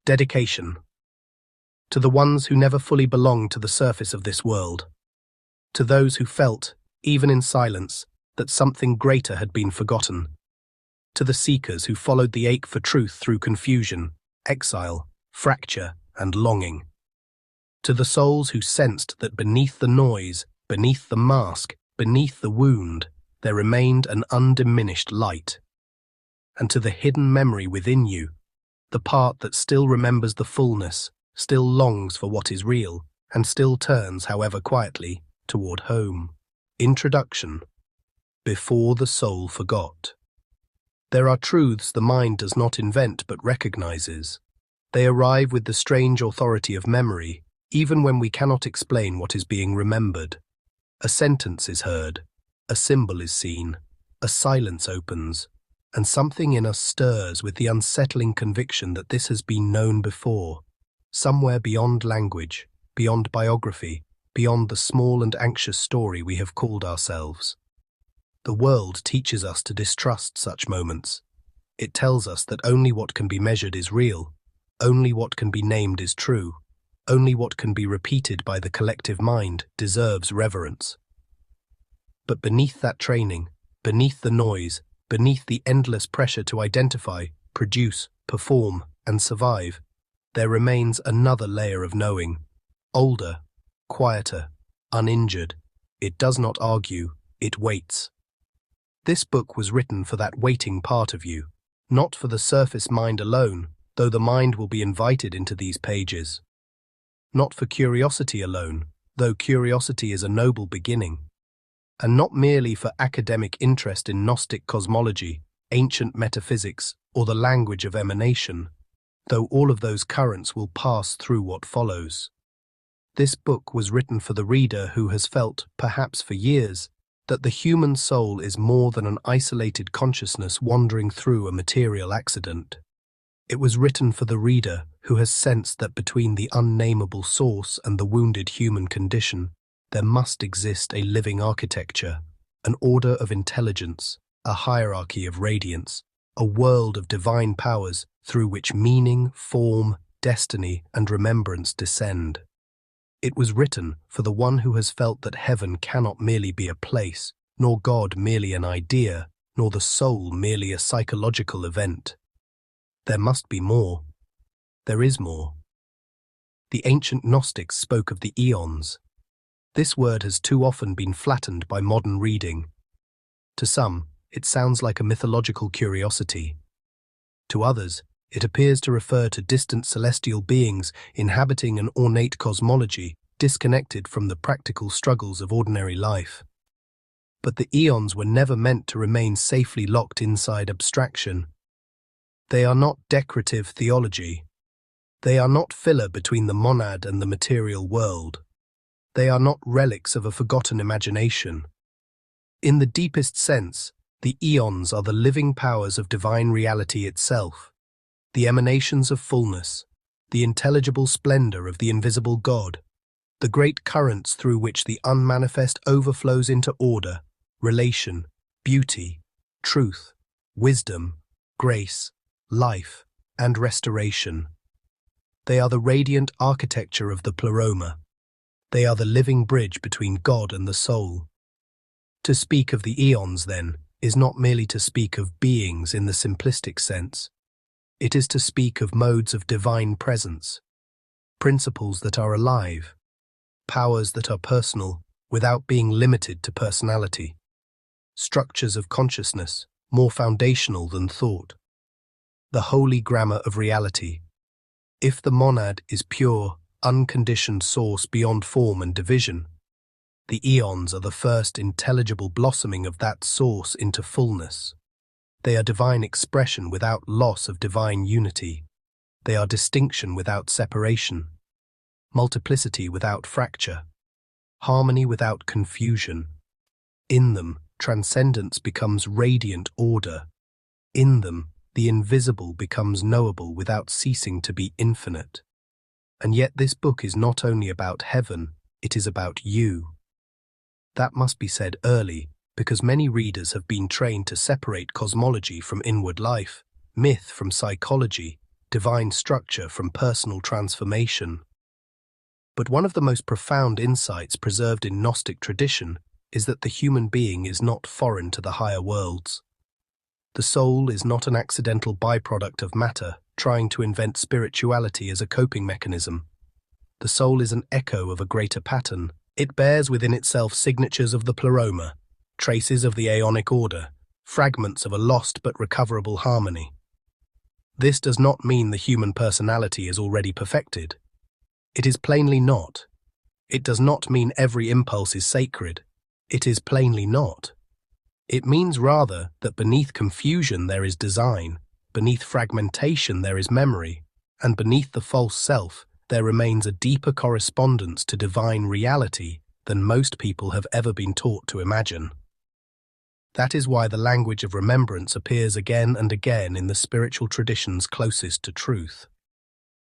Dedication. To the ones who never fully belonged to the surface of this world. To those who felt, even in silence, that something greater had been forgotten. To the seekers who followed the ache for truth through confusion, exile, fracture, and longing. To the souls who sensed that beneath the noise, beneath the mask, beneath the wound, there remained an undiminished light. And to the hidden memory within you, the part that still remembers the fullness, still longs for what is real, and still turns, however quietly, toward home. Introduction. Before the soul forgot. There are truths the mind does not invent but recognizes. They arrive with the strange authority of memory, even when we cannot explain what is being remembered. A sentence is heard, a symbol is seen, a silence opens, and something in us stirs with the unsettling conviction that this has been known before, somewhere beyond language, beyond biography, beyond the small and anxious story we have called ourselves. The world teaches us to distrust such moments. It tells us that only what can be measured is real, only what can be named is true, only what can be repeated by the collective mind deserves reverence. But beneath that training, beneath the noise, beneath the endless pressure to identify, produce, perform, and survive, there remains another layer of knowing, older, quieter, uninjured. It does not argue, it waits. This book was written for that waiting part of you, not for the surface mind alone, though the mind will be invited into these pages. Not for curiosity alone, though curiosity is a noble beginning. And not merely for academic interest in Gnostic cosmology, ancient metaphysics, or the language of emanation, though all of those currents will pass through what follows. This book was written for the reader who has felt, perhaps for years, that the human soul is more than an isolated consciousness wandering through a material accident. It was written for the reader who has sensed that between the unnameable source and the wounded human condition, there must exist a living architecture, an order of intelligence, a hierarchy of radiance, a world of divine powers through which meaning, form, destiny, and remembrance descend. It was written for the one who has felt that heaven cannot merely be a place, nor God merely an idea, nor the soul merely a psychological event. There must be more. There is more. The ancient Gnostics spoke of the Aeons. This word has too often been flattened by modern reading. To some, it sounds like a mythological curiosity. To others, it appears to refer to distant celestial beings inhabiting an ornate cosmology disconnected from the practical struggles of ordinary life. But the Aeons were never meant to remain safely locked inside abstraction. They are not decorative theology. They are not filler between the monad and the material world. They are not relics of a forgotten imagination. In the deepest sense, the Aeons are the living powers of divine reality itself, the emanations of fullness, the intelligible splendor of the invisible God, the great currents through which the unmanifest overflows into order, relation, beauty, truth, wisdom, grace, life, and restoration. They are the radiant architecture of the Pleroma. They are the living bridge between God and the soul. To speak of the Aeons, then, is not merely to speak of beings in the simplistic sense. It is to speak of modes of divine presence, principles that are alive, powers that are personal without being limited to personality, structures of consciousness more foundational than thought, the holy grammar of reality. If the monad is pure, unconditioned source beyond form and division, the Aeons are the first intelligible blossoming of that source into fullness. They are divine expression without loss of divine unity. They are distinction without separation, multiplicity without fracture, harmony without confusion. In them, transcendence becomes radiant order. In them, the invisible becomes knowable without ceasing to be infinite. And yet this book is not only about heaven, it is about you. That must be said early, because many readers have been trained to separate cosmology from inward life, myth from psychology, divine structure from personal transformation. But one of the most profound insights preserved in Gnostic tradition is that the human being is not foreign to the higher worlds. The soul is not an accidental byproduct of matter, trying to invent spirituality as a coping mechanism. The soul is an echo of a greater pattern. It bears within itself signatures of the Pleroma, traces of the Aeonic order, fragments of a lost but recoverable harmony. This does not mean the human personality is already perfected. It is plainly not. It does not mean every impulse is sacred. It is plainly not. It means rather that beneath confusion there is design, beneath fragmentation there is memory, and beneath the false self there remains a deeper correspondence to divine reality than most people have ever been taught to imagine. That is why the language of remembrance appears again and again in the spiritual traditions closest to truth.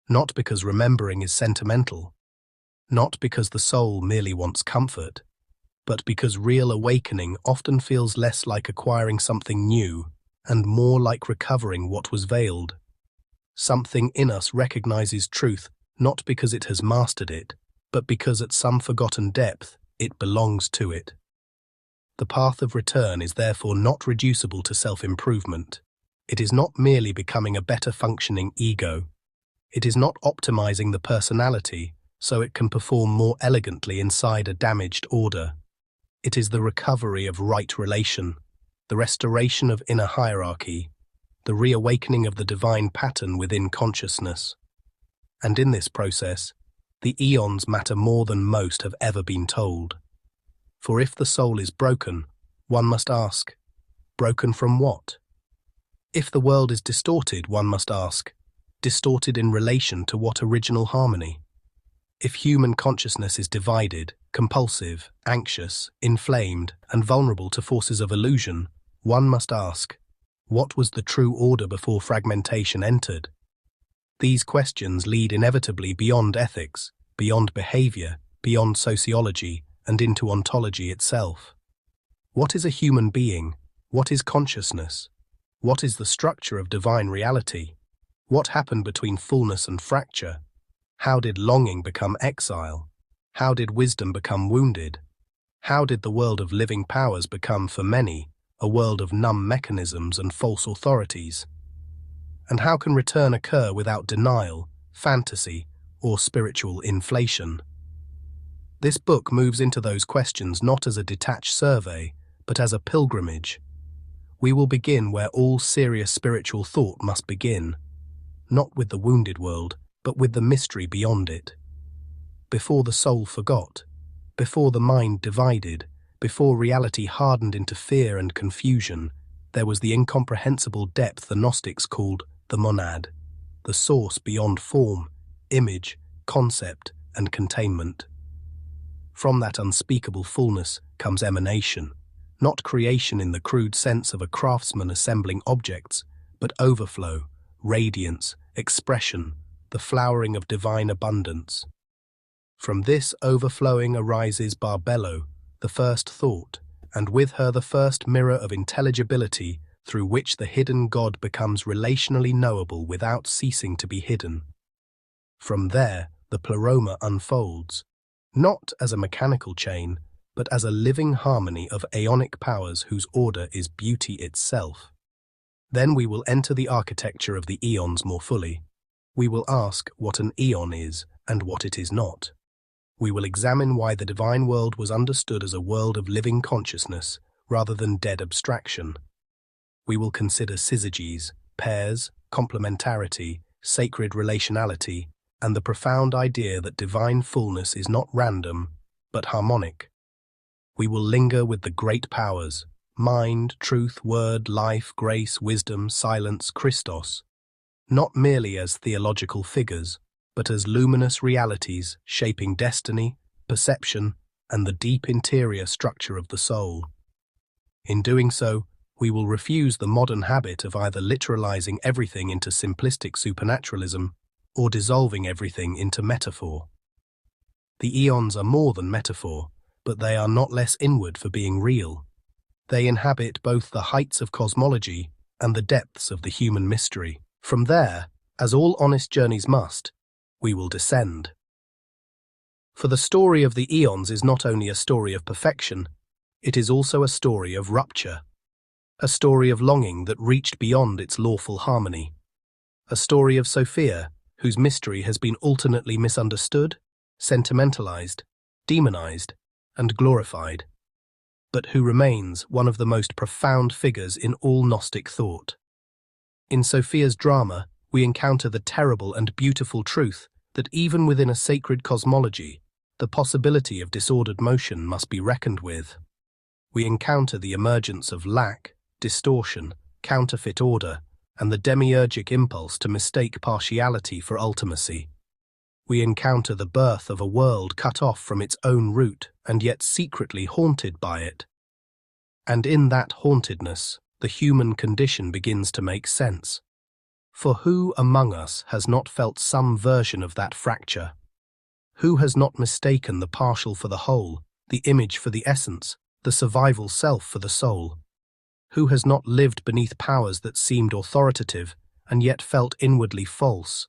Not because remembering is sentimental, not because the soul merely wants comfort, but because real awakening often feels less like acquiring something new and more like recovering what was veiled. Something in us recognizes truth not because it has mastered it, but because at some forgotten depth it belongs to it. The path of return is therefore not reducible to self-improvement. It is not merely becoming a better functioning ego. It is not optimizing the personality so it can perform more elegantly inside a damaged order. It is the recovery of right relation, the restoration of inner hierarchy, the reawakening of the divine pattern within consciousness. And in this process, the eons matter more than most have ever been told. For if the soul is broken, one must ask, broken from what? If the world is distorted, one must ask, distorted in relation to what original harmony? If human consciousness is divided, compulsive, anxious, inflamed, and vulnerable to forces of illusion, one must ask, what was the true order before fragmentation entered? These questions lead inevitably beyond ethics, beyond behavior, beyond sociology, and into ontology itself. What is a human being? What is consciousness? What is the structure of divine reality? What happened between fullness and fracture? How did longing become exile? How did wisdom become wounded? How did the world of living powers become, for many, a world of numb mechanisms and false authorities? And how can return occur without denial, fantasy, or spiritual inflation? This book moves into those questions not as a detached survey, but as a pilgrimage. We will begin where all serious spiritual thought must begin, not with the wounded world, but with the mystery beyond it. Before the soul forgot, before the mind divided, before reality hardened into fear and confusion, there was the incomprehensible depth the Gnostics called the monad, the source beyond form, image, concept, and containment. From that unspeakable fullness comes emanation, not creation in the crude sense of a craftsman assembling objects, but overflow, radiance, expression, the flowering of divine abundance. From this overflowing arises Barbelo, the first thought, and with her the first mirror of intelligibility through which the hidden God becomes relationally knowable without ceasing to be hidden. From there, the Pleroma unfolds, not as a mechanical chain, but as a living harmony of aeonic powers whose order is beauty itself. Then we will enter the architecture of the eons more fully. We will ask what an eon is and what it is not. We will examine why the divine world was understood as a world of living consciousness rather than dead abstraction. We will consider syzygies, pairs, complementarity, sacred relationality, and the profound idea that divine fullness is not random, but harmonic. We will linger with the great powers, mind, truth, word, life, grace, wisdom, silence, Christos, not merely as theological figures, but as luminous realities shaping destiny, perception, and the deep interior structure of the soul. In doing so, we will refuse the modern habit of either literalizing everything into simplistic supernaturalism or dissolving everything into metaphor. The eons are more than metaphor, but they are not less inward for being real. They inhabit both the heights of cosmology and the depths of the human mystery. From there, As all honest journeys must, we will descend. For the story of the Aeons is not only a story of perfection, it is also a story of rupture, a story of longing that reached beyond its lawful harmony, a story of Sophia, whose mystery has been alternately misunderstood, sentimentalized, demonized, and glorified, but who remains one of the most profound figures in all Gnostic thought. In Sophia's drama, we encounter the terrible and beautiful truth that even within a sacred cosmology, the possibility of disordered motion must be reckoned with. We encounter the emergence of lack, distortion, counterfeit order, and the demiurgic impulse to mistake partiality for ultimacy. We encounter the birth of a world cut off from its own root and yet secretly haunted by it. And in that hauntedness, the human condition begins to make sense. For who among us has not felt some version of that fracture? Who has not mistaken the partial for the whole, the image for the essence, the survival self for the soul? Who has not lived beneath powers that seemed authoritative and yet felt inwardly false?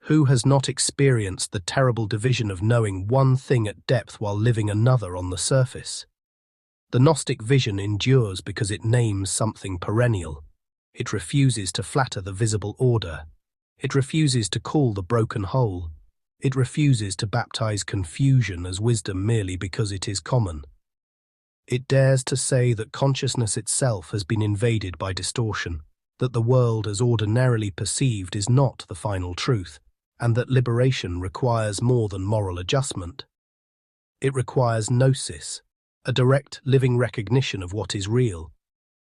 Who has not experienced the terrible division of knowing one thing at depth while living another on the surface? The Gnostic vision endures because it names something perennial. It refuses to flatter the visible order. It refuses to call the broken whole. It refuses to baptize confusion as wisdom merely because it is common. It dares to say that consciousness itself has been invaded by distortion, that the world as ordinarily perceived is not the final truth, and that liberation requires more than moral adjustment. It requires gnosis, a direct living recognition of what is real.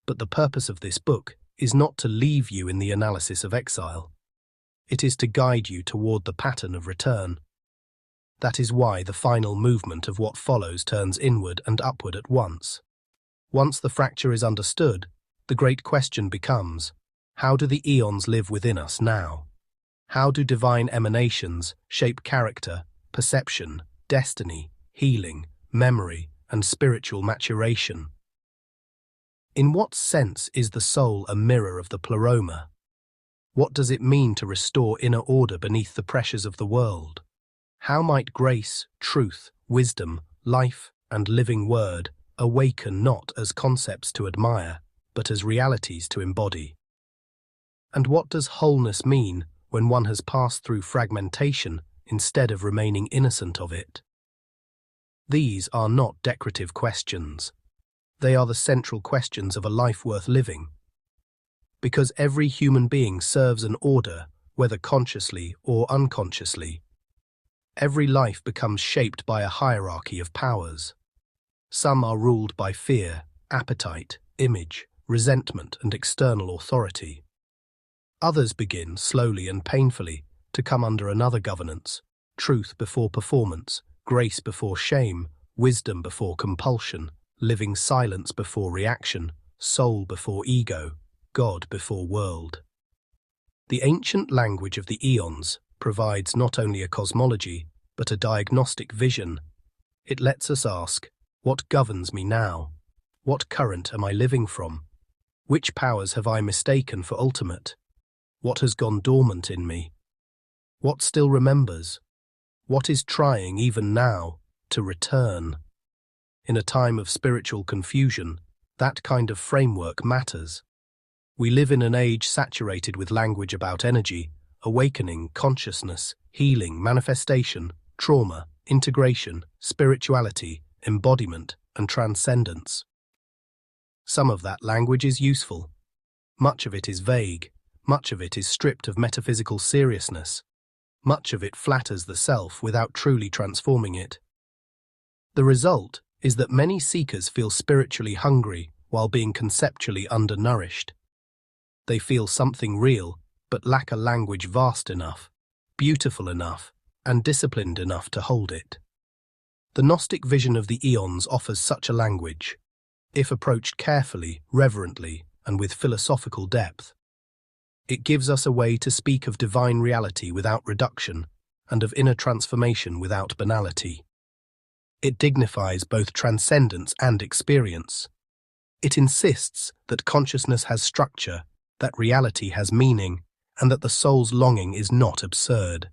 But the purpose of this book is not to leave you in the analysis of exile. It is to guide you toward the pattern of return. That is why the final movement of what follows turns inward and upward at once. Once the fracture is understood, the great question becomes, how do the Aeons live within us now? How do divine emanations shape character, perception, destiny, healing, memory, and spiritual maturation? In what sense is the soul a mirror of the Pleroma? What does it mean to restore inner order beneath the pressures of the world? How might grace, truth, wisdom, life, and living word awaken not as concepts to admire, but as realities to embody? And what does wholeness mean when one has passed through fragmentation instead of remaining innocent of it? These are not decorative questions. They are the central questions of a life worth living. Because every human being serves an order, whether consciously or unconsciously. Every life becomes shaped by a hierarchy of powers. Some are ruled by fear, appetite, image, resentment, and external authority. Others begin, slowly and painfully, to come under another governance: truth before performance, grace before shame, wisdom before compulsion, living silence before reaction, soul before ego, God before world. The ancient language of the Aeons provides not only a cosmology, but a diagnostic vision. It lets us ask, what governs me now? What current am I living from? Which powers have I mistaken for ultimate? What has gone dormant in me? What still remembers? What is trying, even now, to return? In a time of spiritual confusion, that kind of framework matters. We live in an age saturated with language about energy, awakening, consciousness, healing, manifestation, trauma, integration, spirituality, embodiment, and transcendence. Some of that language is useful. Much of it is vague. Much of it is stripped of metaphysical seriousness. Much of it flatters the self without truly transforming it. The result is that many seekers feel spiritually hungry while being conceptually undernourished. They feel something real, but lack a language vast enough, beautiful enough, and disciplined enough to hold it. The Gnostic vision of the Aeons offers such a language, if approached carefully, reverently, and with philosophical depth. It gives us a way to speak of divine reality without reduction, and of inner transformation without banality. It dignifies both transcendence and experience. It insists that consciousness has structure, that reality has meaning, and that the soul's longing is not absurd.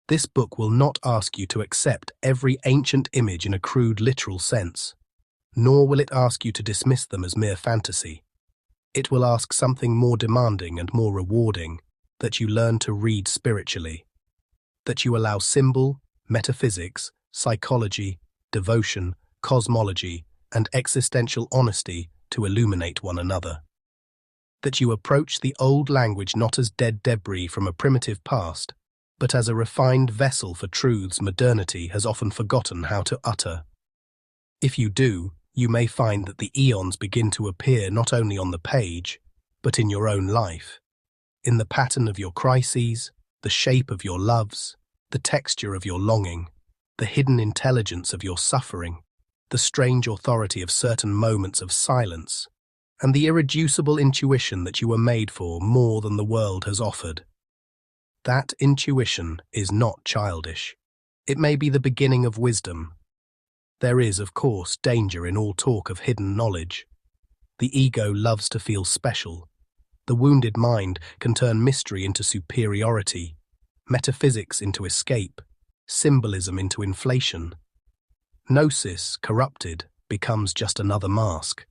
This book will not ask you to accept every ancient image in a crude literal sense, nor will it ask you to dismiss them as mere fantasy. It will ask something more demanding and more rewarding, that you learn to read spiritually, that you allow symbol, metaphysics, psychology, devotion, cosmology, and existential honesty to illuminate one another. That you approach the old language not as dead debris from a primitive past, but as a refined vessel for truths modernity has often forgotten how to utter. If you do, you may find that the eons begin to appear not only on the page, but in your own life, in the pattern of your crises, the shape of your loves, the texture of your longing, the hidden intelligence of your suffering, the strange authority of certain moments of silence, and the irreducible intuition that you were made for more than the world has offered. That intuition is not childish. It may be the beginning of wisdom. There is, of course, danger in all talk of hidden knowledge. The ego loves to feel special. The wounded mind can turn mystery into superiority, metaphysics into escape, symbolism into inflation. Gnosis, corrupted, becomes just another mask.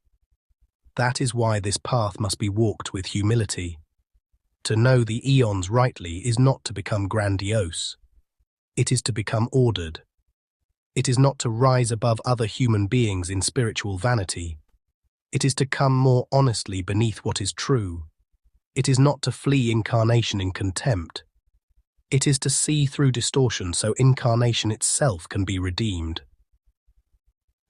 That is why this path must be walked with humility. To know the eons rightly is not to become grandiose. It is to become ordered. It is not to rise above other human beings in spiritual vanity. It is to come more honestly beneath what is true. It is not to flee incarnation in contempt. It is to see through distortion so incarnation itself can be redeemed.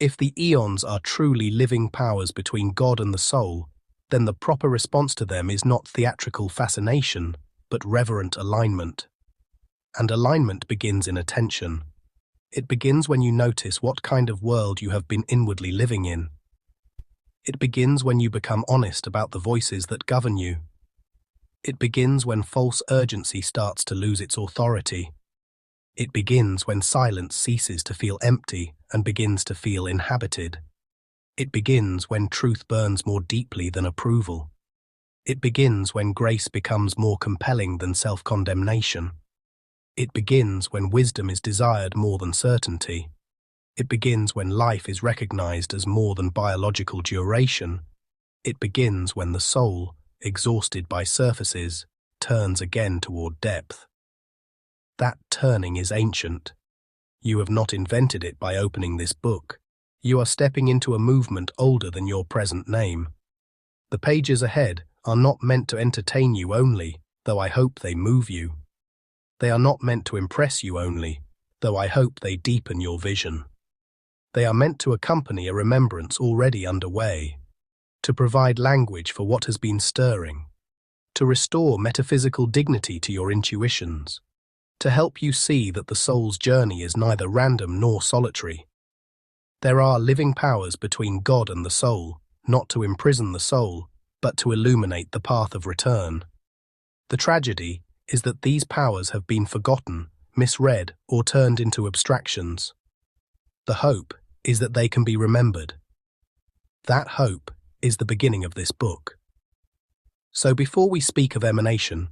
If the eons are truly living powers between God and the soul, then the proper response to them is not theatrical fascination, but reverent alignment. And alignment begins in attention. It begins when you notice what kind of world you have been inwardly living in. It begins when you become honest about the voices that govern you. It begins when false urgency starts to lose its authority. It begins when silence ceases to feel empty and begins to feel inhabited. It begins when truth burns more deeply than approval. It begins when grace becomes more compelling than self-condemnation. It begins when wisdom is desired more than certainty. It begins when life is recognized as more than biological duration. It begins when the soul, exhausted by surfaces, turns again toward depth. That turning is ancient. You have not invented it by opening this book. You are stepping into a movement older than your present name. The pages ahead are not meant to entertain you only, though I hope they move you. They are not meant to impress you only, though I hope they deepen your vision. They are meant to accompany a remembrance already underway, to provide language for what has been stirring, to restore metaphysical dignity to your intuitions, to help you see that the soul's journey is neither random nor solitary. There are living powers between God and the soul, not to imprison the soul, but to illuminate the path of return. The tragedy is that these powers have been forgotten, misread, or turned into abstractions. The hope is that they can be remembered. That hope is the beginning of this book. So before we speak of emanation,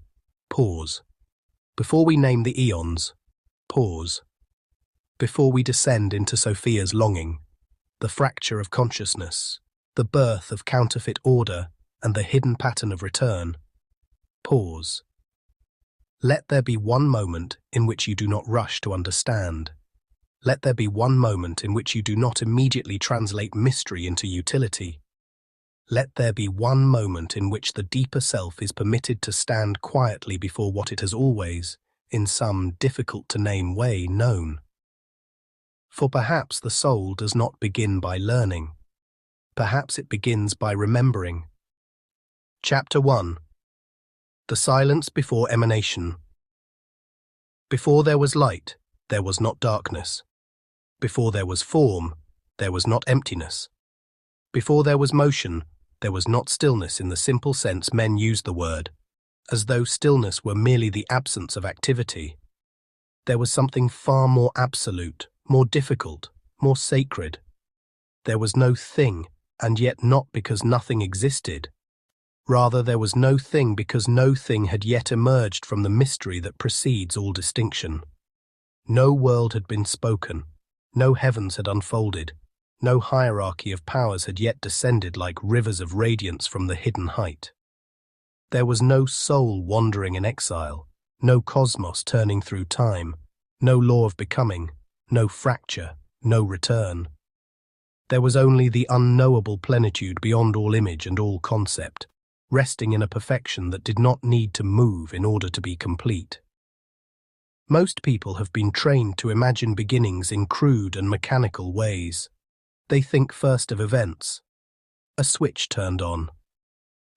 pause. Before we name the eons, pause. Before we descend into Sophia's longing, the fracture of consciousness, the birth of counterfeit order, and the hidden pattern of return, pause. Let there be one moment in which you do not rush to understand. Let there be one moment in which you do not immediately translate mystery into utility. Let there be one moment in which the deeper self is permitted to stand quietly before what it has always, in some difficult-to-name way, known. For perhaps the soul does not begin by learning. Perhaps it begins by remembering. Chapter 1. The Silence Before Emanation. Before there was light, there was not darkness. Before there was form, there was not emptiness. Before there was motion, there was not stillness in the simple sense men use the word, as though stillness were merely the absence of activity. There was something far more absolute, more difficult, more sacred. There was no thing, and yet not because nothing existed. Rather, there was no thing because no thing had yet emerged from the mystery that precedes all distinction. No world had been spoken, no heavens had unfolded, no hierarchy of powers had yet descended like rivers of radiance from the hidden height. There was no soul wandering in exile, no cosmos turning through time, no law of becoming, no fracture, no return. There was only the unknowable plenitude beyond all image and all concept, resting in a perfection that did not need to move in order to be complete. Most people have been trained to imagine beginnings in crude and mechanical ways. They think first of events. A switch turned on.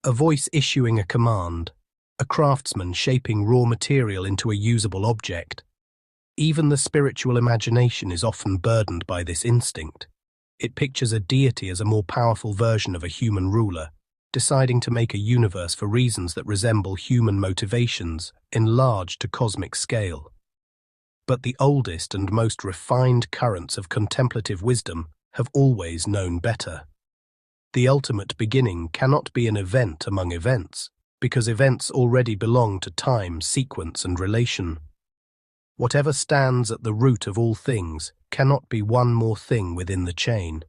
A voice issuing a command. A craftsman shaping raw material into a usable object. Even the spiritual imagination is often burdened by this instinct. It pictures a deity as a more powerful version of a human ruler, deciding to make a universe for reasons that resemble human motivations, enlarged to cosmic scale. But the oldest and most refined currents of contemplative wisdom have always known better. The ultimate beginning cannot be an event among events, because events already belong to time, sequence, and relation. Whatever stands at the root of all things cannot be one more thing within the chain.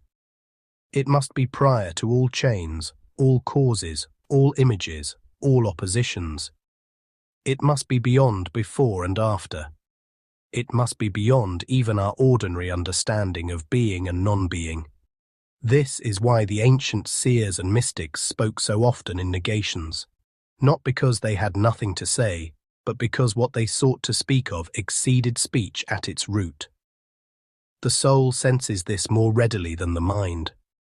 It must be prior to all chains, all causes, all images, all oppositions. It must be beyond before and after. It must be beyond even our ordinary understanding of being and non-being. This is why the ancient seers and mystics spoke so often in negations, not because they had nothing to say, but because what they sought to speak of exceeded speech at its root. The soul senses this more readily than the mind.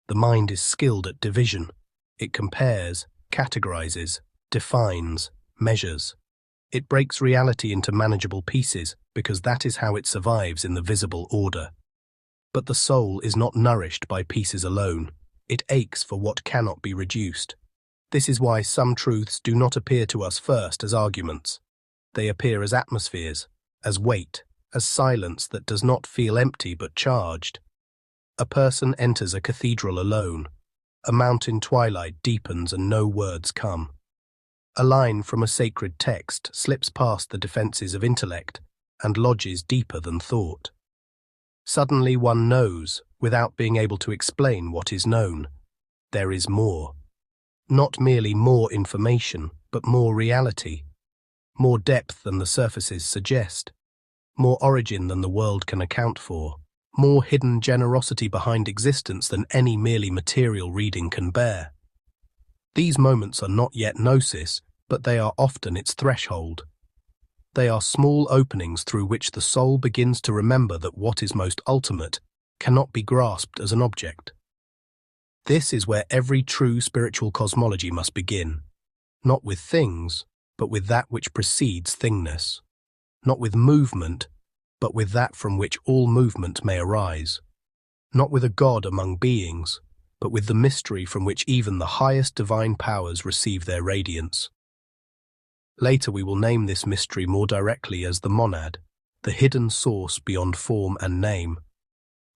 The mind is skilled at division. It compares, categorizes, defines, measures. It breaks reality into manageable pieces because that is how it survives in the visible order. But the soul is not nourished by pieces alone. It aches for what cannot be reduced. This is why some truths do not appear to us first as arguments. They appear as atmospheres, as weight, as silence that does not feel empty but charged. A person enters a cathedral alone. A mountain twilight deepens and no words come. A line from a sacred text slips past the defenses of intellect and lodges deeper than thought. Suddenly one knows, without being able to explain what is known. There is more. Not merely more information, but more reality. More depth than the surfaces suggest. More origin than the world can account for. More hidden generosity behind existence than any merely material reading can bear. These moments are not yet gnosis, but they are often its threshold. They are small openings through which the soul begins to remember that what is most ultimate cannot be grasped as an object. This is where every true spiritual cosmology must begin, not with things, but with that which precedes thingness, not with movement, but with that from which all movement may arise, not with a God among beings, but with the mystery from which even the highest divine powers receive their radiance. Later we will name this mystery more directly as the monad, the hidden source beyond form and name.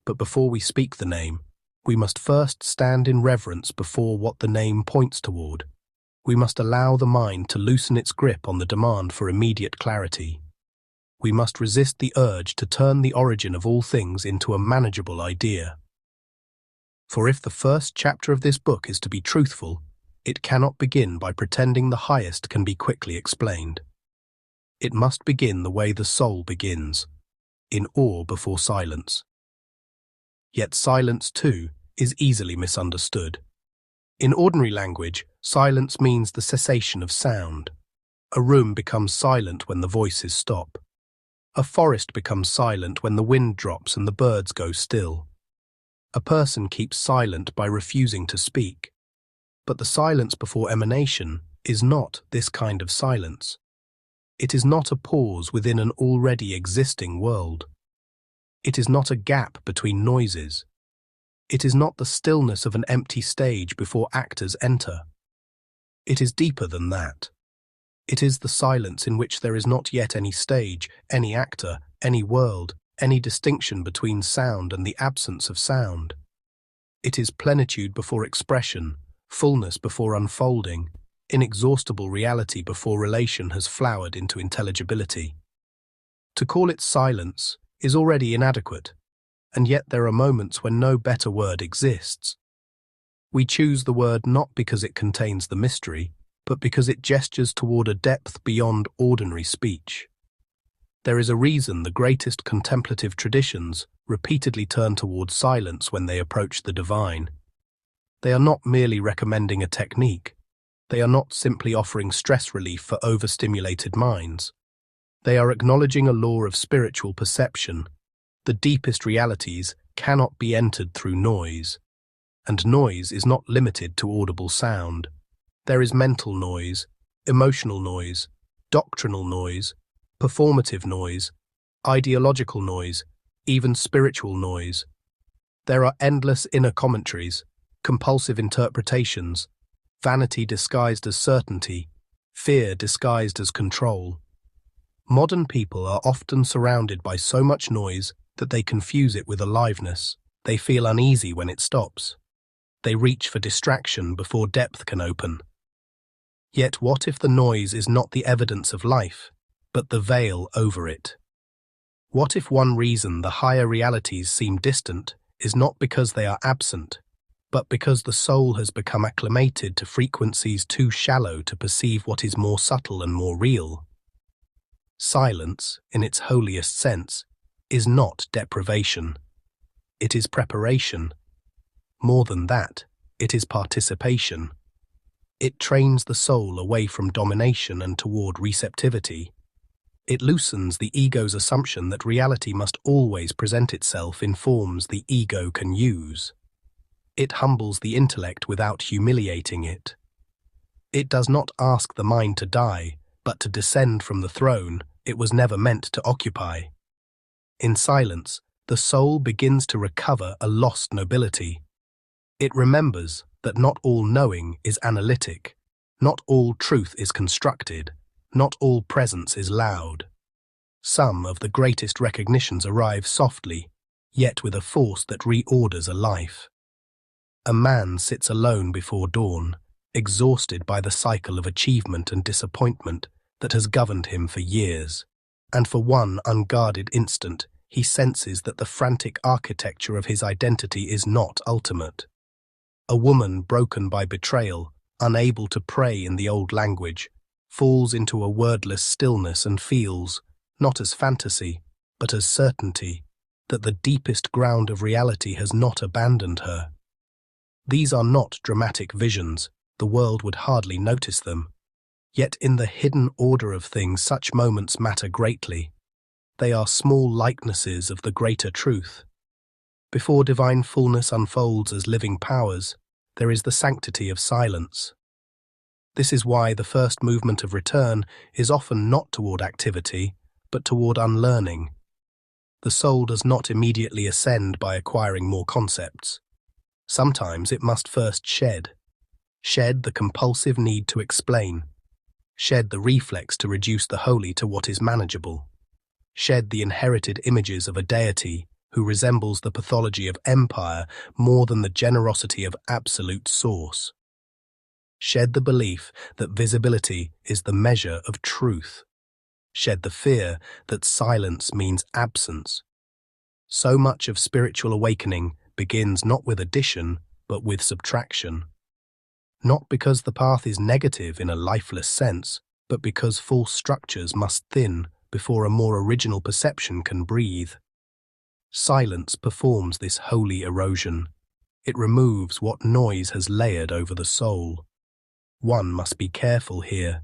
But before we speak the name, we must first stand in reverence before what the name points toward. We must allow the mind to loosen its grip on the demand for immediate clarity. We must resist the urge to turn the origin of all things into a manageable idea. For if the first chapter of this book is to be truthful, it cannot begin by pretending the highest can be quickly explained. It must begin the way the soul begins, in awe before silence. Yet silence, too, is easily misunderstood. In ordinary language, silence means the cessation of sound. A room becomes silent when the voices stop. A forest becomes silent when the wind drops and the birds go still. A person keeps silent by refusing to speak. But the silence before emanation is not this kind of silence. It is not a pause within an already existing world. It is not a gap between noises. It is not the stillness of an empty stage before actors enter. It is deeper than that. It is the silence in which there is not yet any stage, any actor, any world, any distinction between sound and the absence of sound. It is plenitude before expression, fullness before unfolding, inexhaustible reality before relation has flowered into intelligibility. To call it silence is already inadequate, and yet there are moments when no better word exists. We choose the word not because it contains the mystery, but because it gestures toward a depth beyond ordinary speech. There is a reason the greatest contemplative traditions repeatedly turn toward silence when they approach the divine. They are not merely recommending a technique. They are not simply offering stress relief for overstimulated minds. They are acknowledging a law of spiritual perception. The deepest realities cannot be entered through noise. And noise is not limited to audible sound. There is mental noise, emotional noise, doctrinal noise, performative noise, ideological noise, even spiritual noise. There are endless inner commentaries, compulsive interpretations, vanity disguised as certainty, fear disguised as control. Modern people are often surrounded by so much noise that they confuse it with aliveness. They feel uneasy when it stops. They reach for distraction before depth can open. Yet what if the noise is not the evidence of life, but the veil over it? What if one reason the higher realities seem distant is not because they are absent, but because the soul has become acclimated to frequencies too shallow to perceive what is more subtle and more real? Silence, in its holiest sense, is not deprivation. It is preparation. More than that, it is participation. It trains the soul away from domination and toward receptivity. It loosens the ego's assumption that reality must always present itself in forms the ego can use. It humbles the intellect without humiliating it. It does not ask the mind to die, but to descend from the throne it was never meant to occupy. In silence, the soul begins to recover a lost nobility. It remembers that not all knowing is analytic, not all truth is constructed, not all presence is loud. Some of the greatest recognitions arrive softly, yet with a force that reorders a life. A man sits alone before dawn, exhausted by the cycle of achievement and disappointment that has governed him for years, and for one unguarded instant he senses that the frantic architecture of his identity is not ultimate. A woman broken by betrayal, unable to pray in the old language, falls into a wordless stillness and feels, not as fantasy, but as certainty, that the deepest ground of reality has not abandoned her. These are not dramatic visions, the world would hardly notice them. Yet in the hidden order of things such moments matter greatly. They are small likenesses of the greater truth. Before divine fullness unfolds as living powers, there is the sanctity of silence. This is why the first movement of return is often not toward activity, but toward unlearning. The soul does not immediately ascend by acquiring more concepts. Sometimes it must first shed the compulsive need to explain, shed the reflex to reduce the holy to what is manageable, shed the inherited images of a deity who resembles the pathology of empire more than the generosity of absolute source. Shed the belief that visibility is the measure of truth. Shed the fear that silence means absence. So much of spiritual awakening begins not with addition, but with subtraction. Not because the path is negative in a lifeless sense, but because false structures must thin before a more original perception can breathe. Silence performs this holy erosion. It removes what noise has layered over the soul. One must be careful here.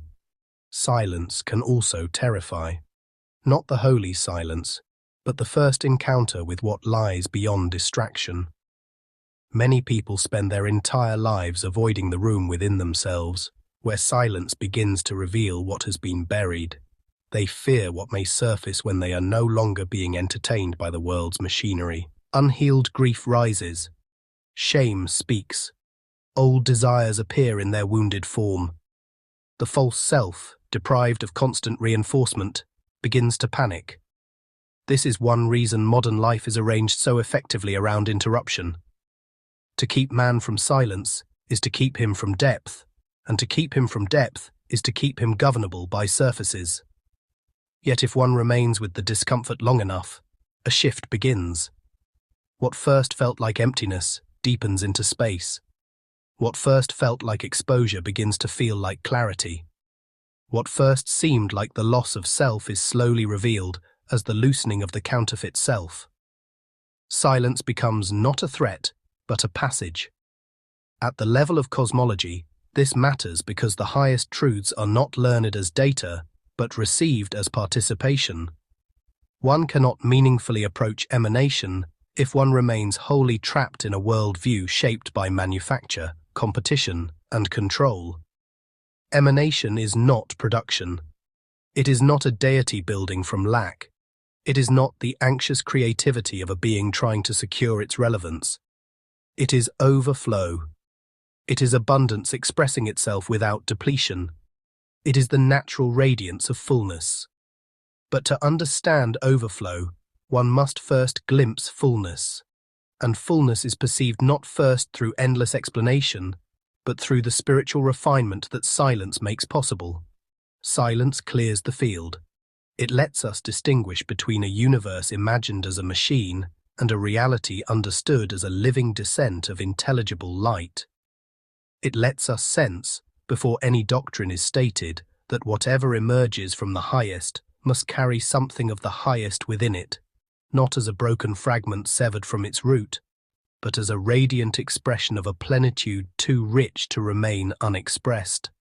Silence can also terrify. Not the holy silence, but the first encounter with what lies beyond distraction. Many people spend their entire lives avoiding the room within themselves, where silence begins to reveal what has been buried. They fear what may surface when they are no longer being entertained by the world's machinery. Unhealed grief rises. Shame speaks. Old desires appear in their wounded form. The false self, deprived of constant reinforcement, begins to panic. This is one reason modern life is arranged so effectively around interruption. To keep man from silence is to keep him from depth, and to keep him from depth is to keep him governable by surfaces. Yet if one remains with the discomfort long enough, a shift begins. What first felt like emptiness deepens into space. What first felt like exposure begins to feel like clarity. What first seemed like the loss of self is slowly revealed as the loosening of the counterfeit self. Silence becomes not a threat, but a passage. At the level of cosmology, this matters because the highest truths are not learned as data, but received as participation. One cannot meaningfully approach emanation if one remains wholly trapped in a worldview shaped by manufacture, competition, and control. Emanation is not production. It is not a deity building from lack. It is not the anxious creativity of a being trying to secure its relevance. It is overflow. It is abundance expressing itself without depletion. It is the natural radiance of fullness. But to understand overflow, one must first glimpse fullness. And fullness is perceived not first through endless explanation, but through the spiritual refinement that silence makes possible. Silence clears the field. It lets us distinguish between a universe imagined as a machine and a reality understood as a living descent of intelligible light. It lets us sense, before any doctrine is stated, that whatever emerges from the highest must carry something of the highest within it, not as a broken fragment severed from its root, but as a radiant expression of a plenitude too rich to remain unexpressed.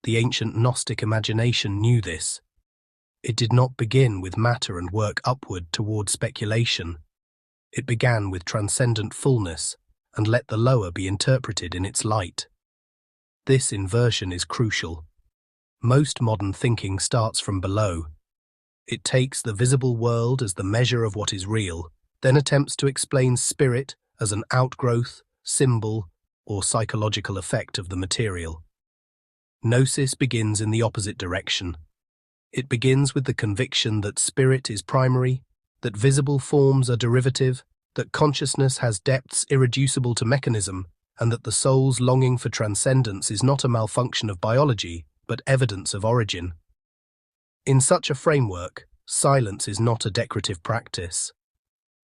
The ancient Gnostic imagination knew this. It did not begin with matter and work upward toward speculation. It began with transcendent fullness and let the lower be interpreted in its light. This inversion is crucial. Most modern thinking starts from below. It takes the visible world as the measure of what is real, then attempts to explain spirit as an outgrowth, symbol, or psychological effect of the material. Gnosis begins in the opposite direction. It begins with the conviction that spirit is primary, that visible forms are derivative, that consciousness has depths irreducible to mechanism, and that the soul's longing for transcendence is not a malfunction of biology, but evidence of origin. In such a framework, silence is not a decorative practice.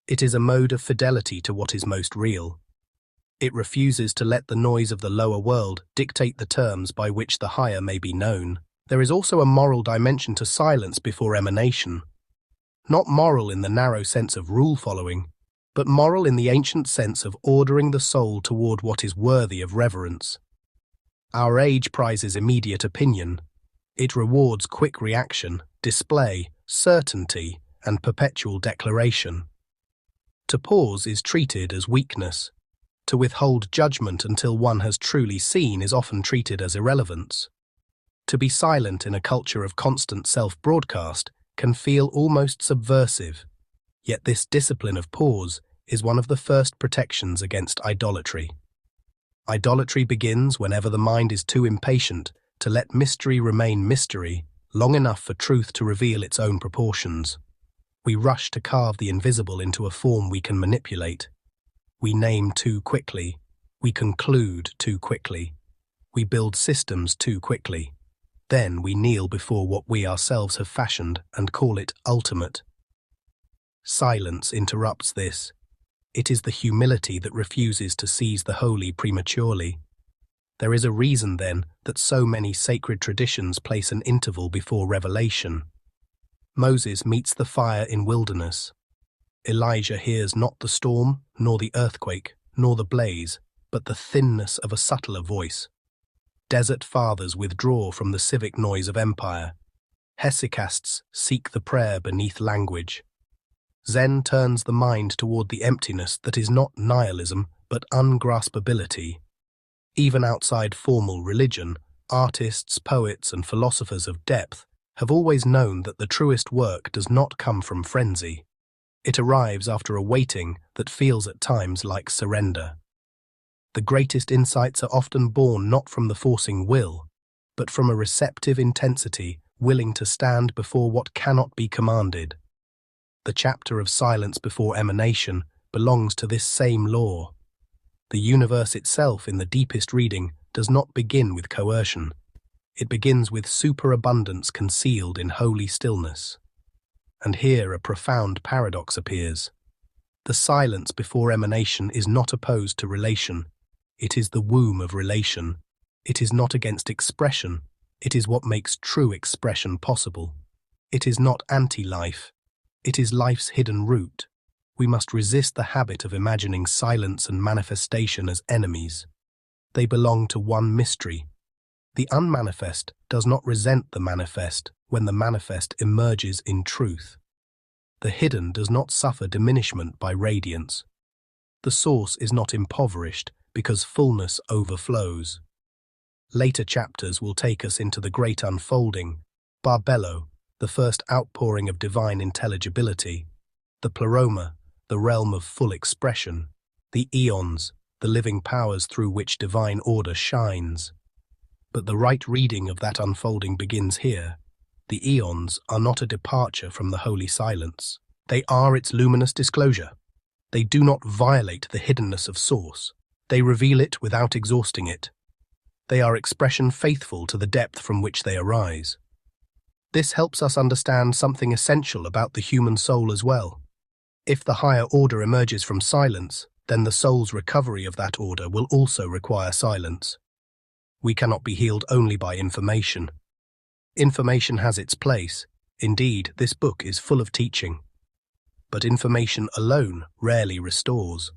It is a mode of fidelity to what is most real. It refuses to let the noise of the lower world dictate the terms by which the higher may be known. There is also a moral dimension to silence before emanation. Not moral in the narrow sense of rule-following, but moral in the ancient sense of ordering the soul toward what is worthy of reverence. Our age prizes immediate opinion. It rewards quick reaction, display, certainty, and perpetual declaration. To pause is treated as weakness. To withhold judgment until one has truly seen is often treated as irrelevance. To be silent in a culture of constant self-broadcast can feel almost subversive, yet this discipline of pause is one of the first protections against idolatry. Idolatry begins whenever the mind is too impatient to let mystery remain mystery long enough for truth to reveal its own proportions. We rush to carve the invisible into a form we can manipulate. We name too quickly. We conclude too quickly. We build systems too quickly. Then we kneel before what we ourselves have fashioned and call it ultimate. Silence interrupts this. It is the humility that refuses to seize the holy prematurely. There is a reason, then, that so many sacred traditions place an interval before revelation. Moses meets the fire in wilderness. Elijah hears not the storm, nor the earthquake, nor the blaze, but the thinness of a subtler voice. Desert fathers withdraw from the civic noise of empire. Hesychasts seek the prayer beneath language. Zen turns the mind toward the emptiness that is not nihilism, but ungraspability. Even outside formal religion, artists, poets, and philosophers of depth have always known that the truest work does not come from frenzy. It arrives after a waiting that feels at times like surrender. The greatest insights are often born not from the forcing will, but from a receptive intensity willing to stand before what cannot be commanded. The chapter of silence before emanation belongs to this same law. The universe itself, in the deepest reading, does not begin with coercion. It begins with superabundance concealed in holy stillness. And here a profound paradox appears. The silence before emanation is not opposed to relation. It is the womb of relation. It is not against expression. It is what makes true expression possible. It is not anti-life. It is life's hidden root. We must resist the habit of imagining silence and manifestation as enemies. They belong to one mystery. The unmanifest does not resent the manifest when the manifest emerges in truth. The hidden does not suffer diminishment by radiance. The source is not impoverished because fullness overflows. Later chapters will take us into the great unfolding, Barbelo, the first outpouring of divine intelligibility, the Pleroma, the realm of full expression, the Aeons, the living powers through which divine order shines. But the right reading of that unfolding begins here. The Aeons are not a departure from the holy silence. They are its luminous disclosure. They do not violate the hiddenness of source. They reveal it without exhausting it. They are expression faithful to the depth from which they arise. This helps us understand something essential about the human soul as well. If the higher order emerges from silence, then the soul's recovery of that order will also require silence. We cannot be healed only by information. Information has its place. Indeed, this book is full of teaching. But information alone rarely restores.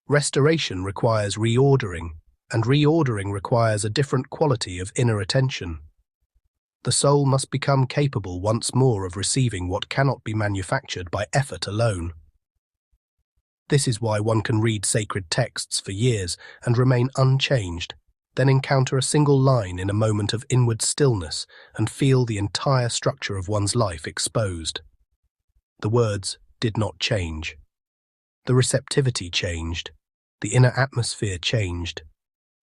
Restoration requires reordering, and reordering requires a different quality of inner attention. The soul must become capable once more of receiving what cannot be manufactured by effort alone. This is why one can read sacred texts for years and remain unchanged, then encounter a single line in a moment of inward stillness and feel the entire structure of one's life exposed. The words did not change. The receptivity changed. The inner atmosphere changed.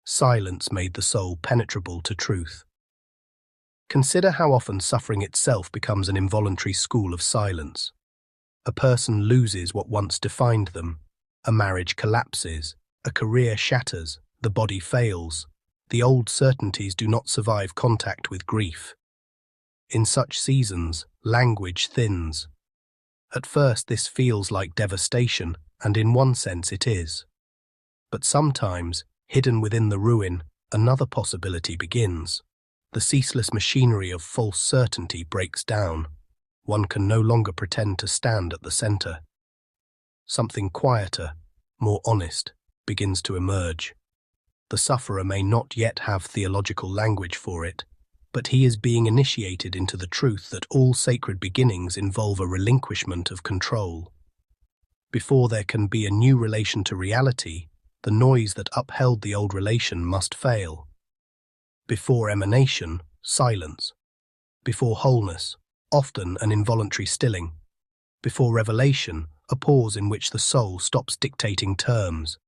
Silence made the soul penetrable to truth. Consider how often suffering itself becomes an involuntary school of silence. A person loses what once defined them. A marriage collapses. A career shatters. The body fails. The old certainties do not survive contact with grief. In such seasons, language thins. At first this feels like devastation, and in one sense it is. But sometimes, hidden within the ruin, another possibility begins. The ceaseless machinery of false certainty breaks down. One can no longer pretend to stand at the center. Something quieter, more honest, begins to emerge. The sufferer may not yet have theological language for it, but he is being initiated into the truth that all sacred beginnings involve a relinquishment of control. Before there can be a new relation to reality, the noise that upheld the old relation must fail. Before emanation, silence. Before wholeness, often an involuntary stilling. Before revelation, a pause in which the soul stops dictating terms.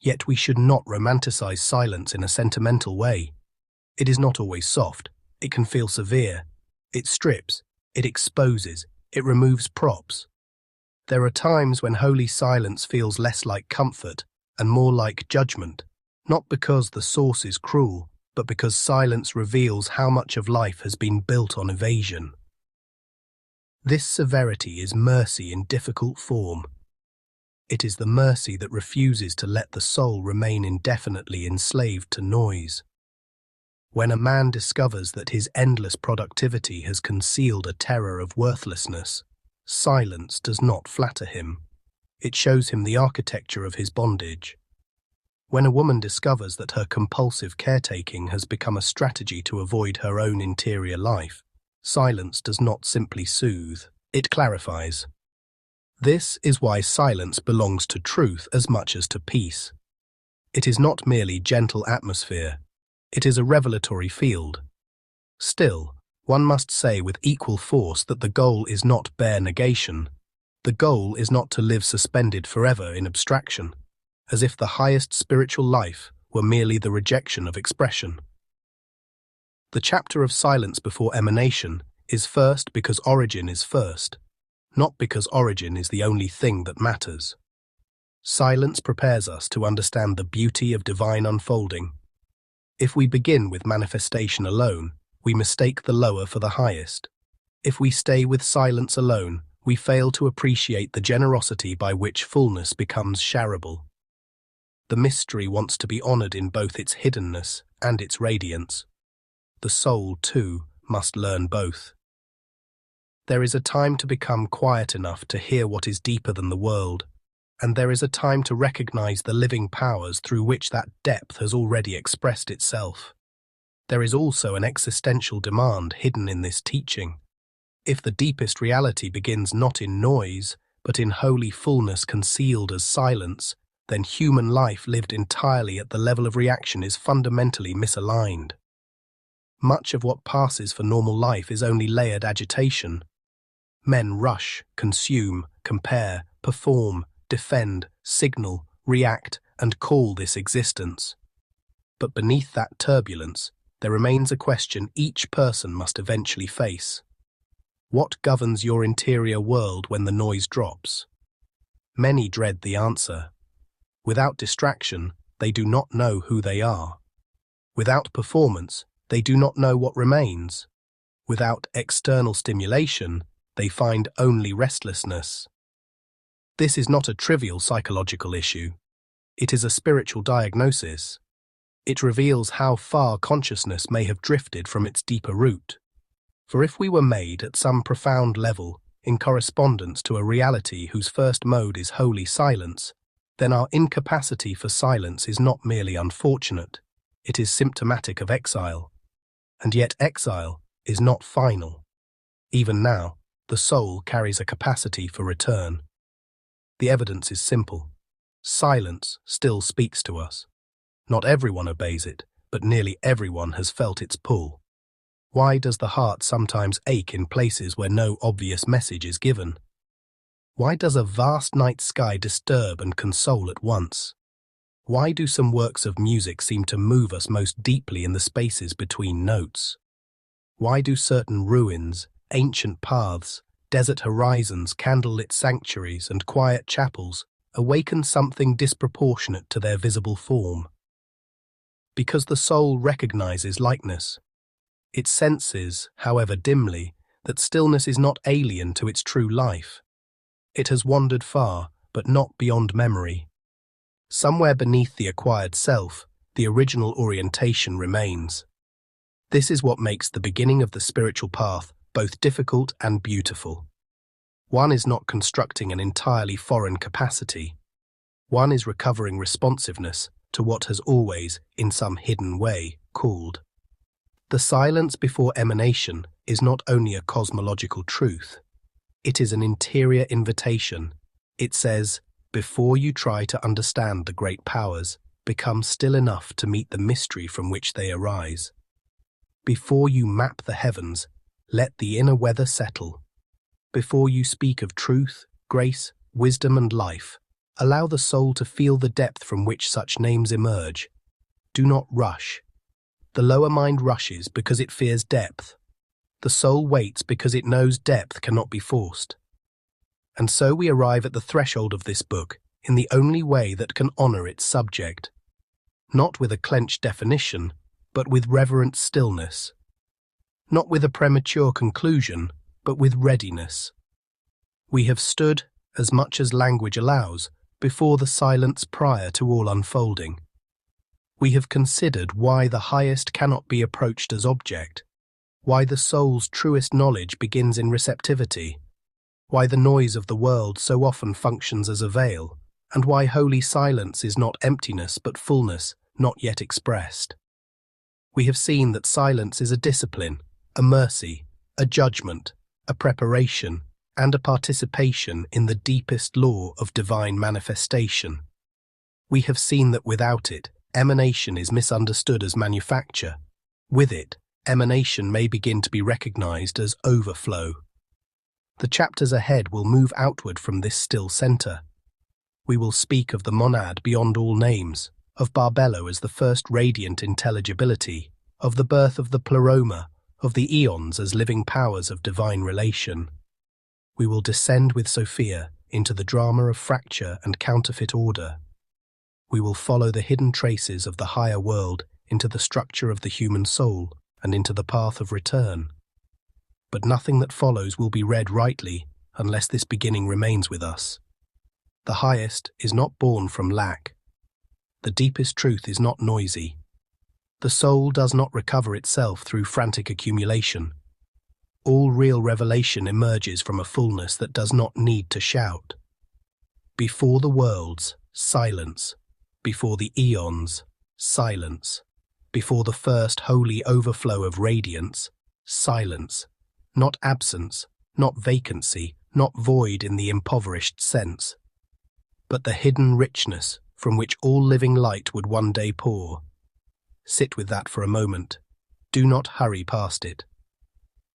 Yet we should not romanticize silence in a sentimental way. It is not always soft. It can feel severe. It strips. It exposes. It removes props. There are times when holy silence feels less like comfort and more like judgment, not because the source is cruel, but because silence reveals how much of life has been built on evasion. This severity is mercy in difficult form. It is the mercy that refuses to let the soul remain indefinitely enslaved to noise. When a man discovers that his endless productivity has concealed a terror of worthlessness, silence does not flatter him. It shows him the architecture of his bondage. When a woman discovers that her compulsive caretaking has become a strategy to avoid her own interior life, silence does not simply soothe, it clarifies. This is why silence belongs to truth as much as to peace. It is not merely gentle atmosphere, it is a revelatory field. Still, one must say with equal force that the goal is not bare negation. The goal is not to live suspended forever in abstraction, as if the highest spiritual life were merely the rejection of expression. The chapter of silence before emanation is first because origin is first, not because origin is the only thing that matters. Silence prepares us to understand the beauty of divine unfolding. If we begin with manifestation alone, we mistake the lower for the highest. If we stay with silence alone, we fail to appreciate the generosity by which fullness becomes shareable. The mystery wants to be honored in both its hiddenness and its radiance. The soul, too, must learn both. There is a time to become quiet enough to hear what is deeper than the world, and there is a time to recognize the living powers through which that depth has already expressed itself. There is also an existential demand hidden in this teaching. If the deepest reality begins not in noise, but in holy fullness concealed as silence, then human life lived entirely at the level of reaction is fundamentally misaligned. Much of what passes for normal life is only layered agitation. Men rush, consume, compare, perform, defend, signal, react, and call this existence. But beneath that turbulence, there remains a question each person must eventually face. What governs your interior world when the noise drops? Many dread the answer. Without distraction, they do not know who they are. Without performance, they do not know what remains. Without external stimulation, they find only restlessness. This is not a trivial psychological issue. It is a spiritual diagnosis. It reveals how far consciousness may have drifted from its deeper root. For if we were made at some profound level in correspondence to a reality whose first mode is holy silence, then our incapacity for silence is not merely unfortunate, it is symptomatic of exile. And yet exile is not final. Even now, the soul carries a capacity for return. The evidence is simple. Silence still speaks to us. Not everyone obeys it, but nearly everyone has felt its pull. Why does the heart sometimes ache in places where no obvious message is given? Why does a vast night sky disturb and console at once? Why do some works of music seem to move us most deeply in the spaces between notes? Why do certain ruins, ancient paths, desert horizons, candlelit sanctuaries, and quiet chapels awaken something disproportionate to their visible form? Because the soul recognizes likeness. It senses, however dimly, that stillness is not alien to its true life. It has wandered far, but not beyond memory. Somewhere beneath the acquired self, the original orientation remains. This is what makes the beginning of the spiritual path both difficult and beautiful. One is not constructing an entirely foreign capacity. One is recovering responsiveness to what has always, in some hidden way, called. The silence before emanation is not only a cosmological truth. It is an interior invitation. It says, before you try to understand the great powers, become still enough to meet the mystery from which they arise. Before you map the heavens, let the inner weather settle. Before you speak of truth, grace, wisdom, and life, allow the soul to feel the depth from which such names emerge. Do not rush. The lower mind rushes because it fears depth. The soul waits because it knows depth cannot be forced. And so we arrive at the threshold of this book in the only way that can honor its subject. Not with a clenched definition, but with reverent stillness. Not with a premature conclusion, but with readiness. We have stood, as much as language allows, before the silence prior to all unfolding. We have considered why the highest cannot be approached as object, why the soul's truest knowledge begins in receptivity, why the noise of the world so often functions as a veil, and why holy silence is not emptiness but fullness, not yet expressed. We have seen that silence is a discipline, a mercy, a judgment, a preparation, and a participation in the deepest law of divine manifestation. We have seen that without it, emanation is misunderstood as manufacture. With it, emanation may begin to be recognized as overflow. The chapters ahead will move outward from this still center. We will speak of the monad beyond all names, of Barbelo as the first radiant intelligibility, of the birth of the Pleroma, of the Aeons as living powers of divine relation. We will descend with Sophia into the drama of fracture and counterfeit order. We will follow the hidden traces of the higher world into the structure of the human soul, and into the path of return. But nothing that follows will be read rightly unless this beginning remains with us. The highest is not born from lack. The deepest truth is not noisy. The soul does not recover itself through frantic accumulation. All real revelation emerges from a fullness that does not need to shout. Before the worlds, silence. Before the eons, silence. Before the first holy overflow of radiance, silence. Not absence, not vacancy, not void in the impoverished sense, but the hidden richness from which all living light would one day pour. Sit with that for a moment. Do not hurry past it.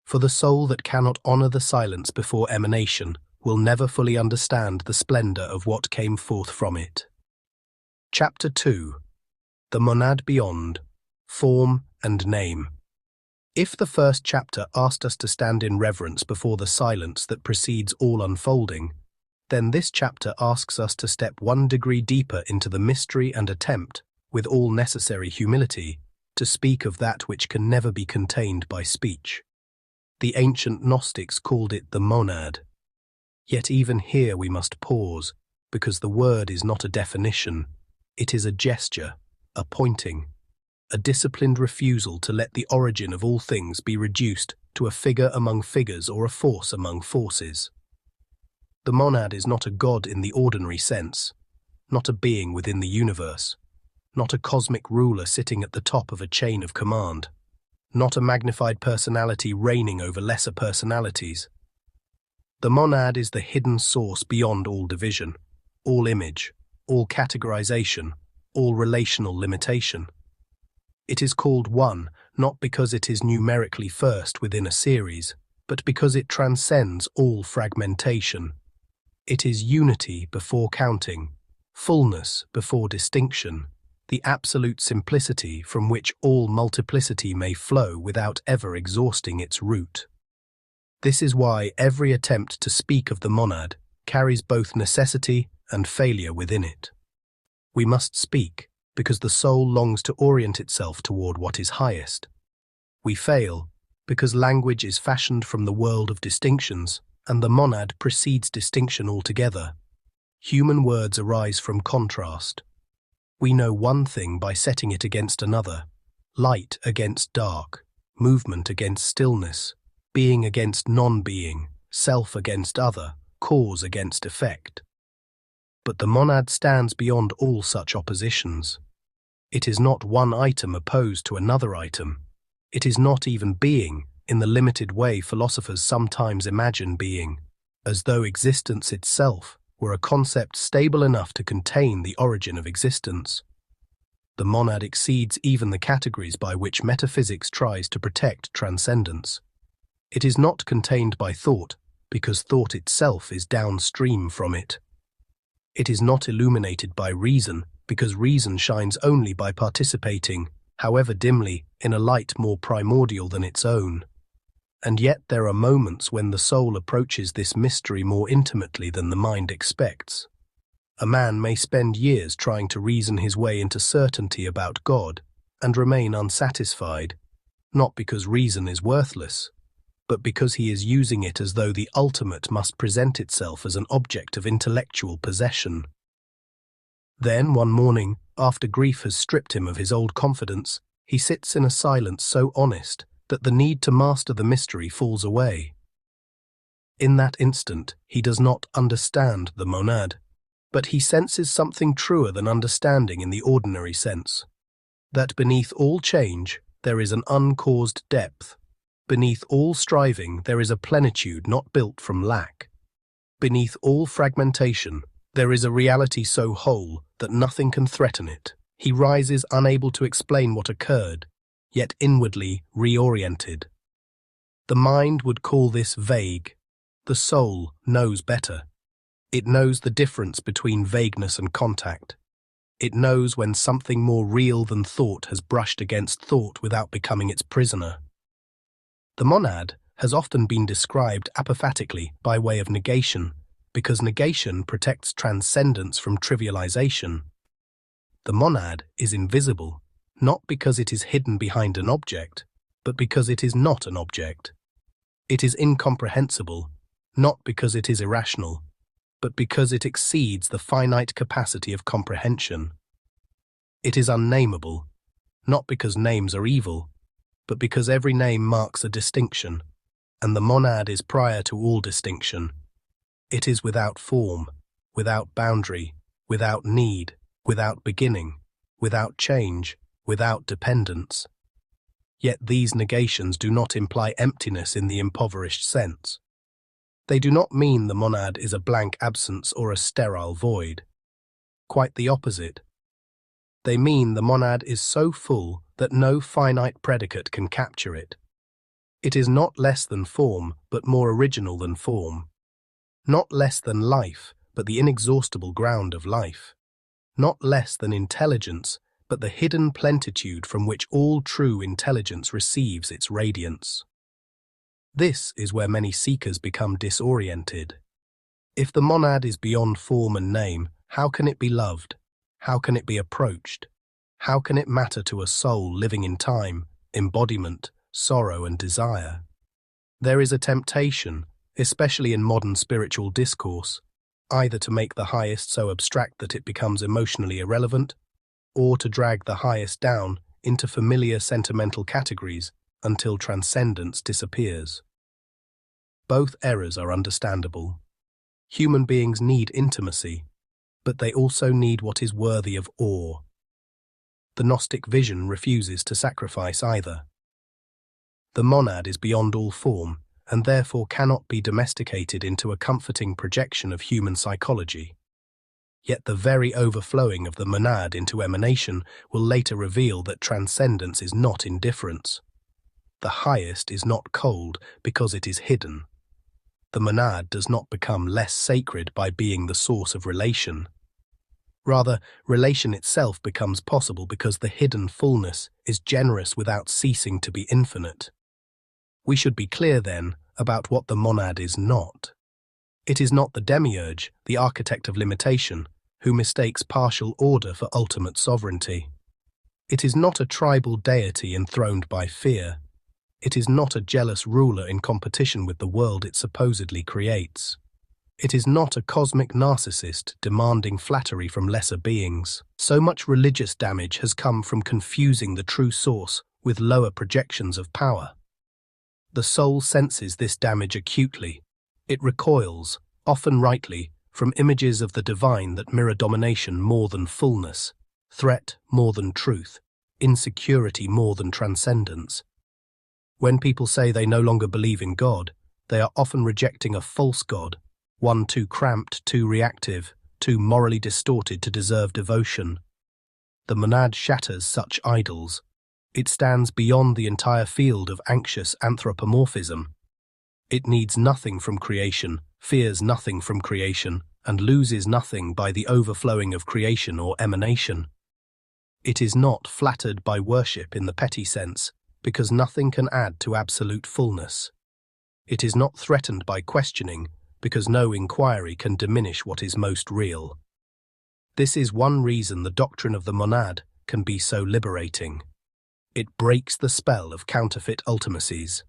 For the soul that cannot honor the silence before emanation will never fully understand the splendor of what came forth from it. Chapter 2. The Monad Beyond, Form and Name. If the first chapter asked us to stand in reverence before the silence that precedes all unfolding, then this chapter asks us to step 1 degree deeper into the mystery and attempt, with all necessary humility, to speak of that which can never be contained by speech. The ancient Gnostics called it the monad. Yet even here we must pause, because the word is not a definition, it is a gesture, a pointing, a disciplined refusal to let the origin of all things be reduced to a figure among figures or a force among forces. The monad is not a god in the ordinary sense, not a being within the universe, not a cosmic ruler sitting at the top of a chain of command, not a magnified personality reigning over lesser personalities. The monad is the hidden source beyond all division, all image, all categorization, all relational limitation. It is called one, not because it is numerically first within a series, but because it transcends all fragmentation. It is unity before counting, fullness before distinction, the absolute simplicity from which all multiplicity may flow without ever exhausting its root. This is why every attempt to speak of the monad carries both necessity and failure within it. We must speak, because the soul longs to orient itself toward what is highest. We fail, because language is fashioned from the world of distinctions, and the monad precedes distinction altogether. Human words arise from contrast. We know one thing by setting it against another, light against dark, movement against stillness, being against non-being, self against other, cause against effect. But the monad stands beyond all such oppositions. It is not one item opposed to another item. It is not even being, in the limited way philosophers sometimes imagine being, as though existence itself were a concept stable enough to contain the origin of existence. The monad exceeds even the categories by which metaphysics tries to protect transcendence. It is not contained by thought, because thought itself is downstream from it. It is not illuminated by reason, because reason shines only by participating, however dimly, in a light more primordial than its own. And yet there are moments when the soul approaches this mystery more intimately than the mind expects. A man may spend years trying to reason his way into certainty about God and remain unsatisfied, not because reason is worthless, but because he is using it as though the ultimate must present itself as an object of intellectual possession. Then, one morning, after grief has stripped him of his old confidence, he sits in a silence so honest that the need to master the mystery falls away. In that instant, he does not understand the monad, but he senses something truer than understanding in the ordinary sense, that beneath all change there is an uncaused depth, beneath all striving there is a plenitude not built from lack, beneath all fragmentation there is a reality so whole that nothing can threaten it. He rises unable to explain what occurred, yet inwardly reoriented. The mind would call this vague. The soul knows better. It knows the difference between vagueness and contact. It knows when something more real than thought has brushed against thought without becoming its prisoner. The monad has often been described apophatically by way of negation, because negation protects transcendence from trivialization. The monad is invisible, not because it is hidden behind an object, but because it is not an object. It is incomprehensible, not because it is irrational, but because it exceeds the finite capacity of comprehension. It is unnameable, not because names are evil, but because every name marks a distinction, and the monad is prior to all distinction. It is without form, without boundary, without need, without beginning, without change, without dependence. Yet these negations do not imply emptiness in the impoverished sense. They do not mean the monad is a blank absence or a sterile void. Quite the opposite. They mean the monad is so full that no finite predicate can capture it. It is not less than form, but more original than form. Not less than life, but the inexhaustible ground of life. Not less than intelligence, but the hidden plenitude from which all true intelligence receives its radiance. This is where many seekers become disoriented. If the monad is beyond form and name, how can it be loved? How can it be approached? How can it matter to a soul living in time, embodiment, sorrow and desire? There is a temptation, especially in modern spiritual discourse, either to make the highest so abstract that it becomes emotionally irrelevant, or to drag the highest down into familiar sentimental categories until transcendence disappears. Both errors are understandable. Human beings need intimacy, but they also need what is worthy of awe. The Gnostic vision refuses to sacrifice either. The monad is beyond all form, and therefore cannot be domesticated into a comforting projection of human psychology. Yet the very overflowing of the monad into emanation will later reveal that transcendence is not indifference. The highest is not cold because it is hidden. The monad does not become less sacred by being the source of relation. Rather, relation itself becomes possible because the hidden fullness is generous without ceasing to be infinite. We should be clear, then, about what the monad is not. It is not the demiurge, the architect of limitation, who mistakes partial order for ultimate sovereignty. It is not a tribal deity enthroned by fear. It is not a jealous ruler in competition with the world it supposedly creates. It is not a cosmic narcissist demanding flattery from lesser beings. So much religious damage has come from confusing the true source with lower projections of power. The soul senses this damage acutely. It recoils, often rightly, from images of the divine that mirror domination more than fullness, threat more than truth, insecurity more than transcendence. When people say they no longer believe in God, they are often rejecting a false God, one too cramped, too reactive, too morally distorted to deserve devotion. The monad shatters such idols. It stands beyond the entire field of anxious anthropomorphism. It needs nothing from creation, fears nothing from creation, and loses nothing by the overflowing of creation or emanation. It is not flattered by worship in the petty sense, because nothing can add to absolute fullness. It is not threatened by questioning, because no inquiry can diminish what is most real. This is one reason the doctrine of the monad can be so liberating. It breaks the spell of counterfeit ultimacies.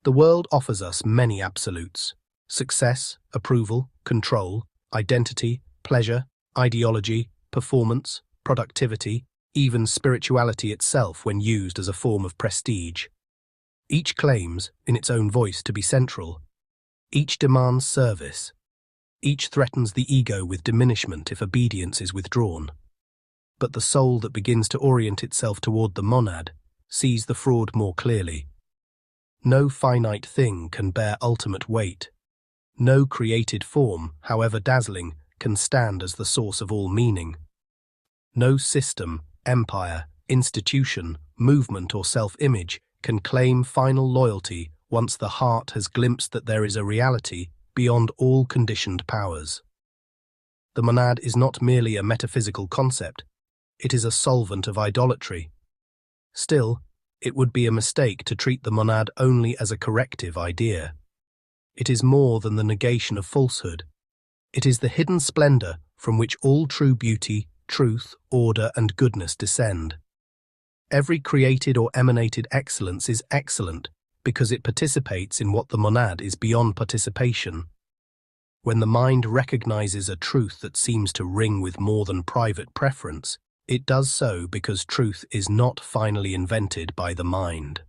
The world offers us many absolutes: success, approval, control, identity, pleasure, ideology, performance, productivity, even spirituality itself when used as a form of prestige. Each claims, in its own voice, to be central. Each demands service. Each threatens the ego with diminishment if obedience is withdrawn. But the soul that begins to orient itself toward the monad sees the fraud more clearly. No finite thing can bear ultimate weight. No created form, however dazzling, can stand as the source of all meaning. No system, empire, institution, movement or self-image can claim final loyalty once the heart has glimpsed that there is a reality beyond all conditioned powers. The monad is not merely a metaphysical concept, it is a solvent of idolatry. Still, it would be a mistake to treat the monad only as a corrective idea. It is more than the negation of falsehood. It is the hidden splendor from which all true beauty, truth, order, and goodness descend. Every created or emanated excellence is excellent because it participates in what the monad is beyond participation. When the mind recognizes a truth that seems to ring with more than private preference, it does so because truth is not finally invented by the mind.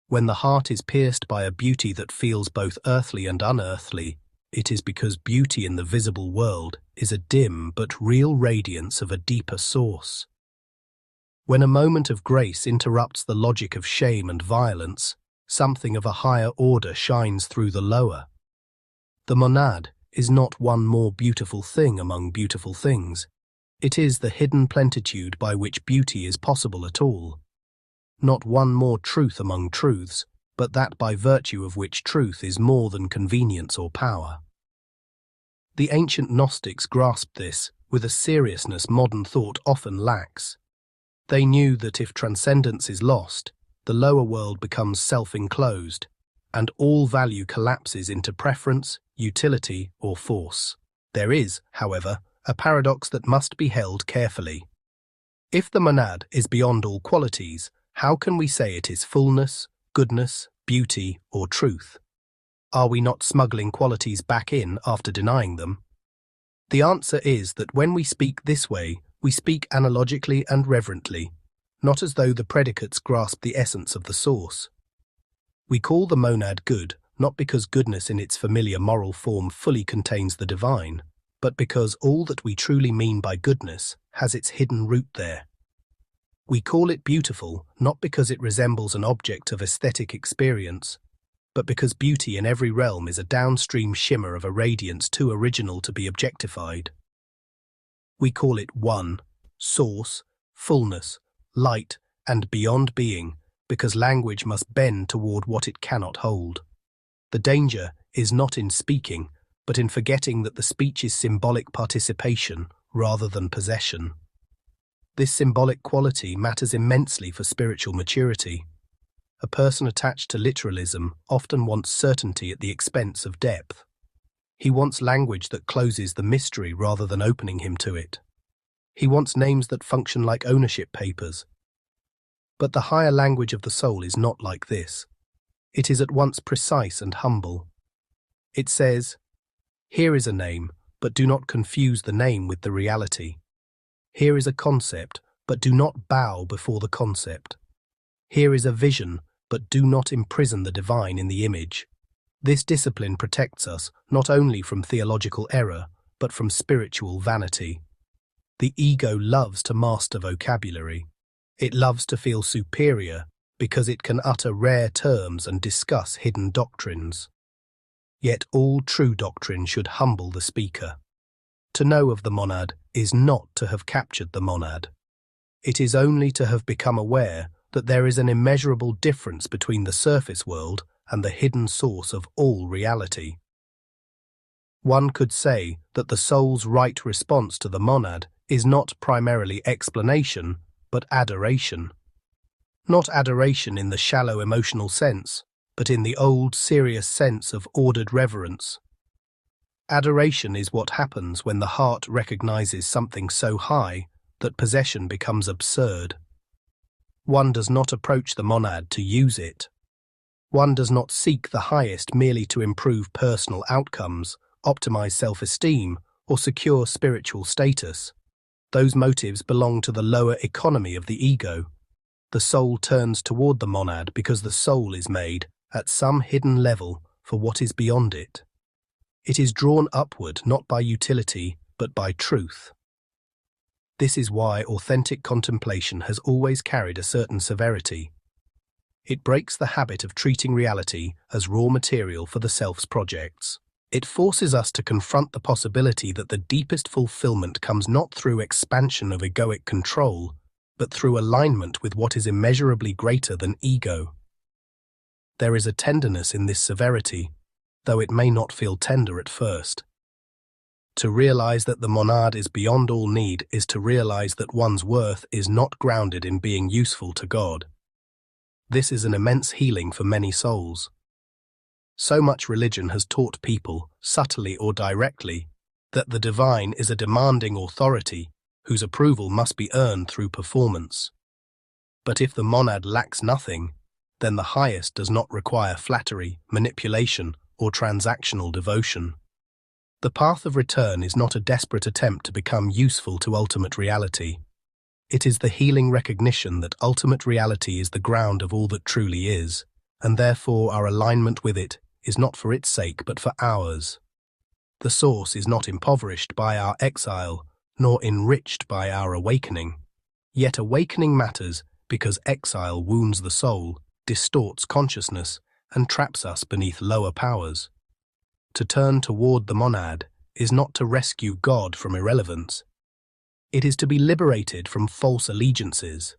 When the heart is pierced by a beauty that feels both earthly and unearthly, it is because beauty in the visible world is a dim but real radiance of a deeper source. When a moment of grace interrupts the logic of shame and violence, something of a higher order shines through the lower. The monad is not one more beautiful thing among beautiful things. It is the hidden plenitude by which beauty is possible at all. Not one more truth among truths, but that by virtue of which truth is more than convenience or power. The ancient Gnostics grasped this with a seriousness modern thought often lacks. They knew that if transcendence is lost, the lower world becomes self-enclosed, and all value collapses into preference, utility, or force. There is, however, a paradox that must be held carefully. If the monad is beyond all qualities, how can we say it is fullness, goodness, beauty, or truth? Are we not smuggling qualities back in after denying them? The answer is that when we speak this way, we speak analogically and reverently, not as though the predicates grasp the essence of the source. We call the monad good, not because goodness in its familiar moral form fully contains the divine, but because all that we truly mean by goodness has its hidden root there. We call it beautiful, not because it resembles an object of aesthetic experience, but because beauty in every realm is a downstream shimmer of a radiance too original to be objectified. We call it one, source, fullness, light, and beyond being, because language must bend toward what it cannot hold. The danger is not in speaking, but in forgetting that the speech is symbolic participation rather than possession. This symbolic quality matters immensely for spiritual maturity. A person attached to literalism often wants certainty at the expense of depth. He wants language that closes the mystery rather than opening him to it. He wants names that function like ownership papers. But the higher language of the soul is not like this. It is at once precise and humble. It says, "Here is a name, but do not confuse the name with the reality. Here is a concept, but do not bow before the concept. Here is a vision, but do not imprison the divine in the image." This discipline protects us not only from theological error, but from spiritual vanity. The ego loves to master vocabulary. It loves to feel superior because it can utter rare terms and discuss hidden doctrines. Yet all true doctrine should humble the speaker. To know of the monad is not to have captured the monad. It is only to have become aware that there is an immeasurable difference between the surface world and the hidden source of all reality. One could say that the soul's right response to the monad is not primarily explanation, but adoration. Not adoration in the shallow emotional sense, but in the old, serious sense of ordered reverence. Adoration is what happens when the heart recognizes something so high that possession becomes absurd. One does not approach the monad to use it. One does not seek the highest merely to improve personal outcomes, optimize self-esteem, or secure spiritual status. Those motives belong to the lower economy of the ego. The soul turns toward the monad because the soul is made, at some hidden level, for what is beyond it. It is drawn upward not by utility, but by truth. This is why authentic contemplation has always carried a certain severity. It breaks the habit of treating reality as raw material for the self's projects. It forces us to confront the possibility that the deepest fulfillment comes not through expansion of egoic control, but through alignment with what is immeasurably greater than ego. There is a tenderness in this severity, though it may not feel tender at first. To realize that the monad is beyond all need is to realize that one's worth is not grounded in being useful to God. This is an immense healing for many souls. So much religion has taught people, subtly or directly, that the divine is a demanding authority whose approval must be earned through performance. But if the monad lacks nothing, then the highest does not require flattery, manipulation, or transactional devotion. The path of return is not a desperate attempt to become useful to ultimate reality. It is the healing recognition that ultimate reality is the ground of all that truly is, and therefore our alignment with it is not for its sake but for ours. The source is not impoverished by our exile, nor enriched by our awakening. Yet awakening matters because exile wounds the soul, distorts consciousness, and traps us beneath lower powers. To turn toward the monad is not to rescue God from irrelevance. It is to be liberated from false allegiances.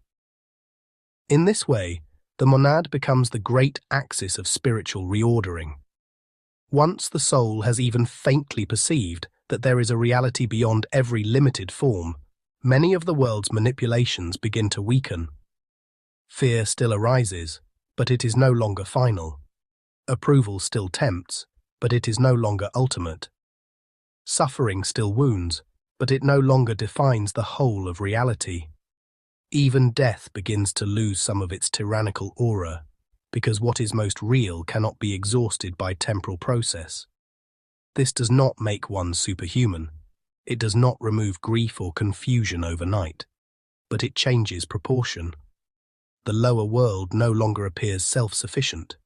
In this way, the monad becomes the great axis of spiritual reordering. Once the soul has even faintly perceived that there is a reality beyond every limited form, many of the world's manipulations begin to weaken. Fear still arises, but it is no longer final. Approval still tempts, but it is no longer ultimate. Suffering still wounds, but it no longer defines the whole of reality. Even death begins to lose some of its tyrannical aura, because what is most real cannot be exhausted by temporal process. This does not make one superhuman. It does not remove grief or confusion overnight, but it changes proportion. The lower world no longer appears self-sufficient.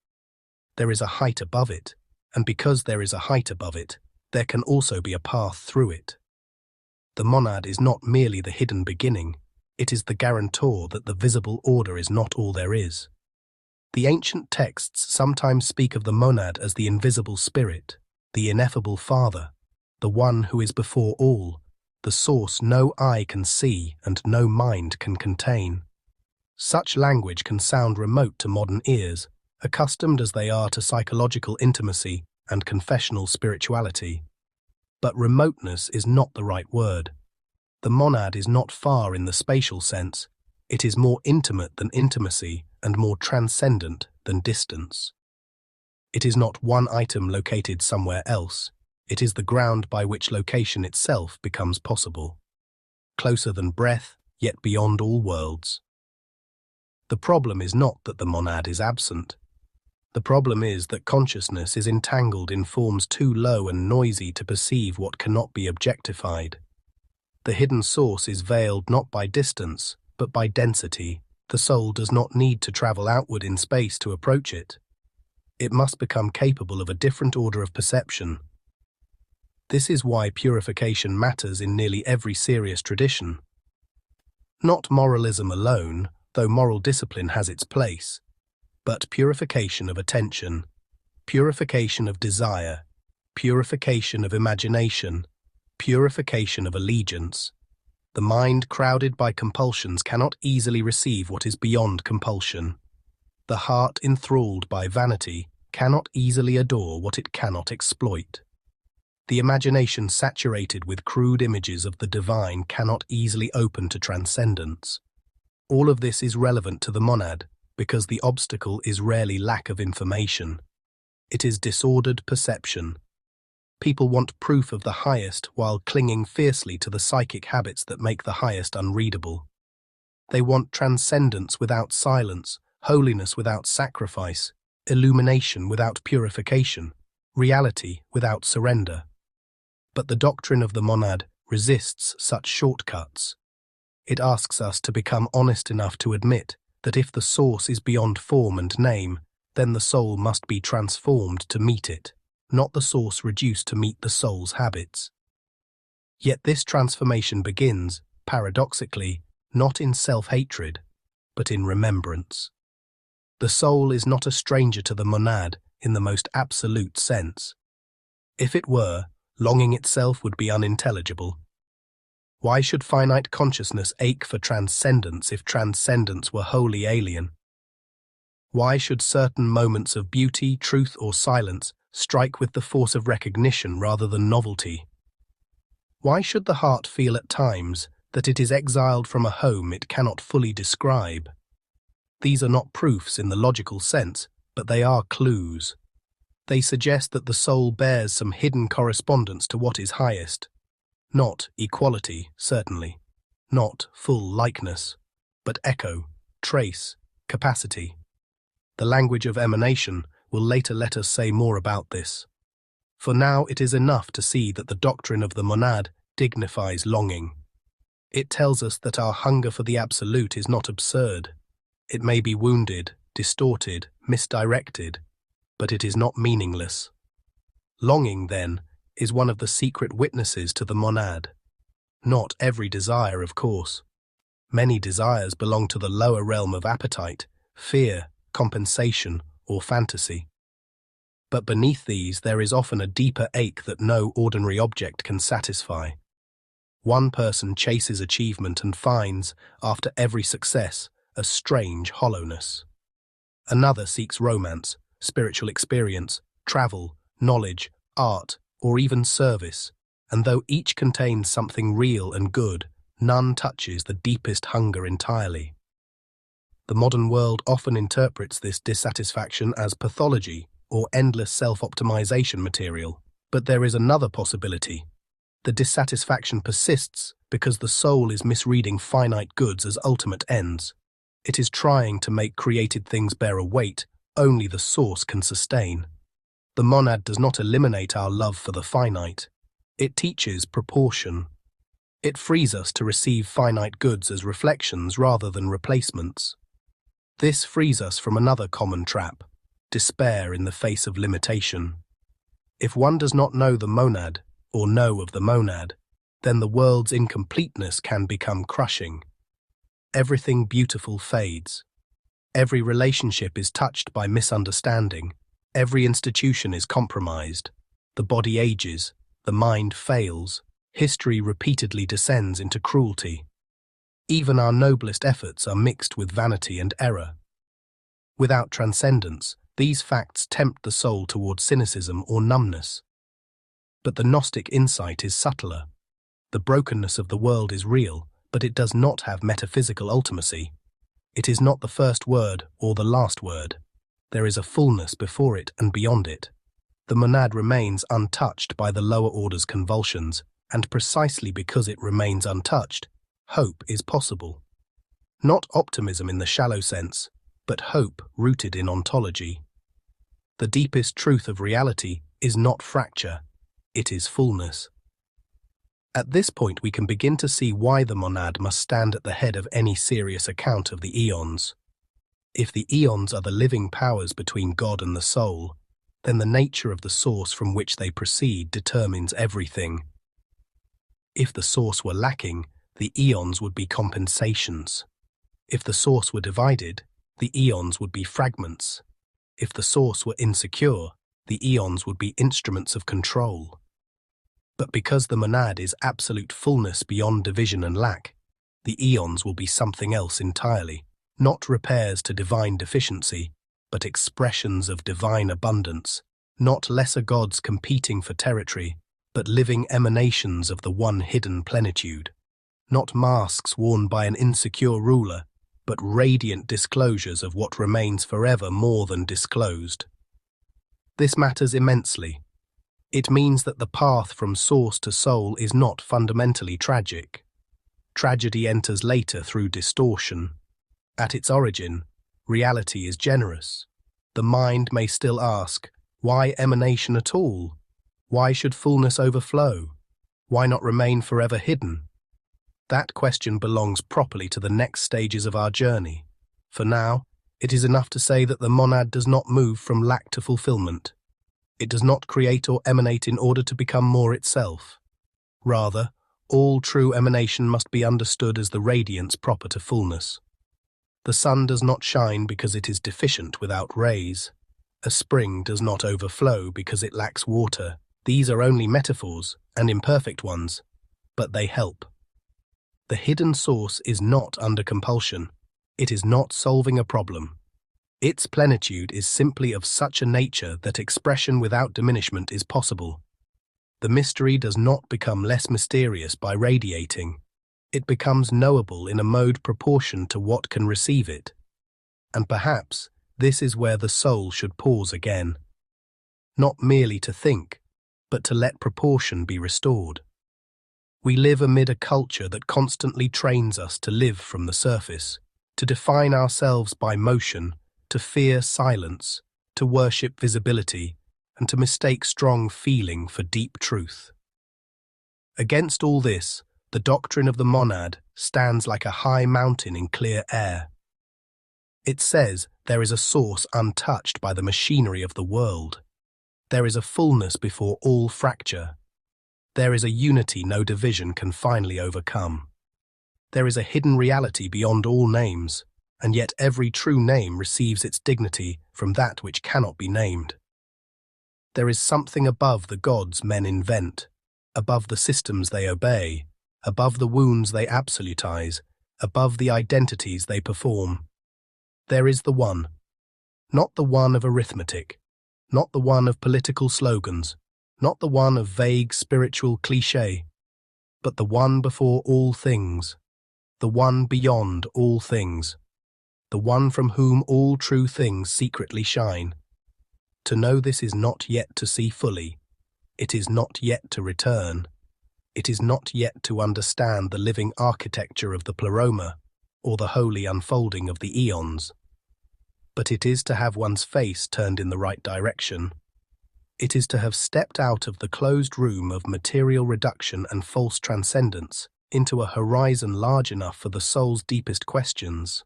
There is a height above it, and because there is a height above it, there can also be a path through it. The monad is not merely the hidden beginning, it is the guarantor that the visible order is not all there is. The ancient texts sometimes speak of the monad as the invisible spirit, the ineffable Father, the one who is before all, the source no eye can see and no mind can contain. Such language can sound remote to modern ears, accustomed as they are to psychological intimacy and confessional spirituality. But remoteness is not the right word. The monad is not far in the spatial sense. It is more intimate than intimacy and more transcendent than distance. It is not one item located somewhere else. It is the ground by which location itself becomes possible. Closer than breath, yet beyond all worlds. The problem is not that the monad is absent. The problem is that consciousness is entangled in forms too low and noisy to perceive what cannot be objectified. The hidden source is veiled not by distance, but by density. The soul does not need to travel outward in space to approach it. It must become capable of a different order of perception. This is why purification matters in nearly every serious tradition. Not moralism alone, though moral discipline has its place, but purification of attention, purification of desire, purification of imagination, purification of allegiance. The mind crowded by compulsions cannot easily receive what is beyond compulsion. The heart enthralled by vanity cannot easily adore what it cannot exploit. The imagination saturated with crude images of the divine cannot easily open to transcendence. All of this is relevant to the monad because the obstacle is rarely lack of information. It is disordered perception. People want proof of the highest while clinging fiercely to the psychic habits that make the highest unreadable. They want transcendence without silence, holiness without sacrifice, illumination without purification, reality without surrender. But the doctrine of the monad resists such shortcuts. It asks us to become honest enough to admit that if the source is beyond form and name, then the soul must be transformed to meet it, not the source reduced to meet the soul's habits. Yet this transformation begins, paradoxically, not in self-hatred, but in remembrance. The soul is not a stranger to the monad in the most absolute sense. If it were, longing itself would be unintelligible. Why should finite consciousness ache for transcendence if transcendence were wholly alien? Why should certain moments of beauty, truth, or silence strike with the force of recognition rather than novelty? Why should the heart feel at times that it is exiled from a home it cannot fully describe? These are not proofs in the logical sense, but they are clues. They suggest that the soul bears some hidden correspondence to what is highest. Not equality, certainly. Not full likeness, but echo, trace, capacity. The language of emanation will later let us say more about this. For now it is enough to see that the doctrine of the monad dignifies longing. It tells us that our hunger for the absolute is not absurd. It may be wounded, distorted, misdirected, but it is not meaningless. Longing, then, is one of the secret witnesses to the monad. Not every desire, of course. Many desires belong to the lower realm of appetite, fear, compensation, or fantasy. But beneath these there is often a deeper ache that no ordinary object can satisfy. One person chases achievement and finds, after every success, a strange hollowness. Another seeks romance, spiritual experience, travel, knowledge, art, or even service, and though each contains something real and good, none touches the deepest hunger entirely. The modern world often interprets this dissatisfaction as pathology or endless self-optimization material, but there is another possibility. The dissatisfaction persists because the soul is misreading finite goods as ultimate ends. It is trying to make created things bear a weight only the source can sustain. The monad does not eliminate our love for the finite. It teaches proportion. It frees us to receive finite goods as reflections rather than replacements. This frees us from another common trap, despair in the face of limitation. If one does not know the monad, or know of the monad, then the world's incompleteness can become crushing. Everything beautiful fades. Every relationship is touched by misunderstanding. Every institution is compromised. The body ages. The mind fails. History repeatedly descends into cruelty. Even our noblest efforts are mixed with vanity and error. Without transcendence, these facts tempt the soul toward cynicism or numbness. But the Gnostic insight is subtler. The brokenness of the world is real, but it does not have metaphysical ultimacy. It is not the first word or the last word. There is a fullness before it and beyond it. The monad remains untouched by the lower order's convulsions, and precisely because it remains untouched, hope is possible. Not optimism in the shallow sense, but hope rooted in ontology. The deepest truth of reality is not fracture, it is fullness. At this point we can begin to see why the monad must stand at the head of any serious account of the Aeons. If the Aeons are the living powers between God and the soul, then the nature of the source from which they proceed determines everything. If the source were lacking, the Aeons would be compensations. If the source were divided, the Aeons would be fragments. If the source were insecure, the Aeons would be instruments of control. But because the monad is absolute fullness beyond division and lack, the Aeons will be something else entirely, not repairs to divine deficiency, but expressions of divine abundance, not lesser gods competing for territory, but living emanations of the one hidden plenitude, not masks worn by an insecure ruler, but radiant disclosures of what remains forever more than disclosed. This matters immensely. It means that the path from source to soul is not fundamentally tragic. Tragedy enters later through distortion. At its origin, reality is generous. The mind may still ask, why emanation at all? Why should fullness overflow? Why not remain forever hidden? That question belongs properly to the next stages of our journey. For now, it is enough to say that the monad does not move from lack to fulfillment. It does not create or emanate in order to become more itself. Rather, all true emanation must be understood as the radiance proper to fullness. The sun does not shine because it is deficient without rays. A spring does not overflow because it lacks water. These are only metaphors, and imperfect ones, but they help. The hidden source is not under compulsion. It is not solving a problem. Its plenitude is simply of such a nature that expression without diminishment is possible. The mystery does not become less mysterious by radiating. It becomes knowable in a mode proportioned to what can receive it. And perhaps this is where the soul should pause again. Not merely to think, but to let proportion be restored. We live amid a culture that constantly trains us to live from the surface, to define ourselves by motion, to fear silence, to worship visibility, and to mistake strong feeling for deep truth. Against all this, the doctrine of the monad stands like a high mountain in clear air. It says there is a source untouched by the machinery of the world. There is a fullness before all fracture. There is a unity no division can finally overcome. There is a hidden reality beyond all names, and yet every true name receives its dignity from that which cannot be named. There is something above the gods men invent, above the systems they obey, above the wounds they absolutize, above the identities they perform. There is the one, not the one of arithmetic, not the one of political slogans, not the one of vague spiritual cliché, but the one before all things, the one beyond all things, the one from whom all true things secretly shine. To know this is not yet to see fully. It is not yet to return. It is not yet to understand the living architecture of the Pleroma or the holy unfolding of the Aeons. But it is to have one's face turned in the right direction. It is to have stepped out of the closed room of material reduction and false transcendence into a horizon large enough for the soul's deepest questions.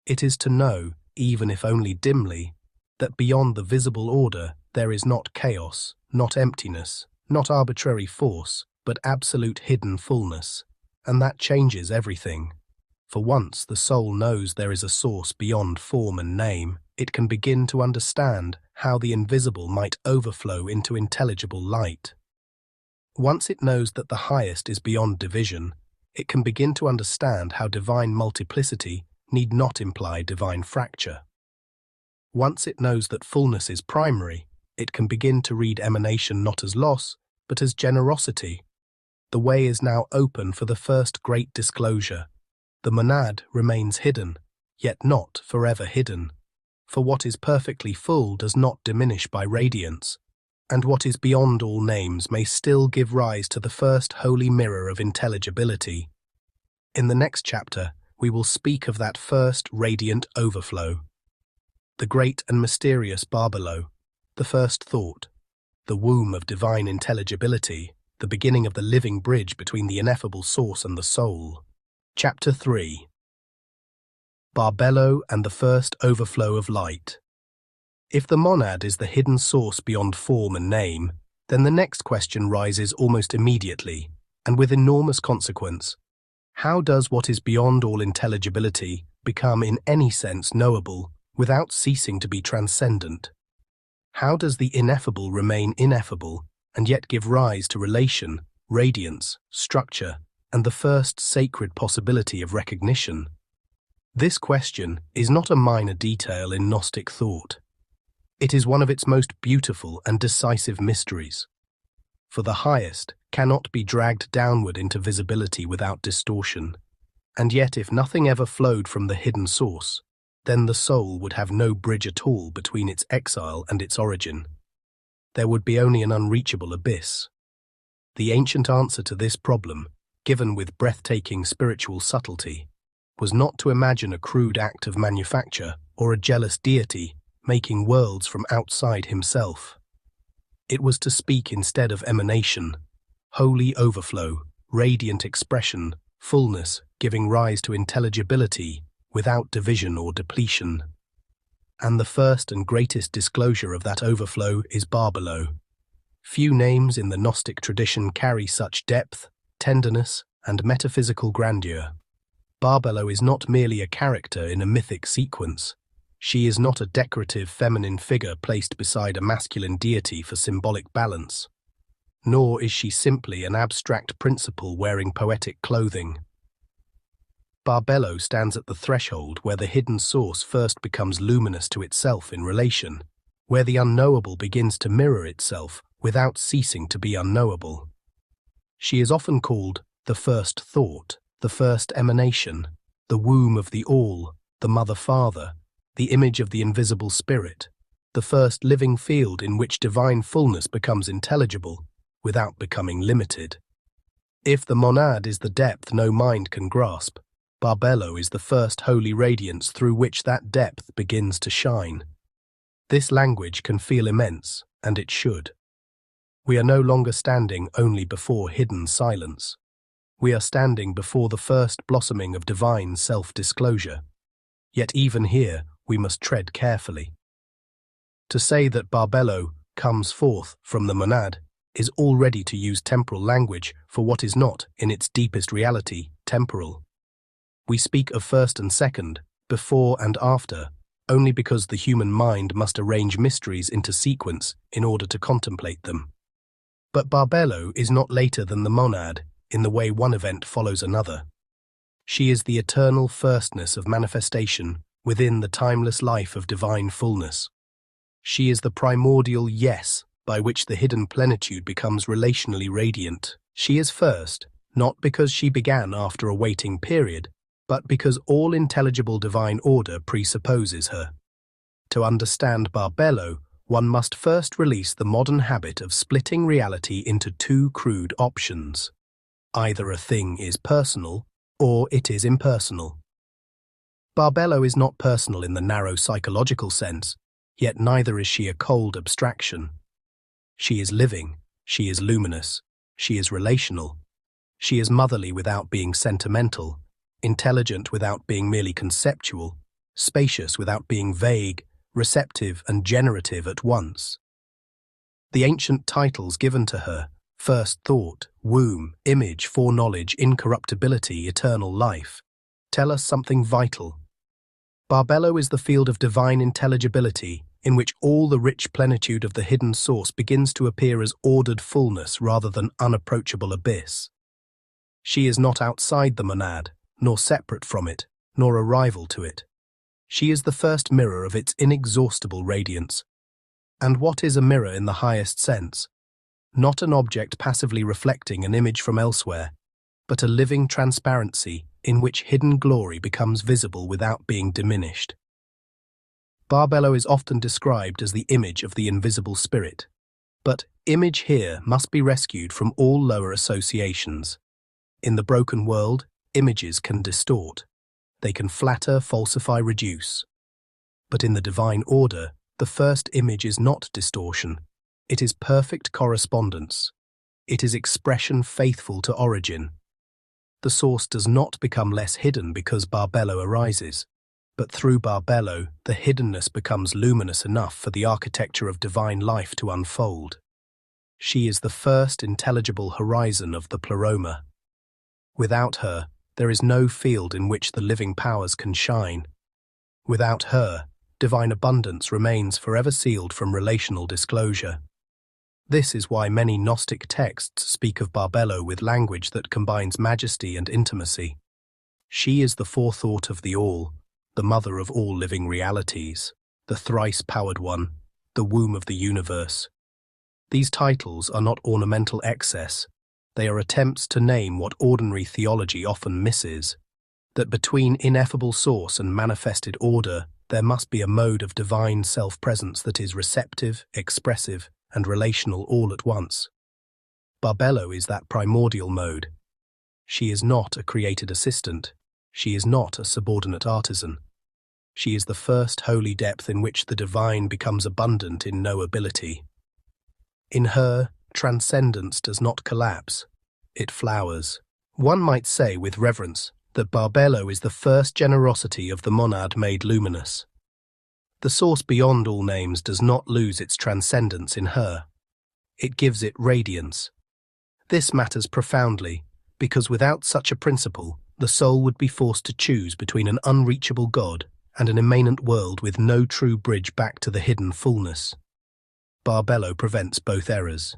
It is to know, even if only dimly, that beyond the visible order there is not chaos, not emptiness, not arbitrary force, but absolute hidden fullness, and that changes everything. For once the soul knows there is a source beyond form and name, it can begin to understand how the invisible might overflow into intelligible light. Once it knows that the highest is beyond division, it can begin to understand how divine multiplicity need not imply divine fracture. Once it knows that fullness is primary, it can begin to read emanation not as loss, but as generosity. The way is now open for the first great disclosure. The monad remains hidden, yet not forever hidden. For what is perfectly full does not diminish by radiance, and what is beyond all names may still give rise to the first holy mirror of intelligibility. In the next chapter, we will speak of that first radiant overflow. The great and mysterious Barbelo, the first thought, the womb of divine intelligibility, the beginning of the living bridge between the ineffable source and the soul. Chapter 3. Barbelo and the first overflow of light. If the monad is the hidden source beyond form and name, then the next question rises almost immediately, and with enormous consequence. How does what is beyond all intelligibility become in any sense knowable without ceasing to be transcendent? How does the ineffable remain ineffable and yet give rise to relation, radiance, structure, and the first sacred possibility of recognition? This question is not a minor detail in Gnostic thought. It is one of its most beautiful and decisive mysteries. For the highest cannot be dragged downward into visibility without distortion, and yet if nothing ever flowed from the hidden source, then the soul would have no bridge at all between its exile and its origin. There would be only an unreachable abyss. The ancient answer to this problem, given with breathtaking spiritual subtlety, was not to imagine a crude act of manufacture or a jealous deity making worlds from outside himself. It was to speak instead of emanation, holy overflow, radiant expression, fullness giving rise to intelligibility without division or depletion. And the first and greatest disclosure of that overflow is Barbelo. Few names in the Gnostic tradition carry such depth, tenderness, and metaphysical grandeur. Barbelo is not merely a character in a mythic sequence. She is not a decorative feminine figure placed beside a masculine deity for symbolic balance. Nor is she simply an abstract principle wearing poetic clothing. Barbelo stands at the threshold where the hidden source first becomes luminous to itself in relation, where the unknowable begins to mirror itself without ceasing to be unknowable. She is often called the first thought, the first emanation, the womb of the all, the mother-father, the image of the invisible spirit, the first living field in which divine fullness becomes intelligible without becoming limited. If the monad is the depth no mind can grasp, Barbelo is the first holy radiance through which that depth begins to shine. This language can feel immense, and it should. We are no longer standing only before hidden silence. We are standing before the first blossoming of divine self-disclosure. Yet even here, we must tread carefully. To say that Barbelo comes forth from the monad is already to use temporal language for what is not, in its deepest reality, temporal. We speak of first and second, before and after, only because the human mind must arrange mysteries into sequence in order to contemplate them. But Barbelo is not later than the monad in the way one event follows another. She is the eternal firstness of manifestation within the timeless life of divine fullness. She is the primordial yes by which the hidden plenitude becomes relationally radiant. She is first, not because she began after a waiting period, but because all intelligible divine order presupposes her. To understand Barbelo, one must first release the modern habit of splitting reality into two crude options. Either a thing is personal, or it is impersonal. Barbelo is not personal in the narrow psychological sense, yet neither is she a cold abstraction. She is living, she is luminous, she is relational. She is motherly without being sentimental, intelligent without being merely conceptual, spacious without being vague, receptive and generative at once. The ancient titles given to her, first thought, womb, image, foreknowledge, incorruptibility, eternal life, tell us something vital. Barbelo is the field of divine intelligibility, in which all the rich plenitude of the hidden source begins to appear as ordered fullness rather than unapproachable abyss. She is not outside the monad, nor separate from it, nor a rival to it. She is the first mirror of its inexhaustible radiance. And what is a mirror in the highest sense? Not an object passively reflecting an image from elsewhere, but a living transparency in which hidden glory becomes visible without being diminished. Barbelo is often described as the image of the invisible spirit, but image here must be rescued from all lower associations. In the broken world, images can distort. They can flatter, falsify, reduce. But in the divine order, the first image is not distortion. It is perfect correspondence. It is expression faithful to origin. The source does not become less hidden because Barbelo arises, but through Barbelo, the hiddenness becomes luminous enough for the architecture of divine life to unfold. She is the first intelligible horizon of the Pleroma. Without her, there is no field in which the living powers can shine. Without her, divine abundance remains forever sealed from relational disclosure. This is why many Gnostic texts speak of Barbelo with language that combines majesty and intimacy. She is the forethought of the all, the mother of all living realities, the thrice-powered one, the womb of the universe. These titles are not ornamental excess. They are attempts to name what ordinary theology often misses, that between ineffable source and manifested order, there must be a mode of divine self-presence that is receptive, expressive, and relational all at once. Barbelo is that primordial mode. She is not a created assistant. She is not a subordinate artisan. She is the first holy depth in which the divine becomes abundant in knowability. In her, transcendence does not collapse. It flowers. One might say with reverence that Barbelo is the first generosity of the monad made luminous. The source beyond all names does not lose its transcendence in her. It gives it radiance. This matters profoundly, because without such a principle, the soul would be forced to choose between an unreachable God and an immanent world with no true bridge back to the hidden fullness. Barbelo prevents both errors.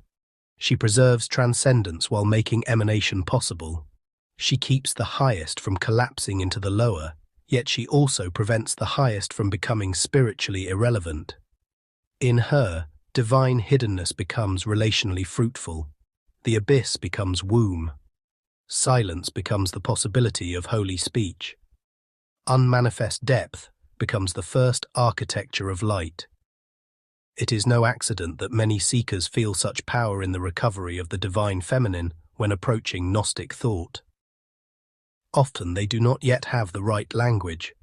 She preserves transcendence while making emanation possible. She keeps the highest from collapsing into the lower, yet she also prevents the highest from becoming spiritually irrelevant. In her, divine hiddenness becomes relationally fruitful. The abyss becomes womb. Silence becomes the possibility of holy speech. Unmanifest depth becomes the first architecture of light. It is no accident that many seekers feel such power in the recovery of the divine feminine when approaching Gnostic thought. Often they do not yet have the right language,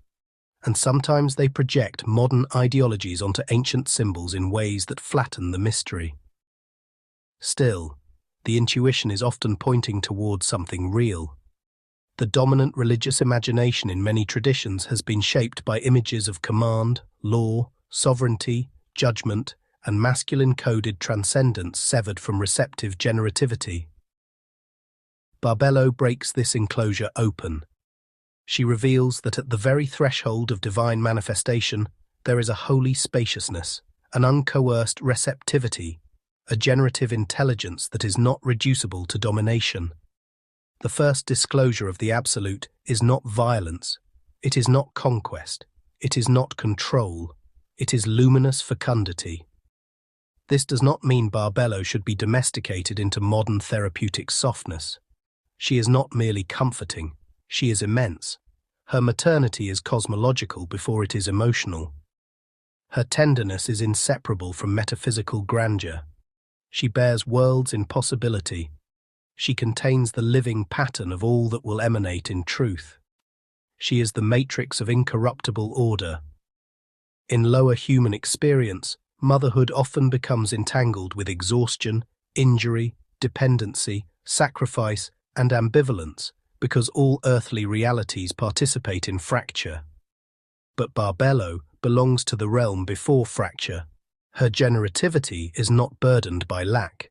and sometimes they project modern ideologies onto ancient symbols in ways that flatten the mystery. Still, the intuition is often pointing towards something real. The dominant religious imagination in many traditions has been shaped by images of command, law, sovereignty, judgment, and masculine-coded transcendence severed from receptive generativity. Barbelo breaks this enclosure open. She reveals that at the very threshold of divine manifestation, there is a holy spaciousness, an uncoerced receptivity, a generative intelligence that is not reducible to domination. The first disclosure of the Absolute is not violence, it is not conquest, it is not control, it is luminous fecundity. This does not mean Barbelo should be domesticated into modern therapeutic softness. She is not merely comforting, she is immense. Her maternity is cosmological before it is emotional. Her tenderness is inseparable from metaphysical grandeur. She bears worlds in possibility. She contains the living pattern of all that will emanate in truth. She is the matrix of incorruptible order. In lower human experience, motherhood often becomes entangled with exhaustion, injury, dependency, sacrifice, and ambivalence, because all earthly realities participate in fracture. But Barbelo belongs to the realm before fracture. Her generativity is not burdened by lack.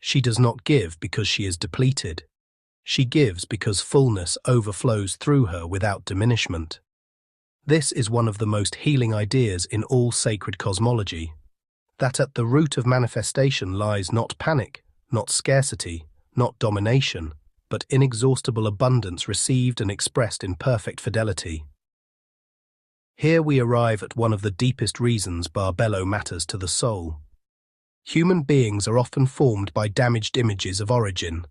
She does not give because she is depleted. She gives because fullness overflows through her without diminishment. This is one of the most healing ideas in all sacred cosmology, that at the root of manifestation lies not panic, not scarcity, not domination, but inexhaustible abundance received and expressed in perfect fidelity. Here we arrive at one of the deepest reasons Barbelo matters to the soul. Human beings are often formed by damaged images of origin.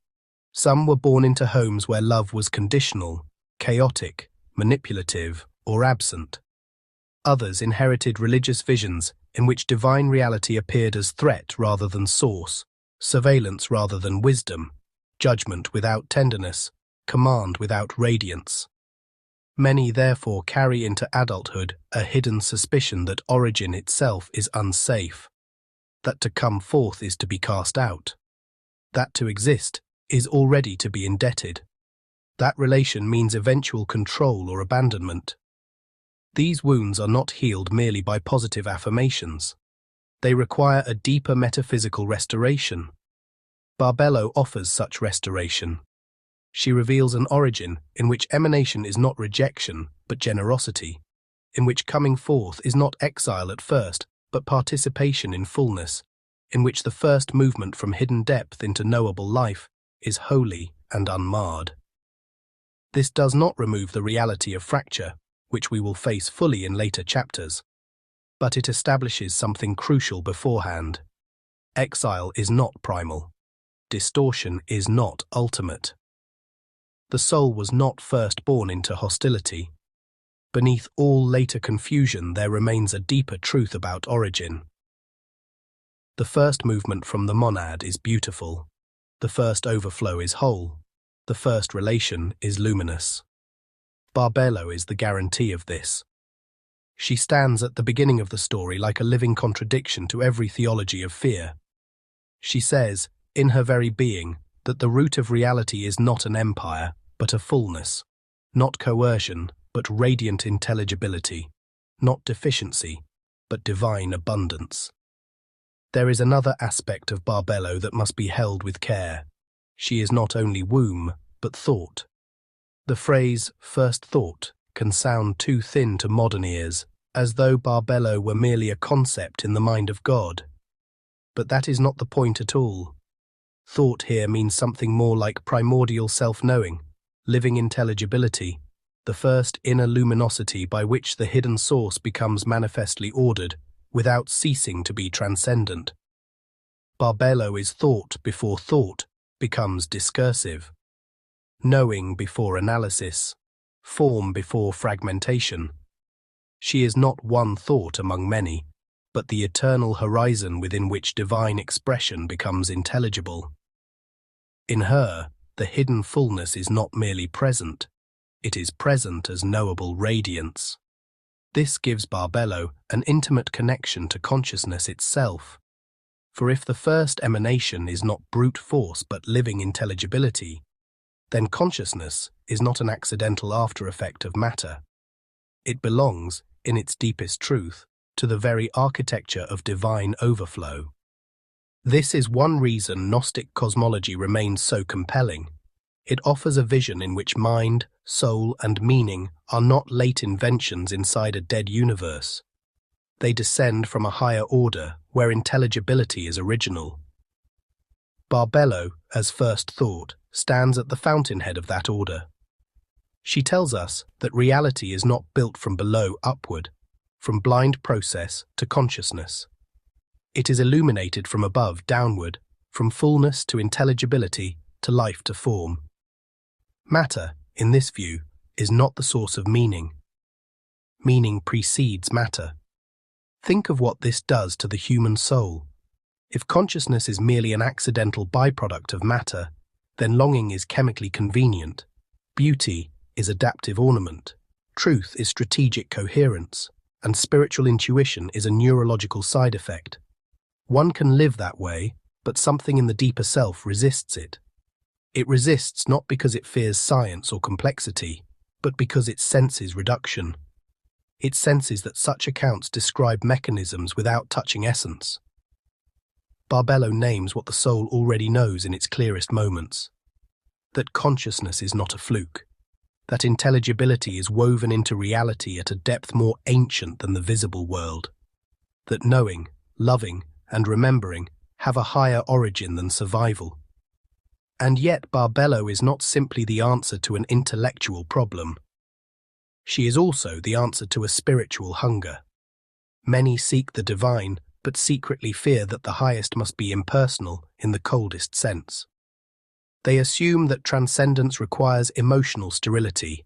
Some were born into homes where love was conditional, chaotic, manipulative, or absent. Others inherited religious visions in which divine reality appeared as threat rather than source, surveillance rather than wisdom, judgment without tenderness, command without radiance. Many therefore carry into adulthood a hidden suspicion that origin itself is unsafe, that to come forth is to be cast out, that to exist is already to be indebted. That relation means eventual control or abandonment. These wounds are not healed merely by positive affirmations. They require a deeper metaphysical restoration. Barbelo offers such restoration. She reveals an origin in which emanation is not rejection, but generosity, in which coming forth is not exile at first, but participation in fullness, in which the first movement from hidden depth into knowable life is holy and unmarred. This does not remove the reality of fracture, which we will face fully in later chapters, but it establishes something crucial beforehand. Exile is not primal. Distortion is not ultimate. The soul was not first born into hostility. Beneath all later confusion there remains a deeper truth about origin. The first movement from the monad is beautiful. The first overflow is whole. The first relation is luminous. Barbelo is the guarantee of this. She stands at the beginning of the story like a living contradiction to every theology of fear. She says, in her very being, that the root of reality is not an empire, but a fullness, not coercion, but radiant intelligibility, not deficiency, but divine abundance. There is another aspect of Barbelo that must be held with care. She is not only womb, but thought. The phrase, first thought, can sound too thin to modern ears, as though Barbelo were merely a concept in the mind of God. But that is not the point at all. Thought here means something more like primordial self-knowing, living intelligibility, the first inner luminosity by which the hidden source becomes manifestly ordered, without ceasing to be transcendent. Barbelo is thought before thought becomes discursive, knowing before analysis, form before fragmentation. She is not one thought among many, but the eternal horizon within which divine expression becomes intelligible. In her, the hidden fullness is not merely present, It is present as knowable radiance. This gives Barbelo an intimate connection to consciousness itself. For if the first emanation is not brute force but living intelligibility, then consciousness is not an accidental after-effect of matter. It belongs, in its deepest truth, to the very architecture of divine overflow. This is one reason Gnostic cosmology remains so compelling. It offers a vision in which mind, soul, and meaning are not late inventions inside a dead universe. They descend from a higher order where intelligibility is original. Barbelo, as first thought, stands at the fountainhead of that order. She tells us that reality is not built from below upward, from blind process to consciousness. It is illuminated from above downward, from fullness to intelligibility to life to form. Matter, in this view, is not the source of meaning. Meaning precedes matter. Think of what this does to the human soul. If consciousness is merely an accidental byproduct of matter, then longing is chemically convenient, beauty is adaptive ornament, truth is strategic coherence, and spiritual intuition is a neurological side effect. One can live that way, but something in the deeper self resists it. It resists not because it fears science or complexity, but because it senses reduction. It senses that such accounts describe mechanisms without touching essence. Barbelo names what the soul already knows in its clearest moments: that consciousness is not a fluke, that intelligibility is woven into reality at a depth more ancient than the visible world, that knowing, loving, and remembering have a higher origin than survival. And yet Barbelo is not simply the answer to an intellectual problem. She is also the answer to a spiritual hunger. Many seek the divine, but secretly fear that the highest must be impersonal in the coldest sense. They assume that transcendence requires emotional sterility,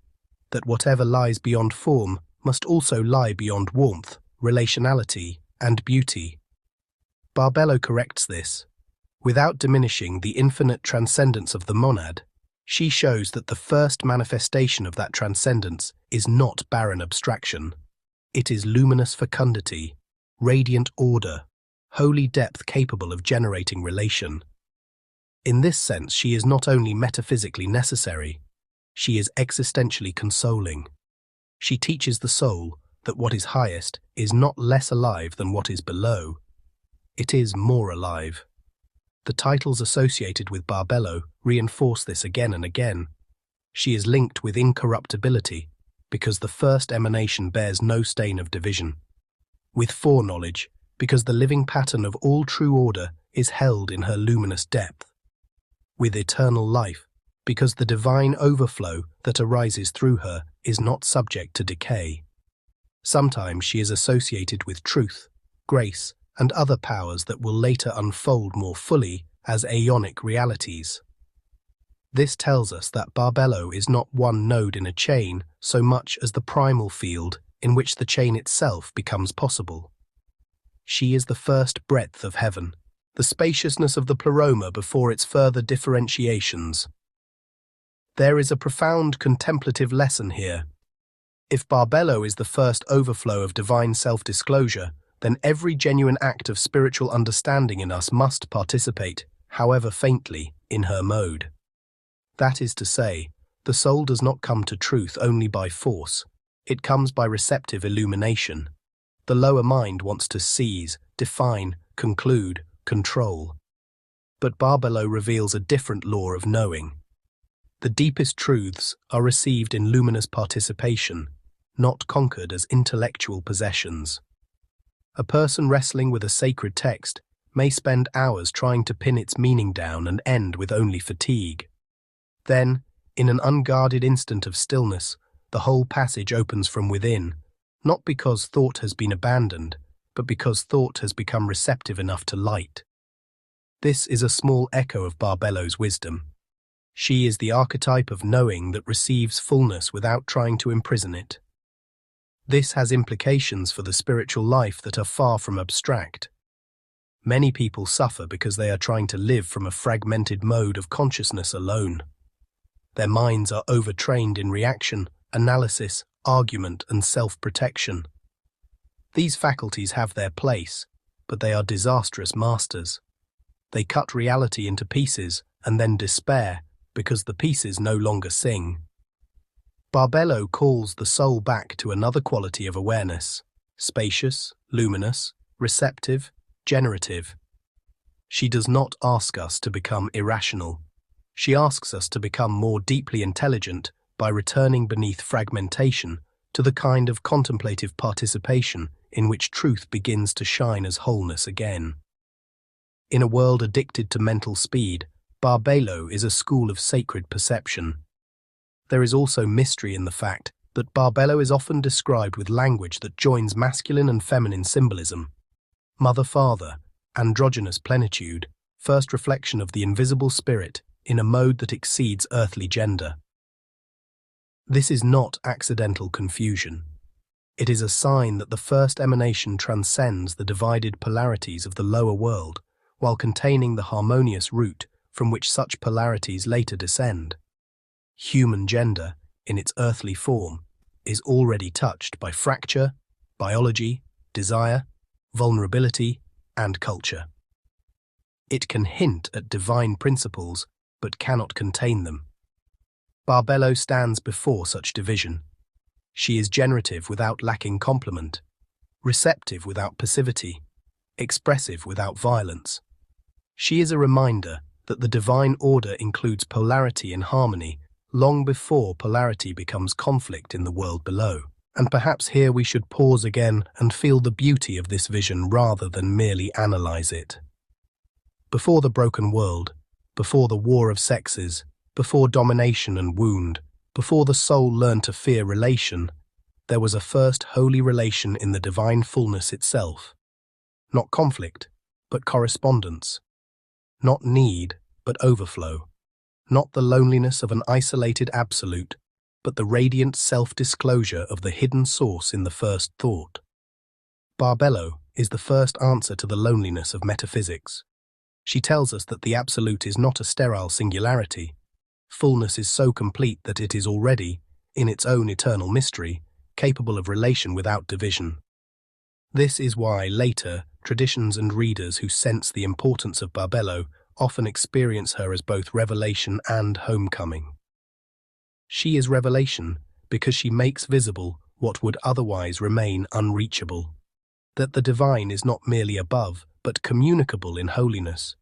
that whatever lies beyond form must also lie beyond warmth, relationality, and beauty. Barbelo corrects this. Without diminishing the infinite transcendence of the monad, she shows that the first manifestation of that transcendence is not barren abstraction. It is luminous fecundity, radiant order, holy depth capable of generating relation. In this sense, she is not only metaphysically necessary, she is existentially consoling. She teaches the soul that what is highest is not less alive than what is below. It is more alive. The titles associated with Barbelo reinforce this again and again. She is linked with incorruptibility because the first emanation bears no stain of division. With foreknowledge, because the living pattern of all true order is held in her luminous depth. With eternal life, because the divine overflow that arises through her is not subject to decay. Sometimes she is associated with truth, grace, and other powers that will later unfold more fully as aeonic realities. This tells us that Barbelo is not one node in a chain so much as the primal field in which the chain itself becomes possible. She is the first breadth of heaven, the spaciousness of the Pleroma before its further differentiations. There is a profound contemplative lesson here. If Barbelo is the first overflow of divine self-disclosure, then every genuine act of spiritual understanding in us must participate, however faintly, in her mode. That is to say, the soul does not come to truth only by force, it comes by receptive illumination. The lower mind wants to seize, define, conclude, control. But Barbelo reveals a different law of knowing. The deepest truths are received in luminous participation, not conquered as intellectual possessions. A person wrestling with a sacred text may spend hours trying to pin its meaning down and end with only fatigue. Then, in an unguarded instant of stillness, the whole passage opens from within, not because thought has been abandoned, but because thought has become receptive enough to light. This is a small echo of Barbelo's wisdom. She is the archetype of knowing that receives fullness without trying to imprison it. This has implications for the spiritual life that are far from abstract. Many people suffer because they are trying to live from a fragmented mode of consciousness alone. Their minds are overtrained in reaction, analysis, argument, and self-protection. These faculties have their place, but they are disastrous masters. They cut reality into pieces and then despair because the pieces no longer sing. Barbelo calls the soul back to another quality of awareness: spacious, luminous, receptive, generative. She does not ask us to become irrational. She asks us to become more deeply intelligent by returning beneath fragmentation to the kind of contemplative participation in which truth begins to shine as wholeness again. In a world addicted to mental speed, Barbelo is a school of sacred perception. There is also mystery in the fact that Barbelo is often described with language that joins masculine and feminine symbolism. Mother-father, androgynous plenitude, first reflection of the invisible spirit in a mode that exceeds earthly gender. This is not accidental confusion. It is a sign that the first emanation transcends the divided polarities of the lower world, while containing the harmonious root from which such polarities later descend. Human gender, in its earthly form, is already touched by fracture, biology, desire, vulnerability, and culture. It can hint at divine principles, but cannot contain them. Barbelo stands before such division. She is generative without lacking complement, receptive without passivity, expressive without violence. She is a reminder that the divine order includes polarity and harmony long before polarity becomes conflict in the world below. And perhaps here we should pause again and feel the beauty of this vision rather than merely analyze it. Before the broken world, before the war of sexes, before domination and wound, before the soul learned to fear relation, there was a first holy relation in the divine fullness itself. Not conflict, but correspondence. Not need, but overflow. Not the loneliness of an isolated absolute, but the radiant self-disclosure of the hidden source in the first thought. Barbelo is the first answer to the loneliness of metaphysics. She tells us that the absolute is not a sterile singularity. Fullness is so complete that it is already, in its own eternal mystery, capable of relation without division. This is why, later, traditions and readers who sense the importance of Barbelo often experience her as both revelation and homecoming. She is revelation because she makes visible what would otherwise remain unreachable. That the divine is not merely above, but communicable in holiness.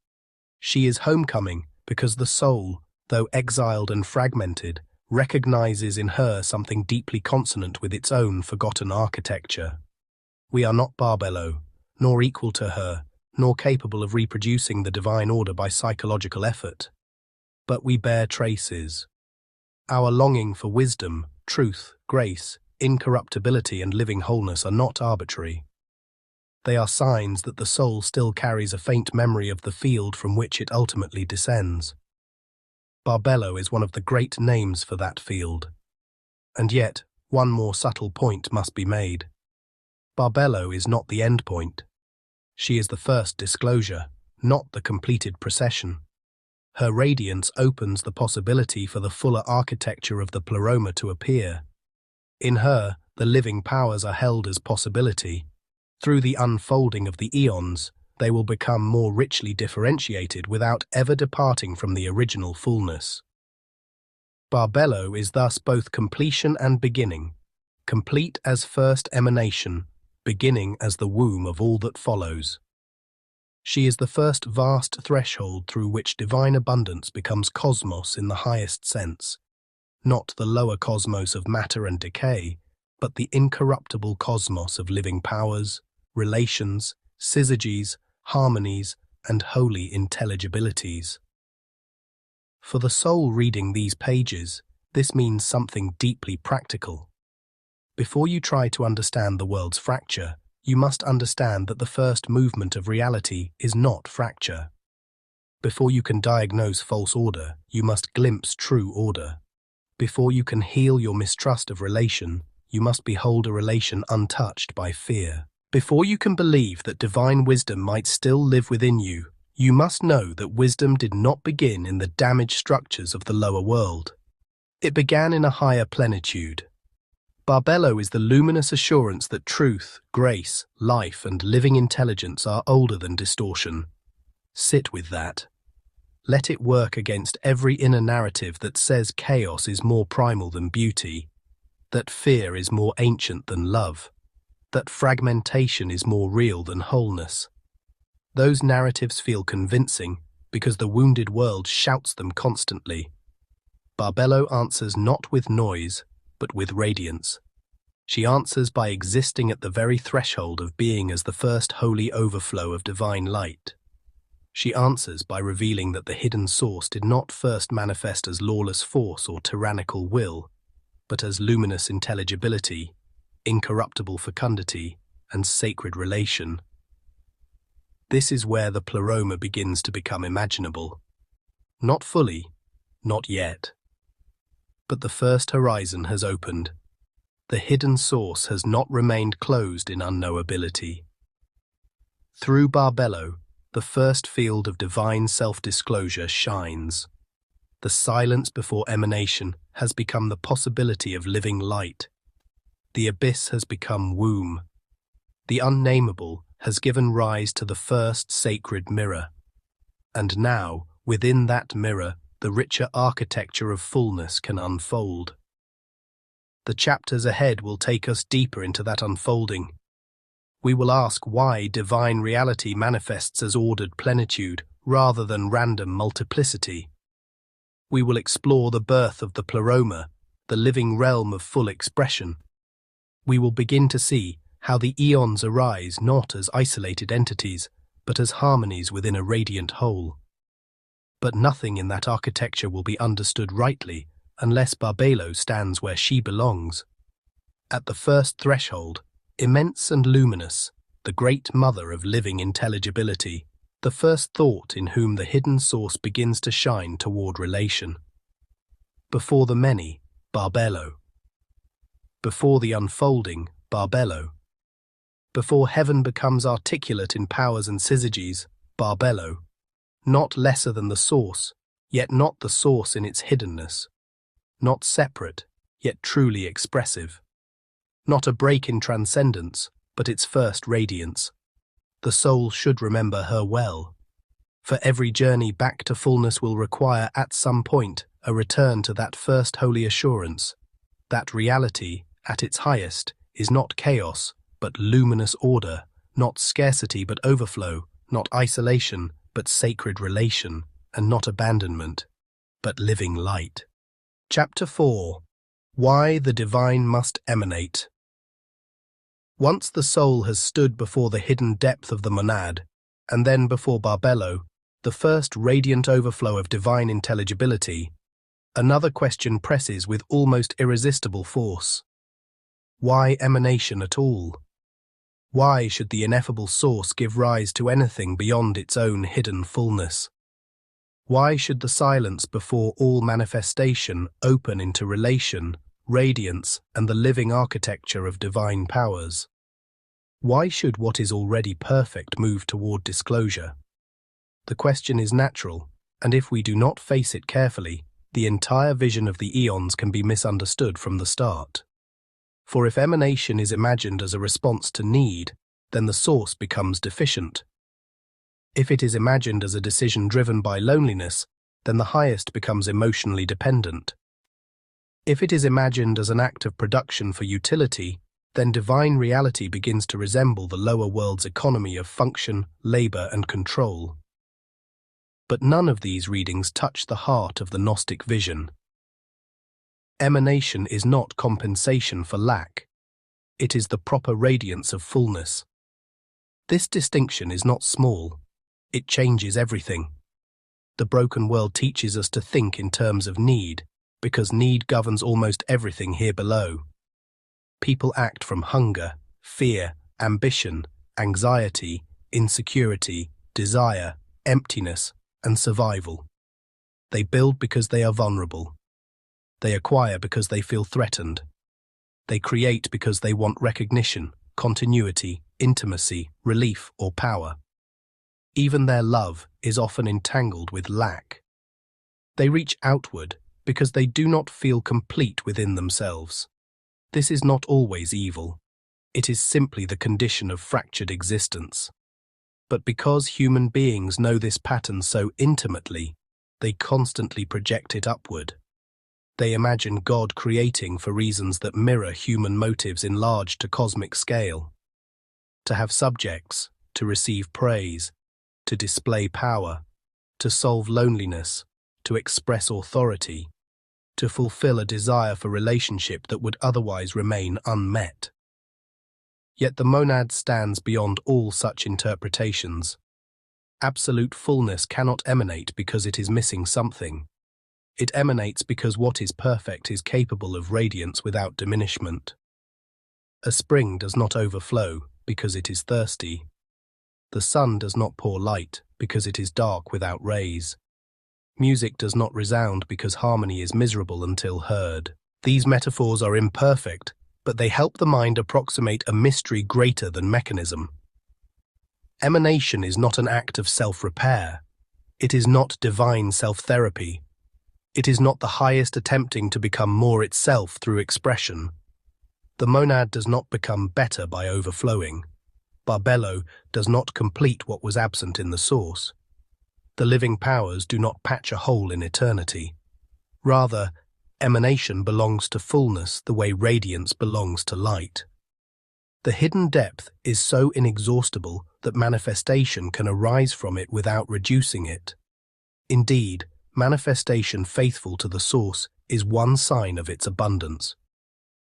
She is homecoming because the soul, though exiled and fragmented, recognizes in her something deeply consonant with its own forgotten architecture. We are not Barbelo, nor equal to her, nor capable of reproducing the divine order by psychological effort. But we bear traces. Our longing for wisdom, truth, grace, incorruptibility, and living wholeness are not arbitrary. They are signs that the soul still carries a faint memory of the field from which it ultimately descends. Barbelo is one of the great names for that field. And yet, one more subtle point must be made. Barbelo is not the end point. She is the first disclosure, not the completed procession. Her radiance opens the possibility for the fuller architecture of the Pleroma to appear. In her, the living powers are held as possibility. Through the unfolding of the Aeons, they will become more richly differentiated without ever departing from the original fullness. Barbelo is thus both completion and beginning, complete as first emanation, beginning as the womb of all that follows. She is the first vast threshold through which divine abundance becomes cosmos in the highest sense, not the lower cosmos of matter and decay, but the incorruptible cosmos of living powers, relations, syzygies, harmonies, and holy intelligibilities. For the soul reading these pages, this means something deeply practical. Before you try to understand the world's fracture, you must understand that the first movement of reality is not fracture. Before you can diagnose false order, you must glimpse true order. Before you can heal your mistrust of relation, you must behold a relation untouched by fear. Before you can believe that divine wisdom might still live within you, you must know that wisdom did not begin in the damaged structures of the lower world. It began in a higher plenitude. Barbelo is the luminous assurance that truth, grace, life, and living intelligence are older than distortion. Sit with that. Let it work against every inner narrative that says chaos is more primal than beauty, that fear is more ancient than love, that fragmentation is more real than wholeness. Those narratives feel convincing because the wounded world shouts them constantly. Barbelo answers not with noise, but with radiance. She answers by existing at the very threshold of being as the first holy overflow of divine light. She answers by revealing that the hidden source did not first manifest as lawless force or tyrannical will, but as luminous intelligibility, incorruptible fecundity, and sacred relation. This is where the Pleroma begins to become imaginable. Not fully, not yet. But the first horizon has opened. The hidden source has not remained closed in unknowability. Through Barbelo, the first field of divine self-disclosure shines. The silence before emanation has become the possibility of living light. The abyss has become womb. The unnameable has given rise to the first sacred mirror. And now, within that mirror, the richer architecture of fullness can unfold. The chapters ahead will take us deeper into that unfolding. We will ask why divine reality manifests as ordered plenitude rather than random multiplicity. We will explore the birth of the Pleroma, the living realm of full expression. We will begin to see how the Aeons arise not as isolated entities, but as harmonies within a radiant whole. But nothing in that architecture will be understood rightly unless Barbelo stands where she belongs. At the first threshold, immense and luminous, the great mother of living intelligibility, the first thought in whom the hidden source begins to shine toward relation. Before the many, Barbelo. Before the unfolding, Barbelo. Before heaven becomes articulate in powers and syzygies, Barbelo. Not lesser than the source, yet not the source in its hiddenness. Not separate, yet truly expressive. Not a break in transcendence, but its first radiance. The soul should remember her well. For every journey back to fullness will require at some point a return to that first holy assurance. That reality, at its highest, is not chaos, but luminous order, not scarcity but overflow, not isolation, but sacred relation, and not abandonment, but living light. Chapter 4. Why the Divine Must Emanate. Once the soul has stood before the hidden depth of the monad, and then before Barbelo, the first radiant overflow of divine intelligibility, another question presses with almost irresistible force. Why emanation at all? Why should the ineffable source give rise to anything beyond its own hidden fullness? Why should the silence before all manifestation open into relation, radiance, and the living architecture of divine powers? Why should what is already perfect move toward disclosure? The question is natural, and if we do not face it carefully, the entire vision of the Aeons can be misunderstood from the start. For if emanation is imagined as a response to need, then the source becomes deficient. If it is imagined as a decision driven by loneliness, then the highest becomes emotionally dependent. If it is imagined as an act of production for utility, then divine reality begins to resemble the lower world's economy of function, labor, and control. But none of these readings touch the heart of the Gnostic vision. Emanation is not compensation for lack. It is the proper radiance of fullness. This distinction is not small. It changes everything. The broken world teaches us to think in terms of need, because need governs almost everything here below. People act from hunger, fear, ambition, anxiety, insecurity, desire, emptiness, and survival. They build because they are vulnerable. They acquire because they feel threatened. They create because they want recognition, continuity, intimacy, relief, or power. Even their love is often entangled with lack. They reach outward because they do not feel complete within themselves. This is not always evil. It is simply the condition of fractured existence. But because human beings know this pattern so intimately, they constantly project it upward. They imagine God creating for reasons that mirror human motives enlarged to cosmic scale. To have subjects, to receive praise, to display power, to solve loneliness, to express authority, to fulfill a desire for relationship that would otherwise remain unmet. Yet the monad stands beyond all such interpretations. Absolute fullness cannot emanate because it is missing something. It emanates because what is perfect is capable of radiance without diminishment. A spring does not overflow because it is thirsty. The sun does not pour light because it is dark without rays. Music does not resound because harmony is miserable until heard. These metaphors are imperfect, but they help the mind approximate a mystery greater than mechanism. Emanation is not an act of self-repair. It is not divine self-therapy. It is not the highest attempting to become more itself through expression. The monad does not become better by overflowing. Barbelo does not complete what was absent in the source. The living powers do not patch a hole in eternity. Rather, emanation belongs to fullness the way radiance belongs to light. The hidden depth is so inexhaustible that manifestation can arise from it without reducing it. Indeed, manifestation faithful to the source is one sign of its abundance.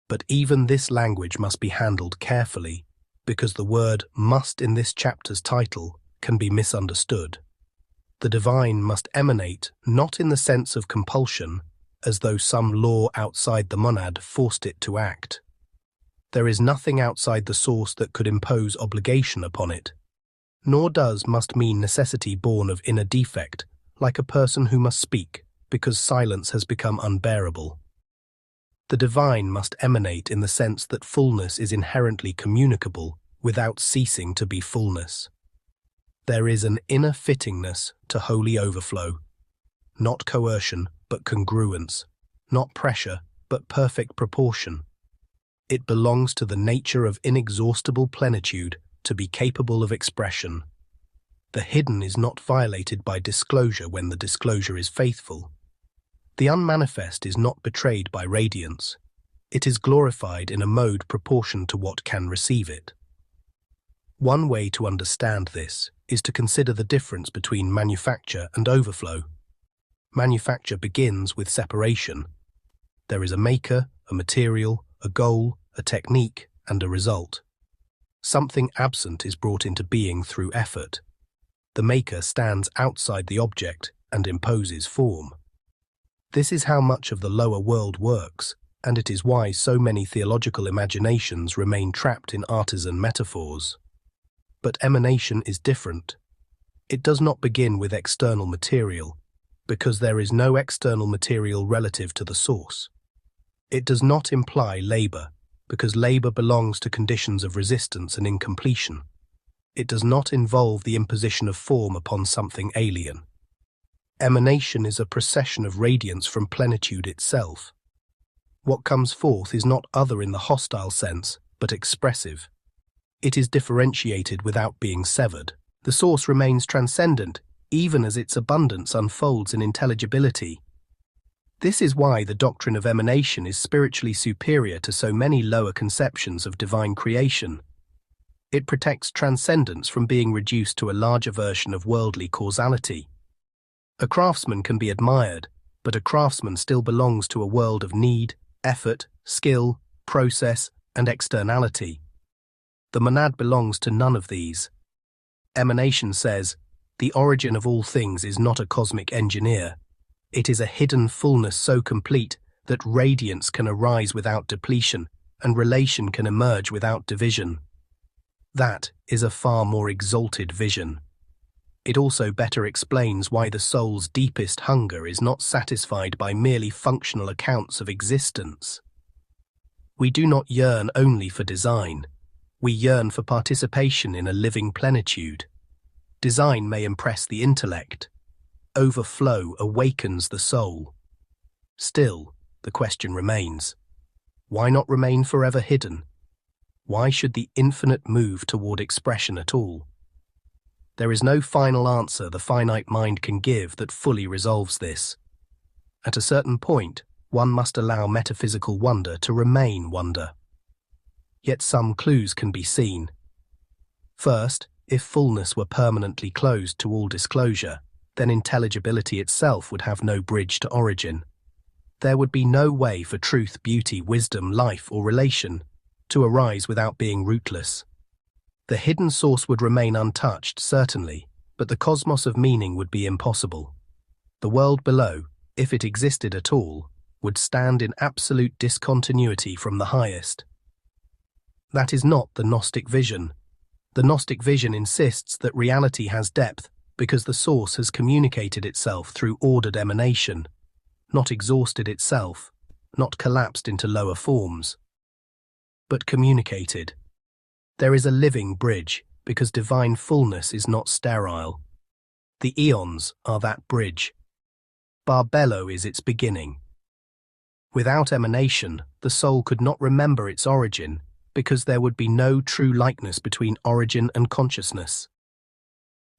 But even this language must be handled carefully, because the word must in this chapter's title can be misunderstood. The divine must emanate not in the sense of compulsion, as though some law outside the monad forced it to act. There is nothing outside the source that could impose obligation upon it. Nor does must mean necessity born of inner defect, like a person who must speak because silence has become unbearable. The divine must emanate in the sense that fullness is inherently communicable without ceasing to be fullness. There is an inner fittingness to holy overflow, not coercion but congruence, not pressure but perfect proportion. It belongs to the nature of inexhaustible plenitude to be capable of expression. The hidden is not violated by disclosure when the disclosure is faithful. The unmanifest is not betrayed by radiance. It is glorified in a mode proportioned to what can receive it. One way to understand this is to consider the difference between manufacture and overflow. Manufacture begins with separation. There is a maker, a material, a goal, a technique, and a result. Something absent is brought into being through effort. The maker stands outside the object and imposes form. This is how much of the lower world works, and it is why so many theological imaginations remain trapped in artisan metaphors. But emanation is different. It does not begin with external material, because there is no external material relative to the source. It does not imply labor, because labor belongs to conditions of resistance and incompletion. It does not involve the imposition of form upon something alien. Emanation is a procession of radiance from plenitude itself. What comes forth is not other in the hostile sense, but expressive. It is differentiated without being severed. The source remains transcendent, even as its abundance unfolds in intelligibility. This is why the doctrine of emanation is spiritually superior to so many lower conceptions of divine creation. It protects transcendence from being reduced to a larger version of worldly causality. A craftsman can be admired, but a craftsman still belongs to a world of need, effort, skill, process, and externality. The monad belongs to none of these. Emanation says, the origin of all things is not a cosmic engineer. It is a hidden fullness so complete that radiance can arise without depletion and relation can emerge without division. That is a far more exalted vision. It also better explains why the soul's deepest hunger is not satisfied by merely functional accounts of existence. We do not yearn only for design. We yearn for participation in a living plenitude. Design may impress the intellect. Overflow awakens the soul. Still, the question remains. Why not remain forever hidden? Why should the infinite move toward expression at all? There is no final answer the finite mind can give that fully resolves this. At a certain point, one must allow metaphysical wonder to remain wonder. Yet some clues can be seen. First, if fullness were permanently closed to all disclosure, then intelligibility itself would have no bridge to origin. There would be no way for truth, beauty, wisdom, life, or relation to arise without being rootless. The hidden source would remain untouched, certainly, but the cosmos of meaning would be impossible. The world below, if it existed at all, would stand in absolute discontinuity from the highest. That is not the Gnostic vision. The Gnostic vision insists that reality has depth because the source has communicated itself through ordered emanation, not exhausted itself, not collapsed into lower forms, but communicated. There is a living bridge because divine fullness is not sterile. The Aeons are that bridge. Barbelo is its beginning. Without emanation, the soul could not remember its origin because there would be no true likeness between origin and consciousness.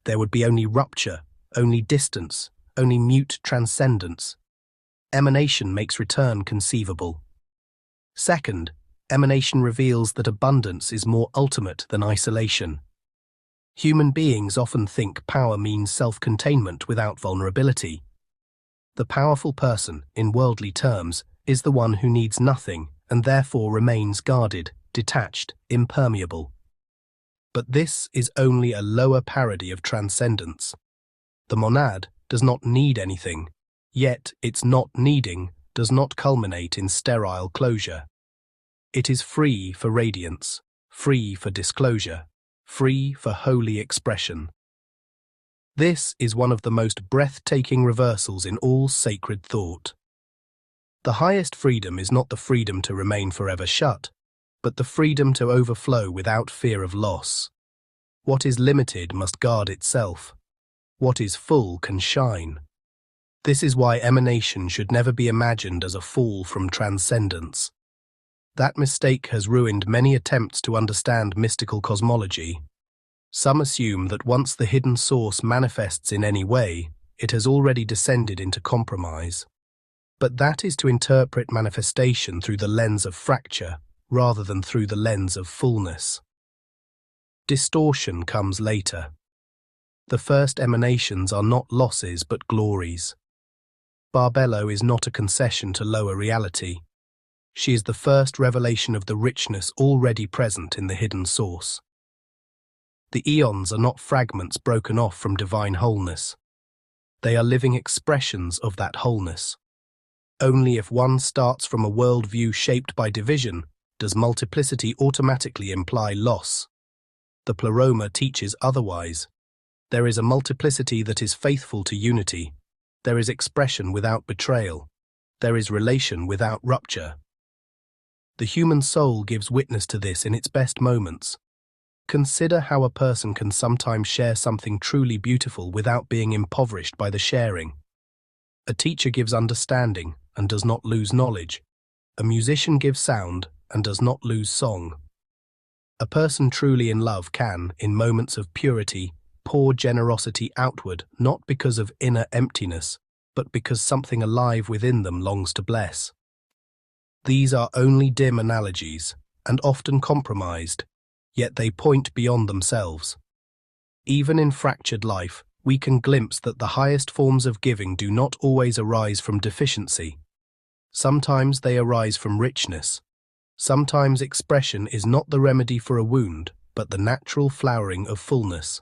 There would be only rupture, only distance, only mute transcendence. Emanation makes return conceivable. Second, emanation reveals that abundance is more ultimate than isolation. Human beings often think power means self-containment without vulnerability. The powerful person, in worldly terms, is the one who needs nothing and therefore remains guarded, detached, impermeable. But this is only a lower parody of transcendence. The monad does not need anything, yet its not needing does not culminate in sterile closure. It is free for radiance, free for disclosure, free for holy expression. This is one of the most breathtaking reversals in all sacred thought. The highest freedom is not the freedom to remain forever shut, but the freedom to overflow without fear of loss. What is limited must guard itself. What is full can shine. This is why emanation should never be imagined as a fall from transcendence. That mistake has ruined many attempts to understand mystical cosmology. Some assume that once the hidden source manifests in any way, it has already descended into compromise. But that is to interpret manifestation through the lens of fracture, rather than through the lens of fullness. Distortion comes later. The first emanations are not losses but glories. Barbelo is not a concession to lower reality. She is the first revelation of the richness already present in the hidden source. The Aeons are not fragments broken off from divine wholeness. They are living expressions of that wholeness. Only if one starts from a worldview shaped by division does multiplicity automatically imply loss. The Pleroma teaches otherwise. There is a multiplicity that is faithful to unity. There is expression without betrayal. There is relation without rupture. The human soul gives witness to this in its best moments. Consider how a person can sometimes share something truly beautiful without being impoverished by the sharing. A teacher gives understanding and does not lose knowledge. A musician gives sound and does not lose song. A person truly in love can, in moments of purity, pour generosity outward, not because of inner emptiness, but because something alive within them longs to bless. These are only dim analogies, and often compromised, yet they point beyond themselves. Even in fractured life, we can glimpse that the highest forms of giving do not always arise from deficiency. Sometimes they arise from richness. Sometimes expression is not the remedy for a wound, but the natural flowering of fullness.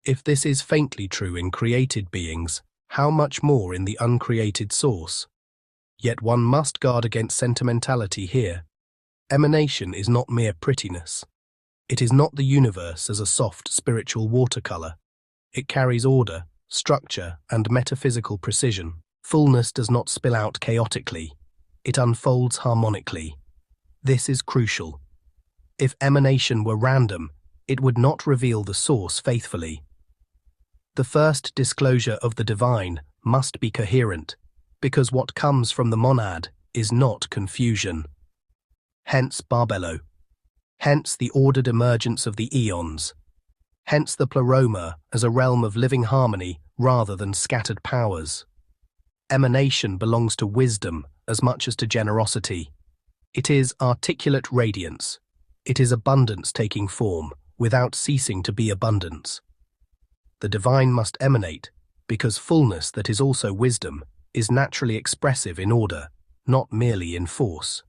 If this is faintly true in created beings, how much more in the uncreated source? Yet one must guard against sentimentality here. Emanation is not mere prettiness. It is not the universe as a soft spiritual watercolor. It carries order, structure, and metaphysical precision. Fullness does not spill out chaotically. It unfolds harmonically. This is crucial. If emanation were random, it would not reveal the source faithfully. The first disclosure of the divine must be coherent. because what comes from the monad is not confusion. Hence Barbelo. Hence the ordered emergence of the Aeons. Hence the Pleroma as a realm of living harmony rather than scattered powers. Emanation belongs to wisdom as much as to generosity. It is articulate radiance. It is abundance taking form without ceasing to be abundance. The divine must emanate because fullness that is also wisdom is naturally expressive in order, not merely in force.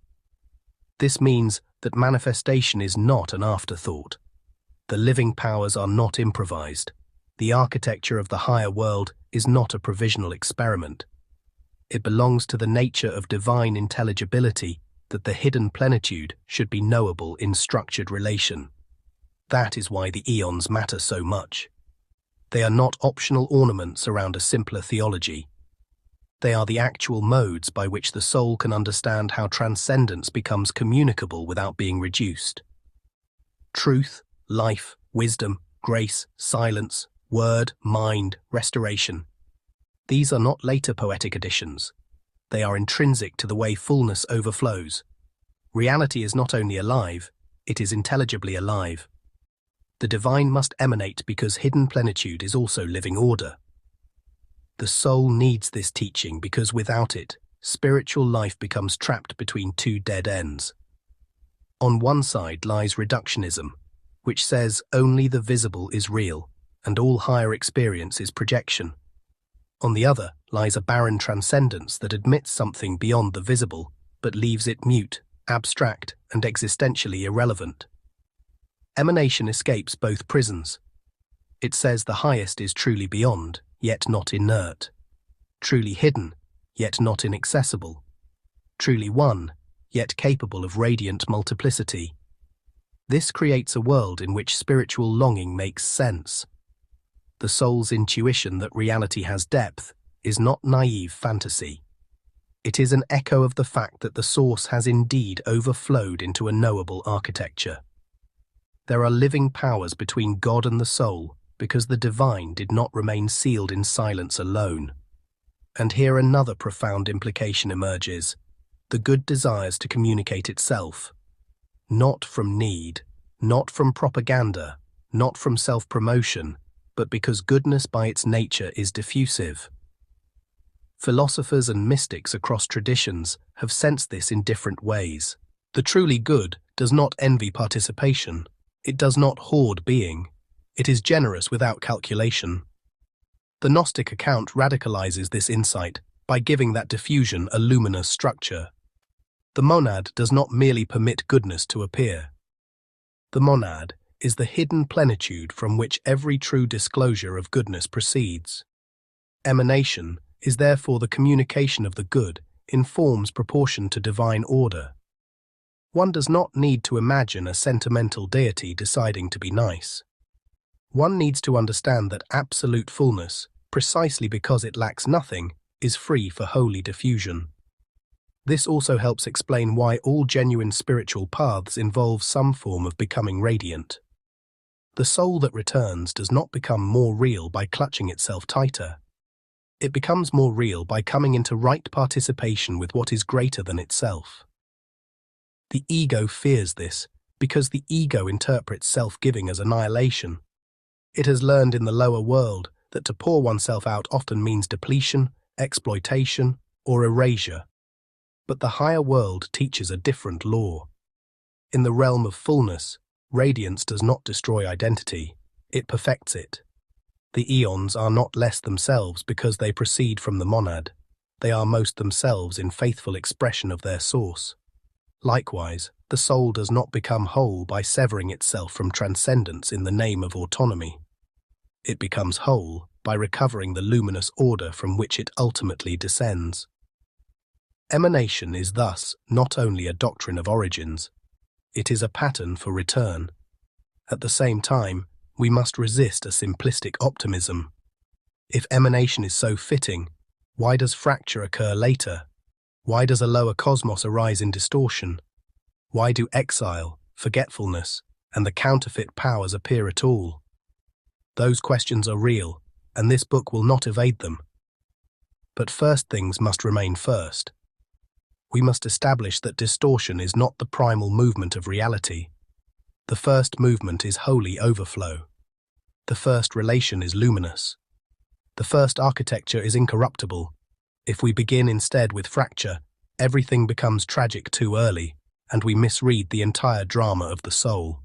This means that manifestation is not an afterthought. The living powers are not improvised. The architecture of the higher world is not a provisional experiment. It belongs to the nature of divine intelligibility that the hidden plenitude should be knowable in structured relation. That is why the Aeons matter so much. They are not optional ornaments around a simpler theology. They are the actual modes by which the soul can understand how transcendence becomes communicable without being reduced. Truth, life, wisdom, grace, silence, word, mind, restoration. These are not later poetic additions. They are intrinsic to the way fullness overflows. Reality is not only alive, it is intelligibly alive. The divine must emanate because hidden plenitude is also living order. The soul needs this teaching because without it, spiritual life becomes trapped between two dead ends. On one side lies reductionism, which says only the visible is real and all higher experience is projection. On the other lies a barren transcendence that admits something beyond the visible but leaves it mute, abstract, and existentially irrelevant. Emanation escapes both prisons. It says the highest is truly beyond, yet not inert, truly hidden, yet not inaccessible, truly one, yet capable of radiant multiplicity. This creates a world in which spiritual longing makes sense. The soul's intuition that reality has depth is not naive fantasy. It is an echo of the fact that the source has indeed overflowed into a knowable architecture. There are living powers between God and the soul because the divine did not remain sealed in silence alone. And here another profound implication emerges. The good desires to communicate itself, not from need, not from propaganda, not from self-promotion, but because goodness by its nature is diffusive. Philosophers and mystics across traditions have sensed this in different ways. The truly good does not envy participation. It does not hoard being. It is generous without calculation. The Gnostic account radicalizes this insight by giving that diffusion a luminous structure. The monad does not merely permit goodness to appear. The monad is the hidden plenitude from which every true disclosure of goodness proceeds. Emanation is therefore the communication of the good in forms proportioned to divine order. One does not need to imagine a sentimental deity deciding to be nice. One needs to understand that absolute fullness, precisely because it lacks nothing, is free for holy diffusion. This also helps explain why all genuine spiritual paths involve some form of becoming radiant. The soul that returns does not become more real by clutching itself tighter. It becomes more real by coming into right participation with what is greater than itself. The ego fears this because the ego interprets self-giving as annihilation. It has learned in the lower world that to pour oneself out often means depletion, exploitation, or erasure. But the higher world teaches a different law. In the realm of fullness, radiance does not destroy identity, it perfects it. The Aeons are not less themselves because they proceed from the monad. They are most themselves in faithful expression of their source. Likewise, the soul does not become whole by severing itself from transcendence in the name of autonomy. It becomes whole by recovering the luminous order from which it ultimately descends. Emanation is thus not only a doctrine of origins, it is a pattern for return. At the same time, we must resist a simplistic optimism. If emanation is so fitting, why does fracture occur later? Why does a lower cosmos arise in distortion? Why do exile, forgetfulness, and the counterfeit powers appear at all? Those questions are real, and this book will not evade them. But first things must remain first. We must establish that distortion is not the primal movement of reality. The first movement is holy overflow. The first relation is luminous. The first architecture is incorruptible. If we begin instead with fracture, everything becomes tragic too early, and we misread the entire drama of the soul.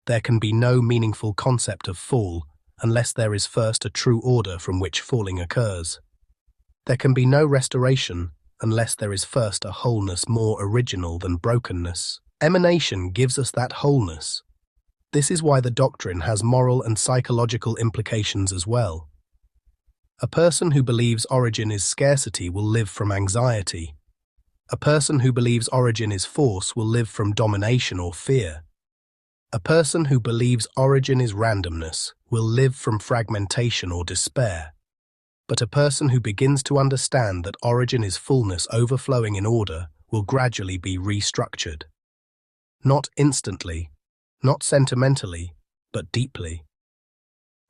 There can be no meaningful concept of fall unless there is first a true order from which falling occurs. There can be no restoration unless there is first a wholeness more original than brokenness. Emanation gives us that wholeness. This is why the doctrine has moral and psychological implications as well. A person who believes origin is scarcity will live from anxiety. A person who believes origin is force will live from domination or fear. A person who believes origin is randomness will live from fragmentation or despair. But a person who begins to understand that origin is fullness overflowing in order will gradually be restructured. Not instantly, not sentimentally, but deeply.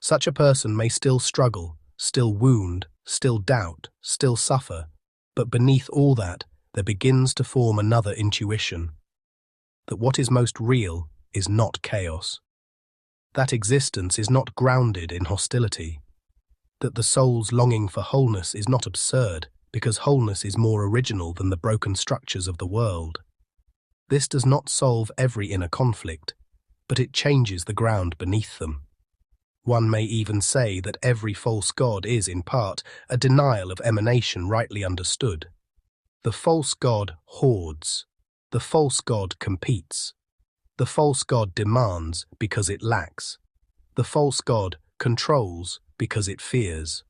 Such a person may still struggle, still wound, still doubt, still suffer, but beneath all that, there begins to form another intuition. That what is most real is not chaos. That existence is not grounded in hostility. That the soul's longing for wholeness is not absurd, because wholeness is more original than the broken structures of the world. This does not solve every inner conflict, but it changes the ground beneath them. One may even say that every false god is, in part, a denial of emanation rightly understood. The false god hoards. The false god competes. The false god demands because it lacks. The false god controls because it fears.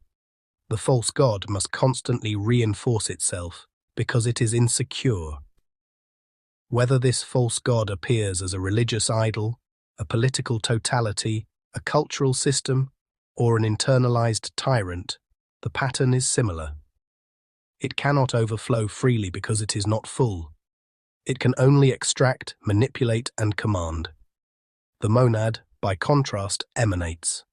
The false god must constantly reinforce itself because it is insecure. Whether this false god appears as a religious idol, a political totality, a cultural system, or an internalized tyrant, the pattern is similar. It cannot overflow freely because it is not full. It can only extract, manipulate, and command. The monad, by contrast, emanates.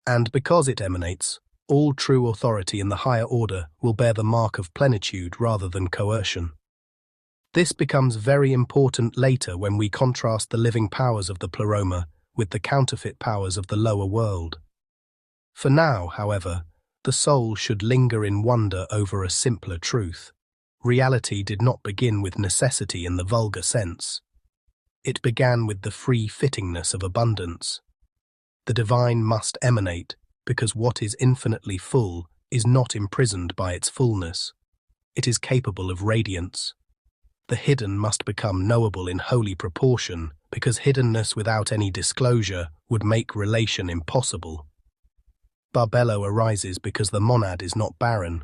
And because it emanates, all true authority in the higher order will bear the mark of plenitude rather than coercion. This becomes very important later when we contrast the living powers of the Pleroma with the counterfeit powers of the lower world. For now, however, the soul should linger in wonder over a simpler truth. Reality did not begin with necessity in the vulgar sense. It began with the free fittingness of abundance. The divine must emanate, because what is infinitely full is not imprisoned by its fullness. It is capable of radiance. The hidden must become knowable in holy proportion, because hiddenness without any disclosure would make relation impossible. Barbelo arises because the monad is not barren.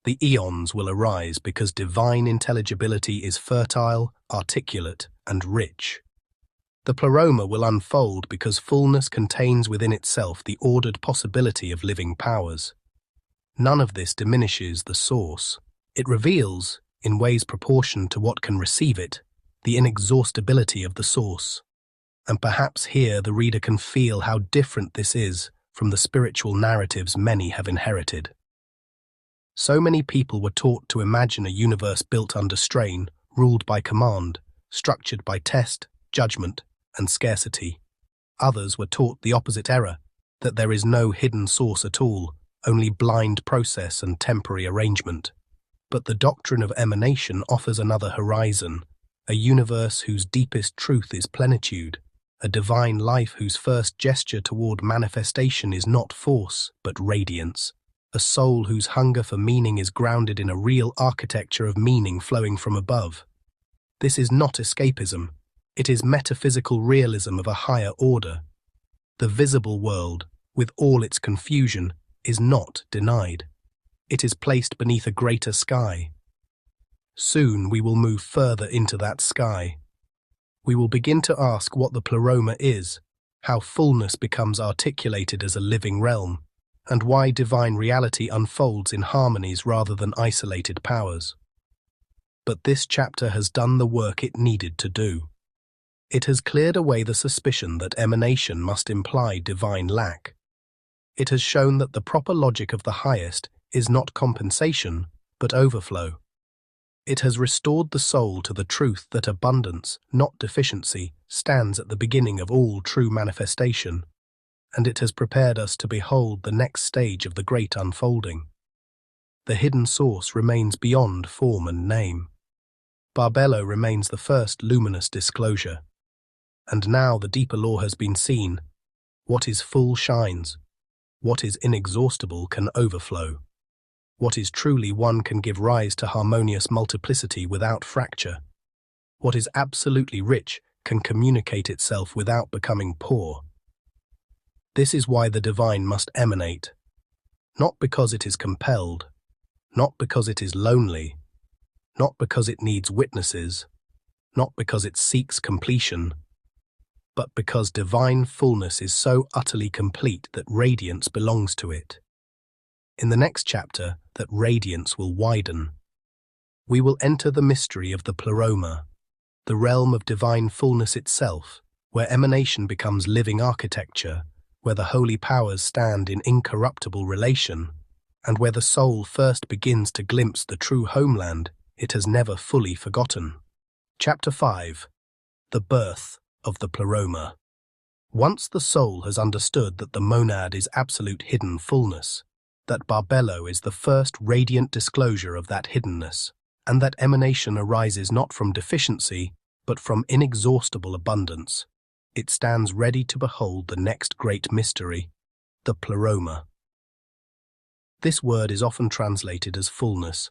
The Aeons will arise because divine intelligibility is fertile, articulate, and rich. The Pleroma will unfold because fullness contains within itself the ordered possibility of living powers. None of this diminishes the source. It reveals, in ways proportioned to what can receive it, the inexhaustibility of the source. And perhaps here the reader can feel how different this is from the spiritual narratives many have inherited. So many people were taught to imagine a universe built under strain, ruled by command, structured by test, judgment, and scarcity. Others were taught the opposite error, that there is no hidden source at all, only blind process and temporary arrangement. But the doctrine of emanation offers another horizon, a universe whose deepest truth is plenitude, a divine life whose first gesture toward manifestation is not force, but radiance, a soul whose hunger for meaning is grounded in a real architecture of meaning flowing from above. This is not escapism. It is metaphysical realism of a higher order. The visible world, with all its confusion, is not denied. It is placed beneath a greater sky. Soon we will move further into that sky. We will begin to ask what the Pleroma is, how fullness becomes articulated as a living realm, and why divine reality unfolds in harmonies rather than isolated powers. But this chapter has done the work it needed to do. It has cleared away the suspicion that emanation must imply divine lack. It has shown that the proper logic of the highest is not compensation, but overflow. It has restored the soul to the truth that abundance, not deficiency, stands at the beginning of all true manifestation, and it has prepared us to behold the next stage of the great unfolding. The hidden source remains beyond form and name. Barbelo remains the first luminous disclosure. And now the deeper law has been seen. What is full shines. What is inexhaustible can overflow. What is truly one can give rise to harmonious multiplicity without fracture. What is absolutely rich can communicate itself without becoming poor. This is why the divine must emanate, not because it is compelled, not because it is lonely, not because it needs witnesses, not because it seeks completion, but because divine fullness is so utterly complete that radiance belongs to it. In the next chapter, that radiance will widen. We will enter the mystery of the Pleroma, the realm of divine fullness itself, where emanation becomes living architecture, where the holy powers stand in incorruptible relation, and where the soul first begins to glimpse the true homeland it has never fully forgotten. Chapter 5. The Birth of the Pleroma. Once the soul has understood that the monad is absolute hidden fullness, that Barbelo is the first radiant disclosure of that hiddenness, and that emanation arises not from deficiency, but from inexhaustible abundance, it stands ready to behold the next great mystery, the Pleroma. This word is often translated as fullness,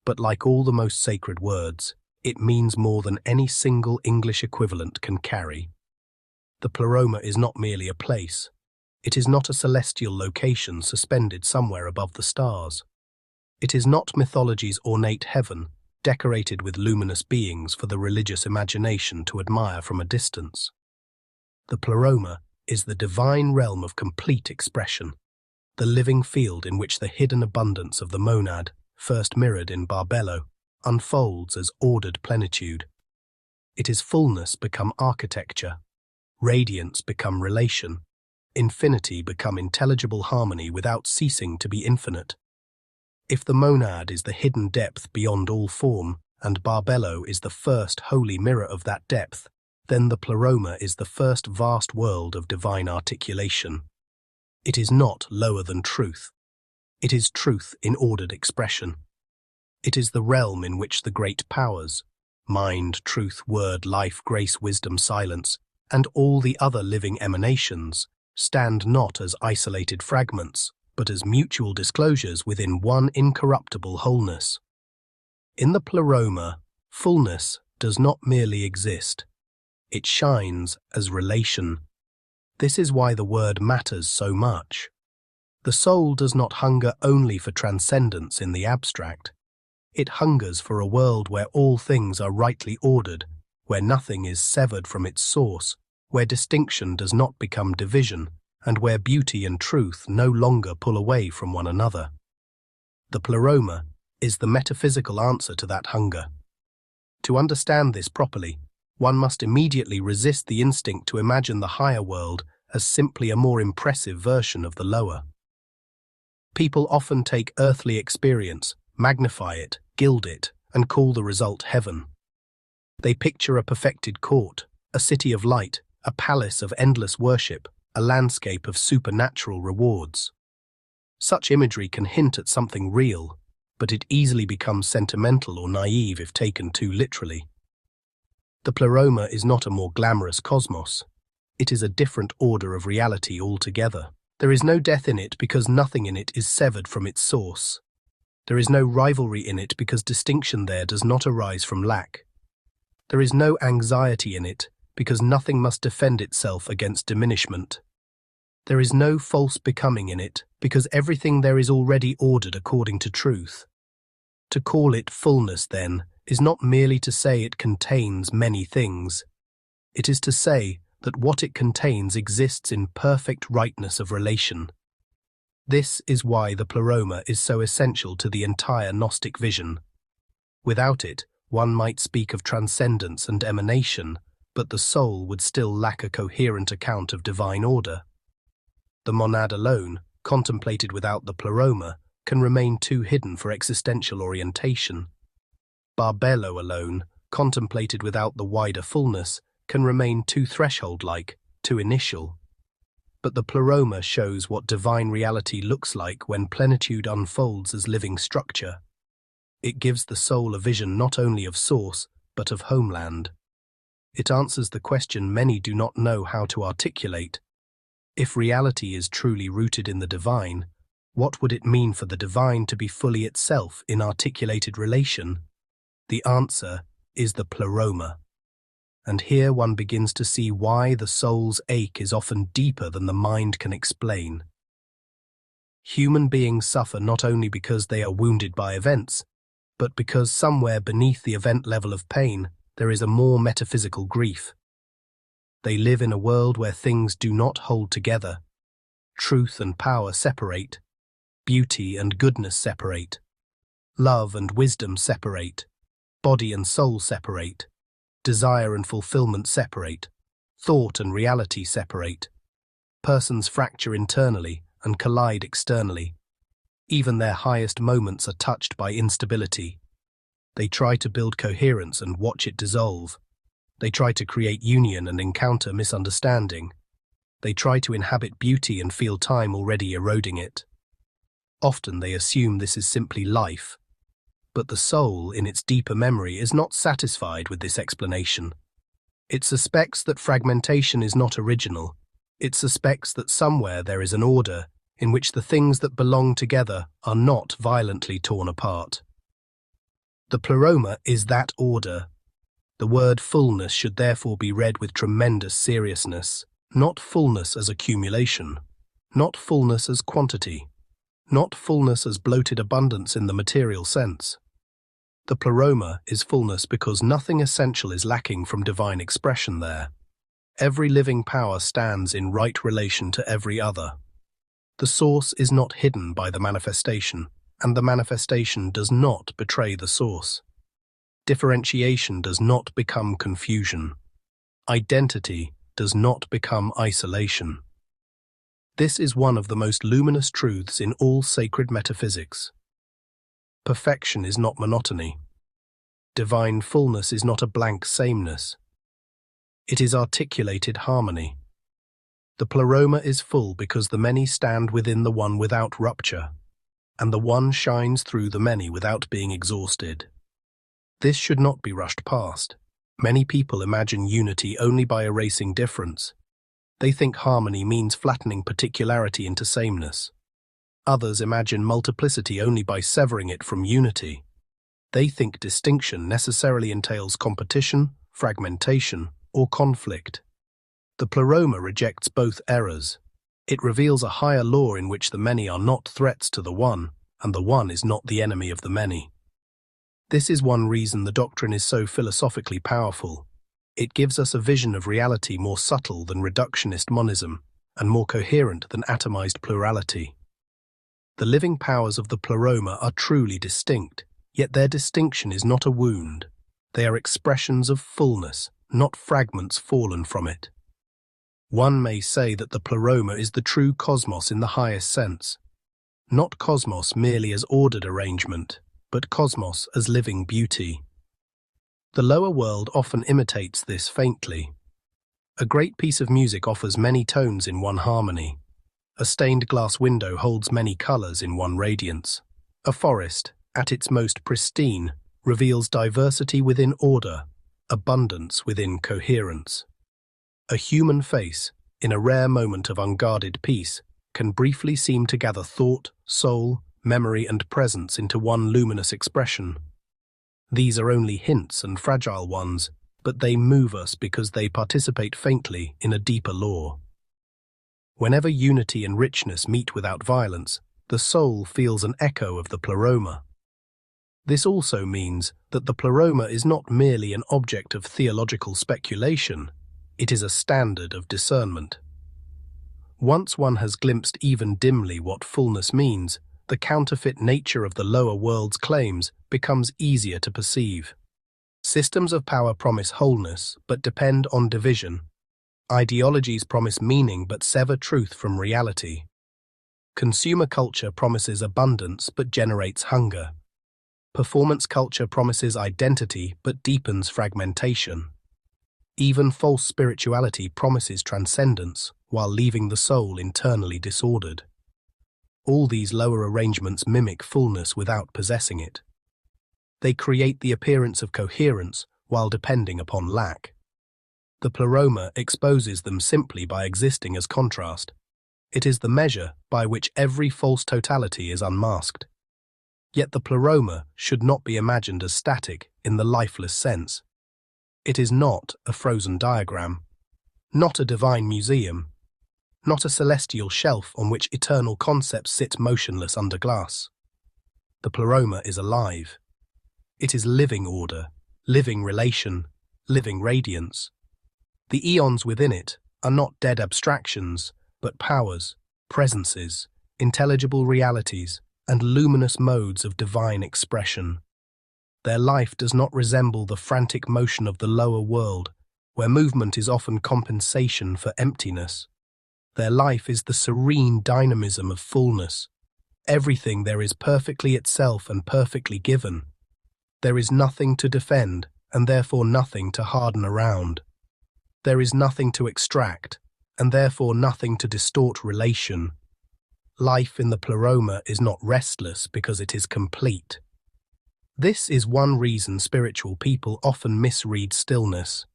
but like all the most sacred words, it means more than any single English equivalent can carry. The Pleroma is not merely a place. It is not a celestial location suspended somewhere above the stars. It is not mythology's ornate heaven, decorated with luminous beings for the religious imagination to admire from a distance. The Pleroma is the divine realm of complete expression, the living field in which the hidden abundance of the monad, first mirrored in Barbelo, unfolds as ordered plenitude. It is fullness become architecture, radiance become relation, infinity become intelligible harmony without ceasing to be infinite. If the monad is the hidden depth beyond all form, and Barbelo is the first holy mirror of that depth, then the Pleroma is the first vast world of divine articulation. It is not lower than truth. It is truth in ordered expression. It is the realm in which the great powers, mind, truth, word, life, grace, wisdom, silence, and all the other living emanations, stand not as isolated fragments, but as mutual disclosures within one incorruptible wholeness. In the Pleroma, fullness does not merely exist. It shines as relation. This is why the word matters so much. The soul does not hunger only for transcendence in the abstract. It hungers for a world where all things are rightly ordered, where nothing is severed from its source, where distinction does not become division, and where beauty and truth no longer pull away from one another. The Pleroma is the metaphysical answer to that hunger. To understand this properly, one must immediately resist the instinct to imagine the higher world as simply a more impressive version of the lower. People often take earthly experience, magnify it, gild it, and call the result heaven. They picture a perfected court, a city of light, a palace of endless worship, a landscape of supernatural rewards. Such imagery can hint at something real, but it easily becomes sentimental or naive if taken too literally. The Pleroma is not a more glamorous cosmos. It is a different order of reality altogether. There is no death in it because nothing in it is severed from its source. There is no rivalry in it because distinction there does not arise from lack. There is no anxiety in it because nothing must defend itself against diminishment. There is no false becoming in it because everything there is already ordered according to truth. To call it fullness, then, is not merely to say it contains many things. It is to say that what it contains exists in perfect rightness of relation. This is why the Pleroma is so essential to the entire Gnostic vision. Without it, one might speak of transcendence and emanation, but the soul would still lack a coherent account of divine order. The monad alone, contemplated without the Pleroma, can remain too hidden for existential orientation. Barbelo alone, contemplated without the wider fullness, can remain too threshold-like, too initial. But the Pleroma shows what divine reality looks like when plenitude unfolds as living structure. It gives the soul a vision not only of source, but of homeland. It answers the question many do not know how to articulate. If reality is truly rooted in the divine, what would it mean for the divine to be fully itself in articulated relation? The answer is the Pleroma. And here one begins to see why the soul's ache is often deeper than the mind can explain. Human beings suffer not only because they are wounded by events, but because somewhere beneath the event level of pain there is a more metaphysical grief. They live in a world where things do not hold together. Truth and power separate. Beauty and goodness separate. Love and wisdom separate. Body and soul separate. Desire and fulfillment separate. Thought and reality separate. Persons fracture internally and collide externally. Even their highest moments are touched by instability. They try to build coherence and watch it dissolve. They try to create union and encounter misunderstanding. They try to inhabit beauty and feel time already eroding it. Often they assume this is simply life. But the soul, in its deeper memory, is not satisfied with this explanation. It suspects that fragmentation is not original. It suspects that somewhere there is an order in which the things that belong together are not violently torn apart. The Pleroma is that order. The word fullness should therefore be read with tremendous seriousness. Not fullness as accumulation. Not fullness as quantity. Not fullness as bloated abundance in the material sense. The Pleroma is fullness because nothing essential is lacking from divine expression there. Every living power stands in right relation to every other. The source is not hidden by the manifestation, and the manifestation does not betray the source. Differentiation does not become confusion. Identity does not become isolation. This is one of the most luminous truths in all sacred metaphysics. Perfection is not monotony. Divine fullness is not a blank sameness. It is articulated harmony. The Pleroma is full because the many stand within the one without rupture, and the one shines through the many without being exhausted. This should not be rushed past. Many people imagine unity only by erasing difference. They think harmony means flattening particularity into sameness. Others imagine multiplicity only by severing it from unity. They think distinction necessarily entails competition, fragmentation, or conflict. The Pleroma rejects both errors. It reveals a higher law in which the many are not threats to the one, and the one is not the enemy of the many. This is one reason the doctrine is so philosophically powerful. It gives us a vision of reality more subtle than reductionist monism, and more coherent than atomized plurality. The living powers of the Pleroma are truly distinct, yet their distinction is not a wound. They are expressions of fullness, not fragments fallen from it. One may say that the Pleroma is the true cosmos in the highest sense. Not cosmos merely as ordered arrangement, but cosmos as living beauty. The lower world often imitates this faintly. A great piece of music offers many tones in one harmony. A stained glass window holds many colors in one radiance. A forest, at its most pristine, reveals diversity within order, abundance within coherence. A human face, in a rare moment of unguarded peace, can briefly seem to gather thought, soul, memory, and presence into one luminous expression. These are only hints and fragile ones, but they move us because they participate faintly in a deeper law. Whenever unity and richness meet without violence, the soul feels an echo of the Pleroma. This also means that the Pleroma is not merely an object of theological speculation, it is a standard of discernment. Once one has glimpsed even dimly what fullness means, the counterfeit nature of the lower world's claims becomes easier to perceive. Systems of power promise wholeness but depend on division. Ideologies promise meaning but sever truth from reality. Consumer culture promises abundance but generates hunger. Performance culture promises identity but deepens fragmentation. Even false spirituality promises transcendence while leaving the soul internally disordered. All these lower arrangements mimic fullness without possessing it. They create the appearance of coherence while depending upon lack. The Pleroma exposes them simply by existing as contrast. It is the measure by which every false totality is unmasked. Yet the Pleroma should not be imagined as static in the lifeless sense. It is not a frozen diagram, not a divine museum, not a celestial shelf on which eternal concepts sit motionless under glass. The Pleroma is alive. It is living order, living relation, living radiance. The eons within it are not dead abstractions, but powers, presences, intelligible realities, and luminous modes of divine expression. Their life does not resemble the frantic motion of the lower world, where movement is often compensation for emptiness. Their life is the serene dynamism of fullness. Everything there is perfectly itself and perfectly given. There is nothing to defend, and therefore nothing to harden around. There is nothing to extract, and therefore nothing to distort relation. Life in the Pleroma is not restless because it is complete. This is one reason spiritual people often misread stillness.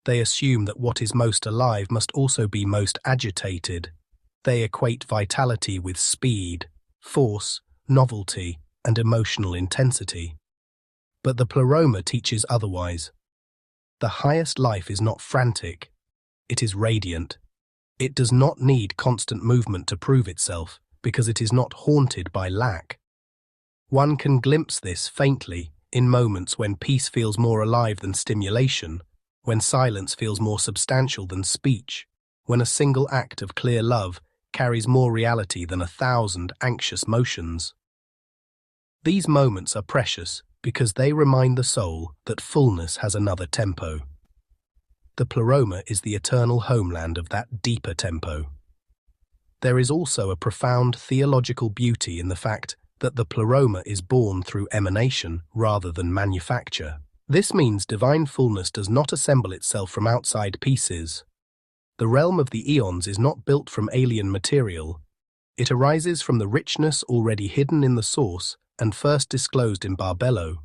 They assume that what is most alive must also be most agitated. They equate vitality with speed, force, novelty, and emotional intensity. But the Pleroma teaches otherwise. The highest life is not frantic, it is radiant. It does not need constant movement to prove itself, because it is not haunted by lack. One can glimpse this faintly in moments when peace feels more alive than stimulation, when silence feels more substantial than speech, when a single act of clear love carries more reality than 1,000 anxious motions. These moments are precious because they remind the soul that fullness has another tempo. The Pleroma is the eternal homeland of that deeper tempo. There is also a profound theological beauty in the fact that the Pleroma is born through emanation rather than manufacture. This means divine fullness does not assemble itself from outside pieces. The realm of the Aeons is not built from alien material. It arises from the richness already hidden in the source and first disclosed in Barbelo.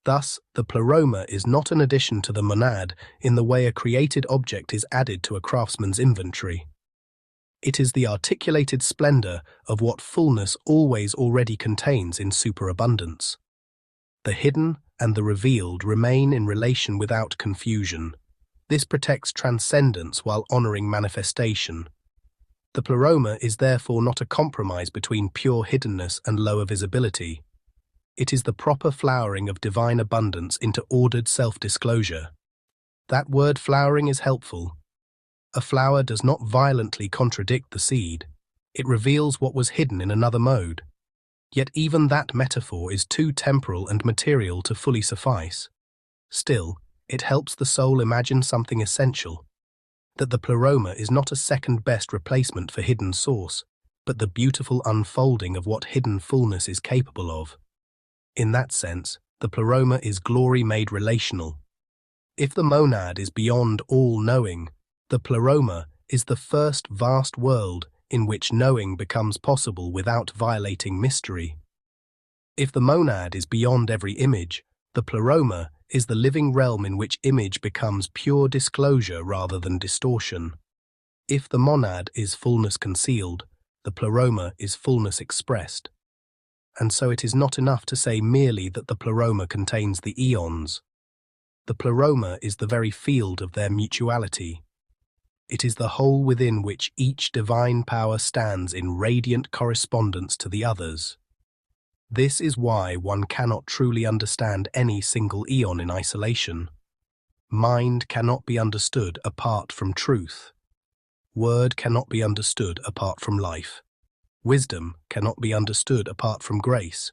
Thus, the Pleroma is not an addition to the monad in the way a created object is added to a craftsman's inventory. It is the articulated splendor of what fullness always already contains in superabundance. The hidden and the revealed remain in relation without confusion. This protects transcendence while honoring manifestation. The Pleroma is therefore not a compromise between pure hiddenness and lower visibility. It is the proper flowering of divine abundance into ordered self-disclosure. That word flowering is helpful. A flower does not violently contradict the seed. It reveals what was hidden in another mode. Yet even that metaphor is too temporal and material to fully suffice. Still, it helps the soul imagine something essential, that the Pleroma is not a second-best replacement for hidden source, but the beautiful unfolding of what hidden fullness is capable of. In that sense, the Pleroma is glory made relational. If the monad is beyond all knowing, the Pleroma is the first vast world in which knowing becomes possible without violating mystery. If the monad is beyond every image, the Pleroma is the living realm in which image becomes pure disclosure rather than distortion. If the monad is fullness concealed, the Pleroma is fullness expressed. And so it is not enough to say merely that the Pleroma contains the eons. The Pleroma is the very field of their mutuality. It is the whole within which each divine power stands in radiant correspondence to the others. This is why one cannot truly understand any single eon in isolation. Mind cannot be understood apart from truth. Word cannot be understood apart from life. Wisdom cannot be understood apart from grace.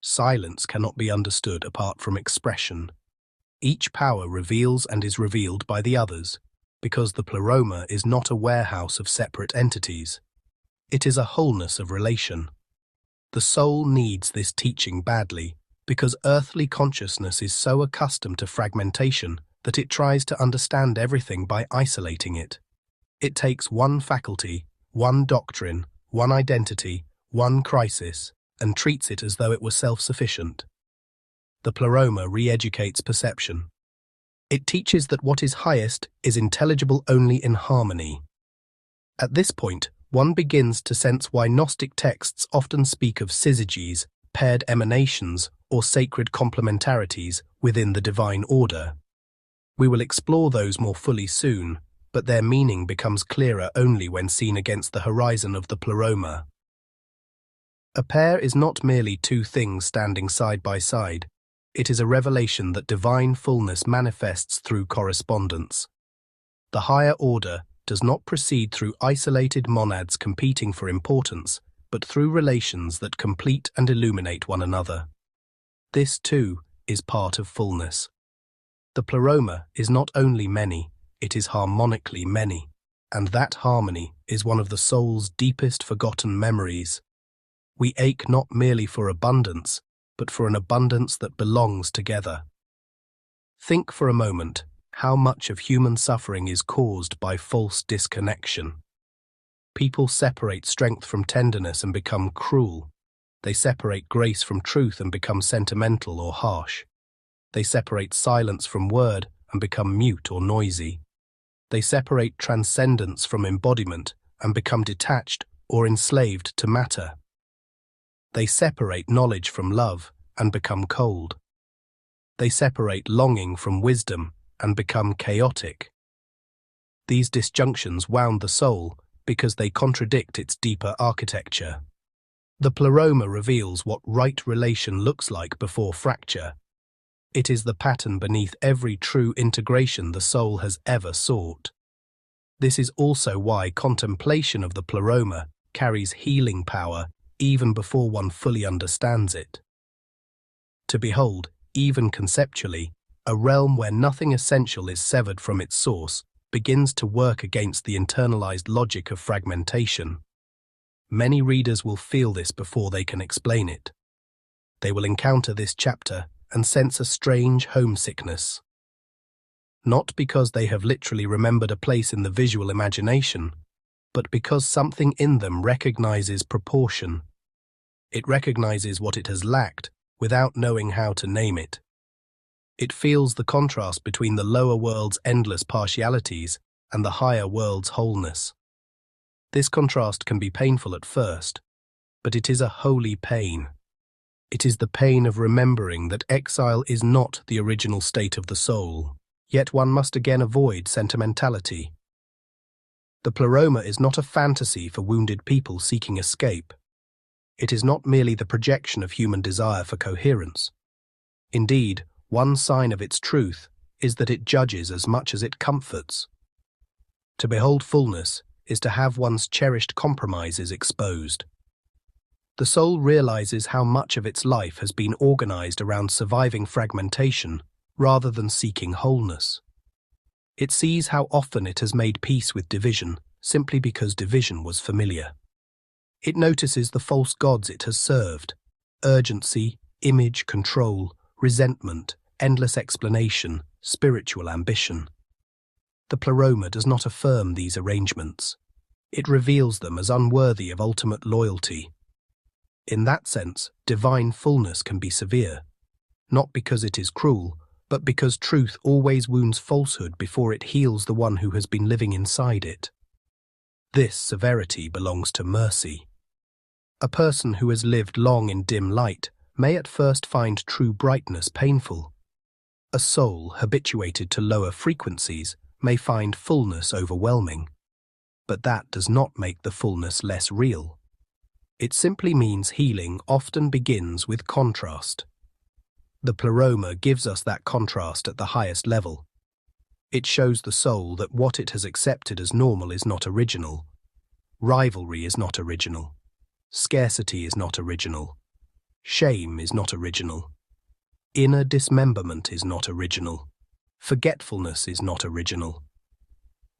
Silence cannot be understood apart from expression. Each power reveals and is revealed by the others, because the Pleroma is not a warehouse of separate entities. It is a wholeness of relation. The soul needs this teaching badly because earthly consciousness is so accustomed to fragmentation that it tries to understand everything by isolating it. It takes one faculty, one doctrine, one identity, one crisis, and treats it as though it were self-sufficient. The Pleroma re-educates perception. It teaches that what is highest is intelligible only in harmony. At this point, one begins to sense why Gnostic texts often speak of syzygies, paired emanations, or sacred complementarities within the divine order. We will explore those more fully soon, but their meaning becomes clearer only when seen against the horizon of the Pleroma. A pair is not merely two things standing side by side. It is a revelation that divine fullness manifests through correspondence. The higher order does not proceed through isolated monads competing for importance, but through relations that complete and illuminate one another. This, too, is part of fullness. The Pleroma is not only many, it is harmonically many, and that harmony is one of the soul's deepest forgotten memories. We ache not merely for abundance, but for an abundance that belongs together. Think for a moment how much of human suffering is caused by false disconnection. People separate strength from tenderness and become cruel. They separate grace from truth and become sentimental or harsh. They separate silence from word and become mute or noisy. They separate transcendence from embodiment and become detached or enslaved to matter. They separate knowledge from love and become cold. They separate longing from wisdom and become chaotic. These disjunctions wound the soul because they contradict its deeper architecture. The Pleroma reveals what right relation looks like before fracture. It is the pattern beneath every true integration the soul has ever sought. This is also why contemplation of the Pleroma carries healing power even before one fully understands it. To behold, even conceptually, a realm where nothing essential is severed from its source begins to work against the internalized logic of fragmentation. Many readers will feel this before they can explain it. They will encounter this chapter and sense a strange homesickness. Not because they have literally remembered a place in the visual imagination, but because something in them recognizes proportion. It recognizes what it has lacked without knowing how to name it. It feels the contrast between the lower world's endless partialities and the higher world's wholeness. This contrast can be painful at first, but it is a holy pain. It is the pain of remembering that exile is not the original state of the soul, yet one must again avoid sentimentality. The Pleroma is not a fantasy for wounded people seeking escape. It is not merely the projection of human desire for coherence. Indeed, one sign of its truth is that it judges as much as it comforts. To behold fullness is to have one's cherished compromises exposed. The soul realizes how much of its life has been organized around surviving fragmentation rather than seeking wholeness. It sees how often it has made peace with division simply because division was familiar. It notices the false gods it has served: urgency, image control, resentment, endless explanation, spiritual ambition. The Pleroma does not affirm these arrangements. It reveals them as unworthy of ultimate loyalty. In that sense, divine fullness can be severe, not because it is cruel, but because truth always wounds falsehood before it heals the one who has been living inside it. This severity belongs to mercy. A person who has lived long in dim light may at first find true brightness painful. A soul habituated to lower frequencies may find fullness overwhelming. But that does not make the fullness less real. It simply means healing often begins with contrast. The Pleroma gives us that contrast at the highest level. It shows the soul that what it has accepted as normal is not original. Rivalry is not original. Scarcity is not original. Shame is not original. Inner dismemberment is not original. Forgetfulness is not original.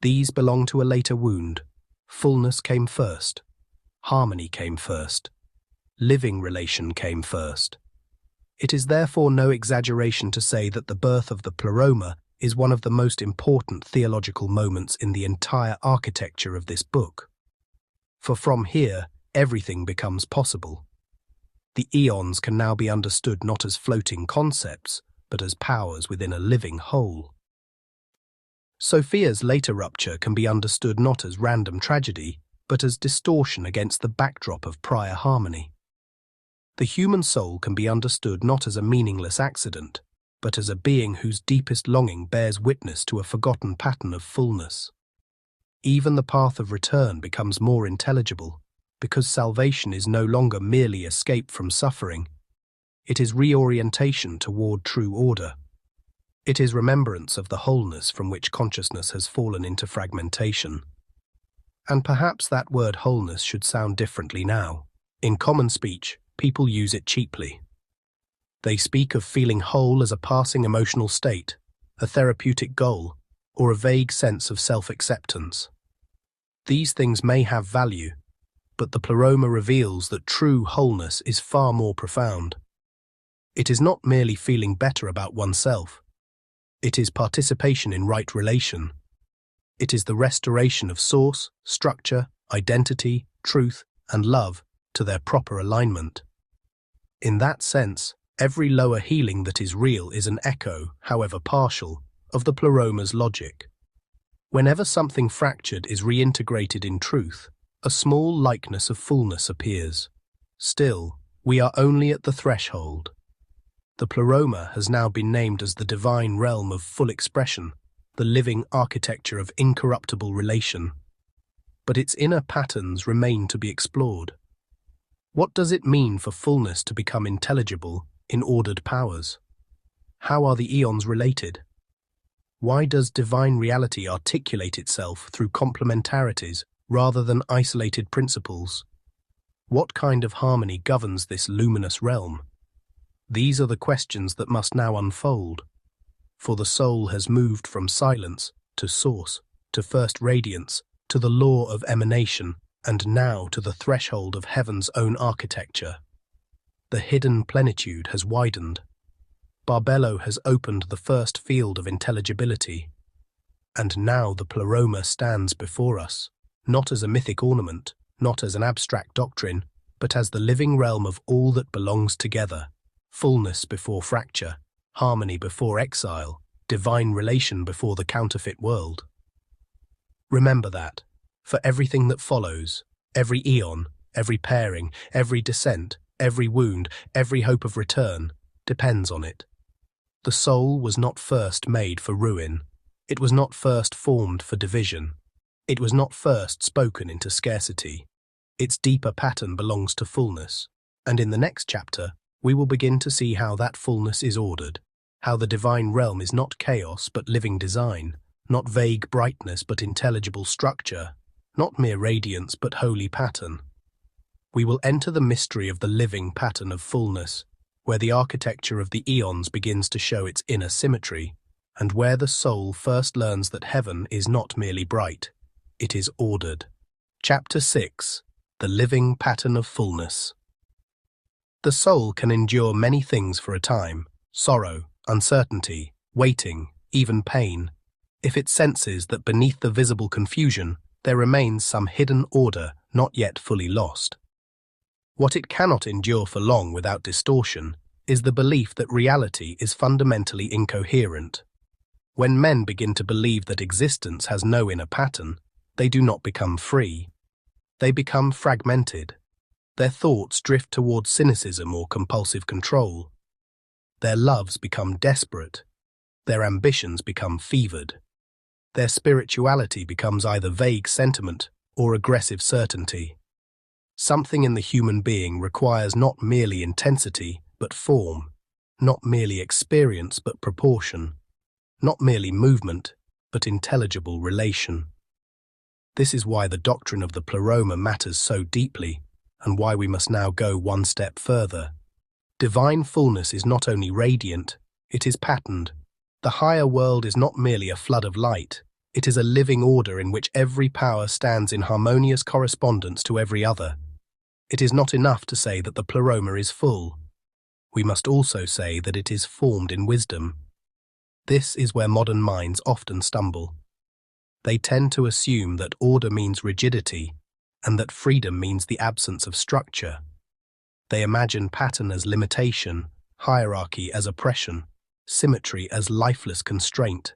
These belong to a later wound. Fullness came first. Harmony came first. Living relation came first. It is therefore no exaggeration to say that the birth of the Pleroma is one of the most important theological moments in the entire architecture of this book. For from here, everything becomes possible. The Aeons can now be understood not as floating concepts, but as powers within a living whole. Sophia's later rupture can be understood not as random tragedy, but as distortion against the backdrop of prior harmony. The human soul can be understood not as a meaningless accident, but as a being whose deepest longing bears witness to a forgotten pattern of fullness. Even the path of return becomes more intelligible, because salvation is no longer merely escape from suffering. It is reorientation toward true order. It is remembrance of the wholeness from which consciousness has fallen into fragmentation. And perhaps that word wholeness should sound differently now. In common speech, people use it cheaply. They speak of feeling whole as a passing emotional state, a therapeutic goal, or a vague sense of self-acceptance. These things may have value, but the Pleroma reveals that true wholeness is far more profound. It is not merely feeling better about oneself. It is participation in right relation. It is the restoration of source, structure, identity, truth, and love to their proper alignment. In that sense, every lower healing that is real is an echo, however partial, of the Pleroma's logic. Whenever something fractured is reintegrated in truth, a small likeness of fullness appears. Still, we are only at the threshold. The Pleroma has now been named as the divine realm of full expression, the living architecture of incorruptible relation. But its inner patterns remain to be explored. What does it mean for fullness to become intelligible in ordered powers? How are the Aeons related? Why does divine reality articulate itself through complementarities rather than isolated principles? What kind of harmony governs this luminous realm? These are the questions that must now unfold, for the soul has moved from silence to source, to first radiance, to the law of emanation, and now to the threshold of heaven's own architecture. The hidden plenitude has widened. Barbelo has opened the first field of intelligibility, and now the Pleroma stands before us, not as a mythic ornament, not as an abstract doctrine, but as the living realm of all that belongs together. Fullness before fracture, harmony before exile, divine relation before the counterfeit world. Remember that, for everything that follows, every Aeon, every pairing, every descent, every wound, every hope of return, depends on it. The soul was not first made for ruin. It was not first formed for division. It was not first spoken into scarcity. Its deeper pattern belongs to fullness, and in the next chapter, we will begin to see how that fullness is ordered, how the divine realm is not chaos but living design, not vague brightness but intelligible structure, not mere radiance but holy pattern. We will enter the mystery of the living pattern of fullness, where the architecture of the Aeons begins to show its inner symmetry, and where the soul first learns that heaven is not merely bright, it is ordered. Chapter 6. The Living Pattern of Fullness. The soul can endure many things for a time: sorrow, uncertainty, waiting, even pain, if it senses that beneath the visible confusion there remains some hidden order not yet fully lost. What it cannot endure for long without distortion is the belief that reality is fundamentally incoherent. When men begin to believe that existence has no inner pattern, they do not become free. They become fragmented. Their thoughts drift towards cynicism or compulsive control. Their loves become desperate. Their ambitions become fevered. Their spirituality becomes either vague sentiment or aggressive certainty. Something in the human being requires not merely intensity but form, not merely experience but proportion, not merely movement but intelligible relation. This is why the doctrine of the Pleroma matters so deeply, and why we must now go one step further. Divine fullness is not only radiant, it is patterned. The higher world is not merely a flood of light, it is a living order in which every power stands in harmonious correspondence to every other, It is not enough to say that the Pleroma is full. We must also say that it is formed in wisdom. This is where modern minds often stumble. They tend to assume that order means rigidity and that freedom means the absence of structure. They imagine pattern as limitation, hierarchy as oppression, symmetry as lifeless constraint.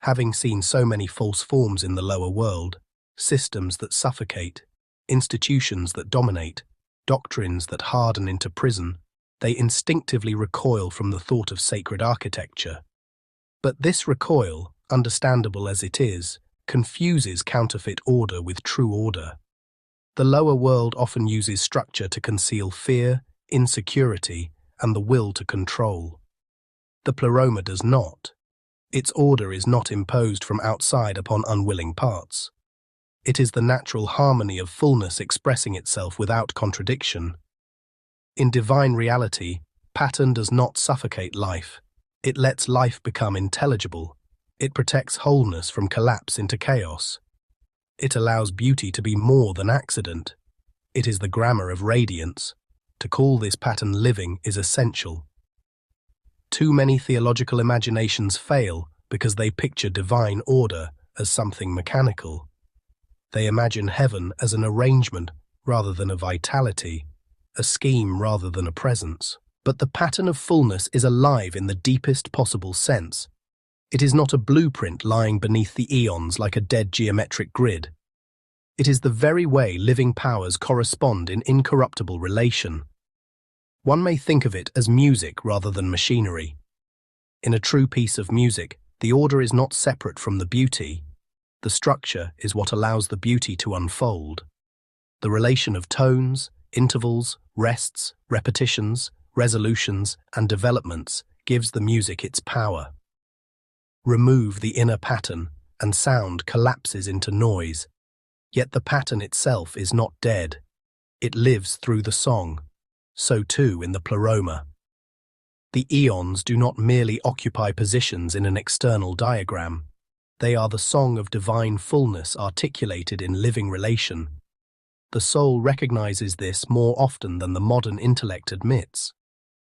Having seen so many false forms in the lower world, systems that suffocate, institutions that dominate, doctrines that harden into prison, they instinctively recoil from the thought of sacred architecture. But this recoil, understandable as it is, confuses counterfeit order with true order. The lower world often uses structure to conceal fear, insecurity, and the will to control. The Pleroma does not. Its order is not imposed from outside upon unwilling parts. It is the natural harmony of fullness expressing itself without contradiction. In divine reality, pattern does not suffocate life. It lets life become intelligible. It protects wholeness from collapse into chaos. It allows beauty to be more than accident. It is the grammar of radiance. To call this pattern living is essential. Too many theological imaginations fail because they picture divine order as something mechanical. They imagine heaven as an arrangement rather than a vitality, a scheme rather than a presence. But the pattern of fullness is alive in the deepest possible sense. It is not a blueprint lying beneath the eons like a dead geometric grid. It is the very way living powers correspond in incorruptible relation. One may think of it as music rather than machinery. In a true piece of music, the order is not separate from the beauty. The structure is what allows the beauty to unfold. The relation of tones, intervals, rests, repetitions, resolutions, and developments gives the music its power. Remove the inner pattern, and sound collapses into noise. Yet the pattern itself is not dead. It lives through the song. So too in the Pleroma. The eons do not merely occupy positions in an external diagram. They are the song of divine fullness articulated in living relation. The soul recognizes this more often than the modern intellect admits.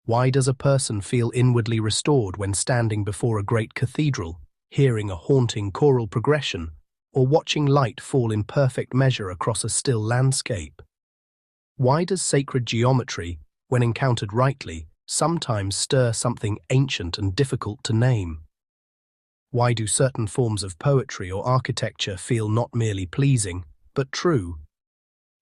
Why does a person feel inwardly restored when standing before a great cathedral, hearing a haunting choral progression, or watching light fall in perfect measure across a still landscape? Why does sacred geometry, when encountered rightly, sometimes stir something ancient and difficult to name? Why do certain forms of poetry or architecture feel not merely pleasing, but true?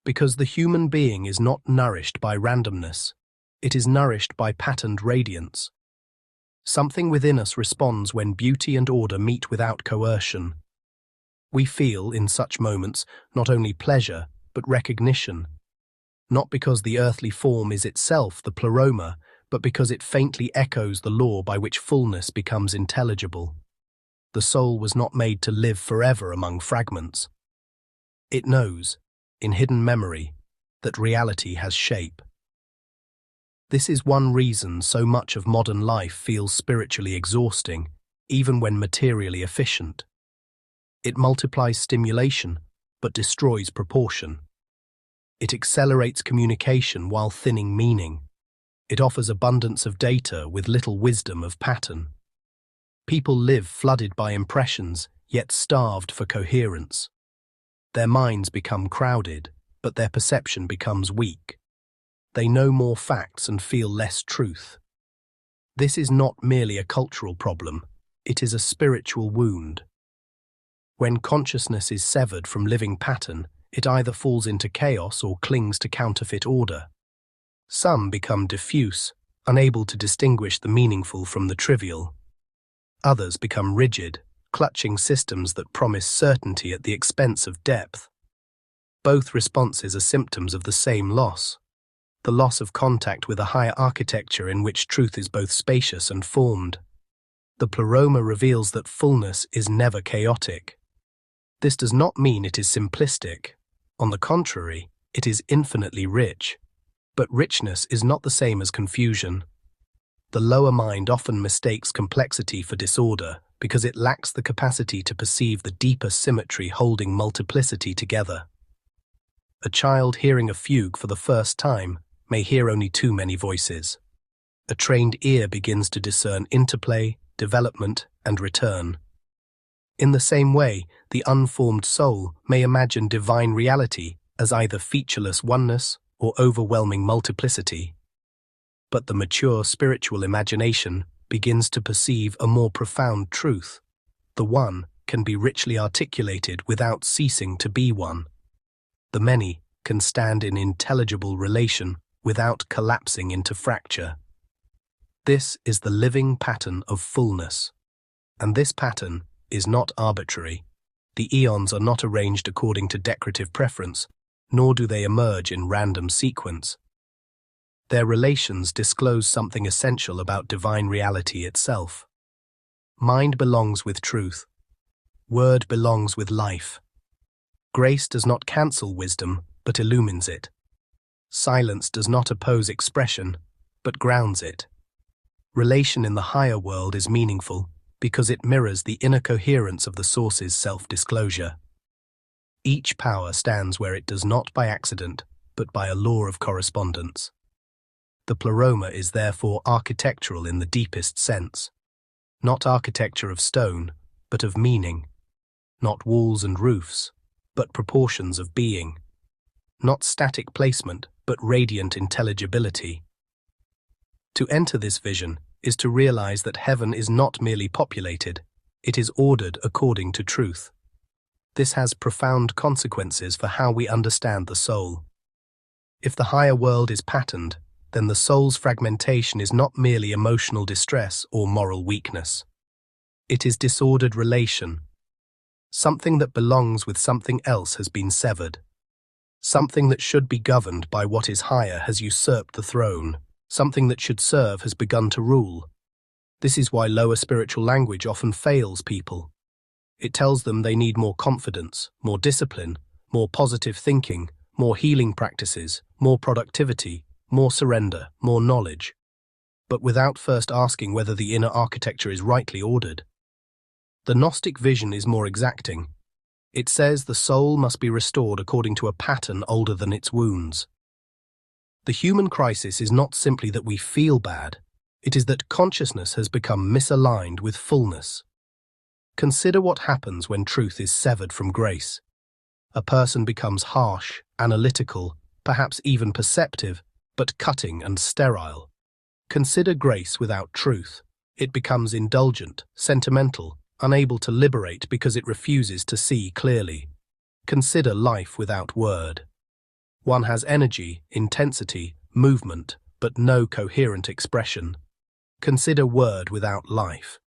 Because the human being is not nourished by randomness. It is nourished by patterned radiance. Something within us responds when beauty and order meet without coercion. We feel, in such moments, not only pleasure, but recognition. Not because the earthly form is itself the Pleroma, but because it faintly echoes the law by which fullness becomes intelligible. The soul was not made to live forever among fragments. It knows, in hidden memory, that reality has shape. This is one reason so much of modern life feels spiritually exhausting, even when materially efficient. It multiplies stimulation, but destroys proportion. It accelerates communication while thinning meaning. It offers abundance of data with little wisdom of pattern. People live flooded by impressions, yet starved for coherence. Their minds become crowded, but their perception becomes weak. They know more facts and feel less truth. This is not merely a cultural problem, it is a spiritual wound. When consciousness is severed from living pattern, it either falls into chaos or clings to counterfeit order. Some become diffuse, unable to distinguish the meaningful from the trivial. Others become rigid, clutching systems that promise certainty at the expense of depth. Both responses are symptoms of the same loss. The loss of contact with a higher architecture in which truth is both spacious and formed. The Pleroma reveals that fullness is never chaotic. This does not mean it is simplistic. On the contrary, it is infinitely rich. But richness is not the same as confusion. The lower mind often mistakes complexity for disorder because it lacks the capacity to perceive the deeper symmetry holding multiplicity together. A child hearing a fugue for the first time may hear only too many voices. A trained ear begins to discern interplay, development, and return. In the same way, the unformed soul may imagine divine reality as either featureless oneness or overwhelming multiplicity. But the mature spiritual imagination begins to perceive a more profound truth. The one can be richly articulated without ceasing to be one. The many can stand in intelligible relation without collapsing into fracture. This is the living pattern of fullness. And this pattern is not arbitrary. The eons are not arranged according to decorative preference, nor do they emerge in random sequence. Their relations disclose something essential about divine reality itself. Mind belongs with truth. Word belongs with life. Grace does not cancel wisdom, but illumines it. Silence does not oppose expression, but grounds it. Relation in the higher world is meaningful because it mirrors the inner coherence of the source's self-disclosure. Each power stands where it does not by accident, but by a law of correspondence. The Pleroma is therefore architectural in the deepest sense. Not architecture of stone, but of meaning. Not walls and roofs, but proportions of being. Not static placement, but radiant intelligibility. To enter this vision is to realize that heaven is not merely populated, it is ordered according to truth. This has profound consequences for how we understand the soul. If the higher world is patterned, then the soul's fragmentation is not merely emotional distress or moral weakness. It is disordered relation. Something that belongs with something else has been severed. Something that should be governed by what is higher has usurped the throne. Something that should serve has begun to rule. This is why lower spiritual language often fails people. It tells them they need more confidence, more discipline, more positive thinking, more healing practices, more productivity, more surrender, more knowledge, but without first asking whether the inner architecture is rightly ordered. The Gnostic vision is more exacting. It says the soul must be restored according to a pattern older than its wounds. The human crisis is not simply that we feel bad, it is that consciousness has become misaligned with fullness. Consider what happens when truth is severed from grace. A person becomes harsh, analytical, perhaps even perceptive, but cutting and sterile. Consider grace without truth. It becomes indulgent, sentimental, unable to liberate because it refuses to see clearly. Consider life without word. One has energy, intensity, movement, but no coherent expression. Consider word without life.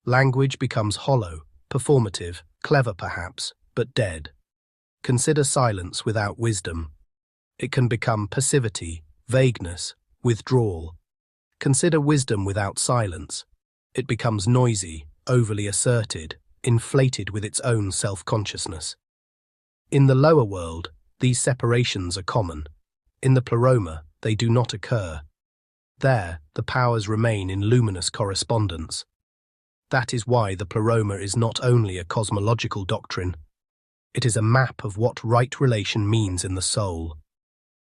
Language becomes hollow, performative, clever perhaps, but dead. Consider silence without wisdom. It can become passivity, vagueness, withdrawal. Consider wisdom without silence. It becomes noisy, overly asserted, inflated with its own self-consciousness. In the lower world, these separations are common. In the Pleroma, they do not occur. There, the powers remain in luminous correspondence. That is why the Pleroma is not only a cosmological doctrine. It is a map of what right relation means in the soul.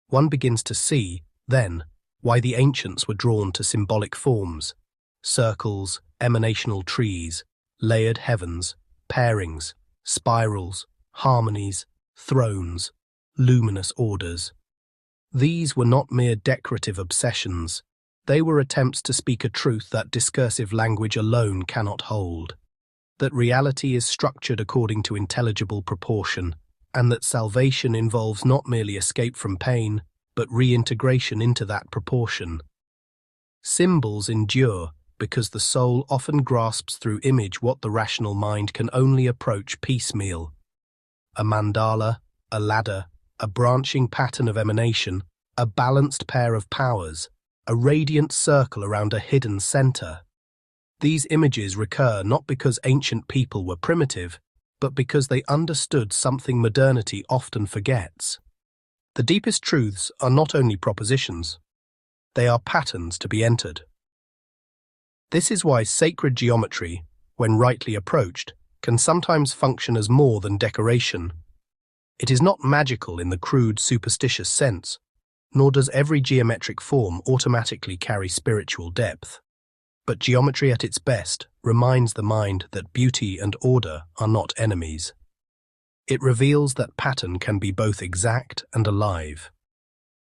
One begins to see, then, why the ancients were drawn to symbolic forms, circles, emanational trees, layered heavens, pairings, spirals, harmonies, thrones, luminous orders. These were not mere decorative obsessions. They were attempts to speak a truth that discursive language alone cannot hold, that reality is structured according to intelligible proportion, and that salvation involves not merely escape from pain, but reintegration into that proportion. Symbols endure because the soul often grasps through image what the rational mind can only approach piecemeal. A mandala, a ladder, a branching pattern of emanation, a balanced pair of powers, a radiant circle around a hidden center. These images recur not because ancient people were primitive, but because they understood something modernity often forgets. The deepest truths are not only propositions, they are patterns to be entered. This is why sacred geometry, when rightly approached, can sometimes function as more than decoration. It is not magical in the crude, superstitious sense, nor does every geometric form automatically carry spiritual depth. But geometry at its best reminds the mind that beauty and order are not enemies. It reveals that pattern can be both exact and alive.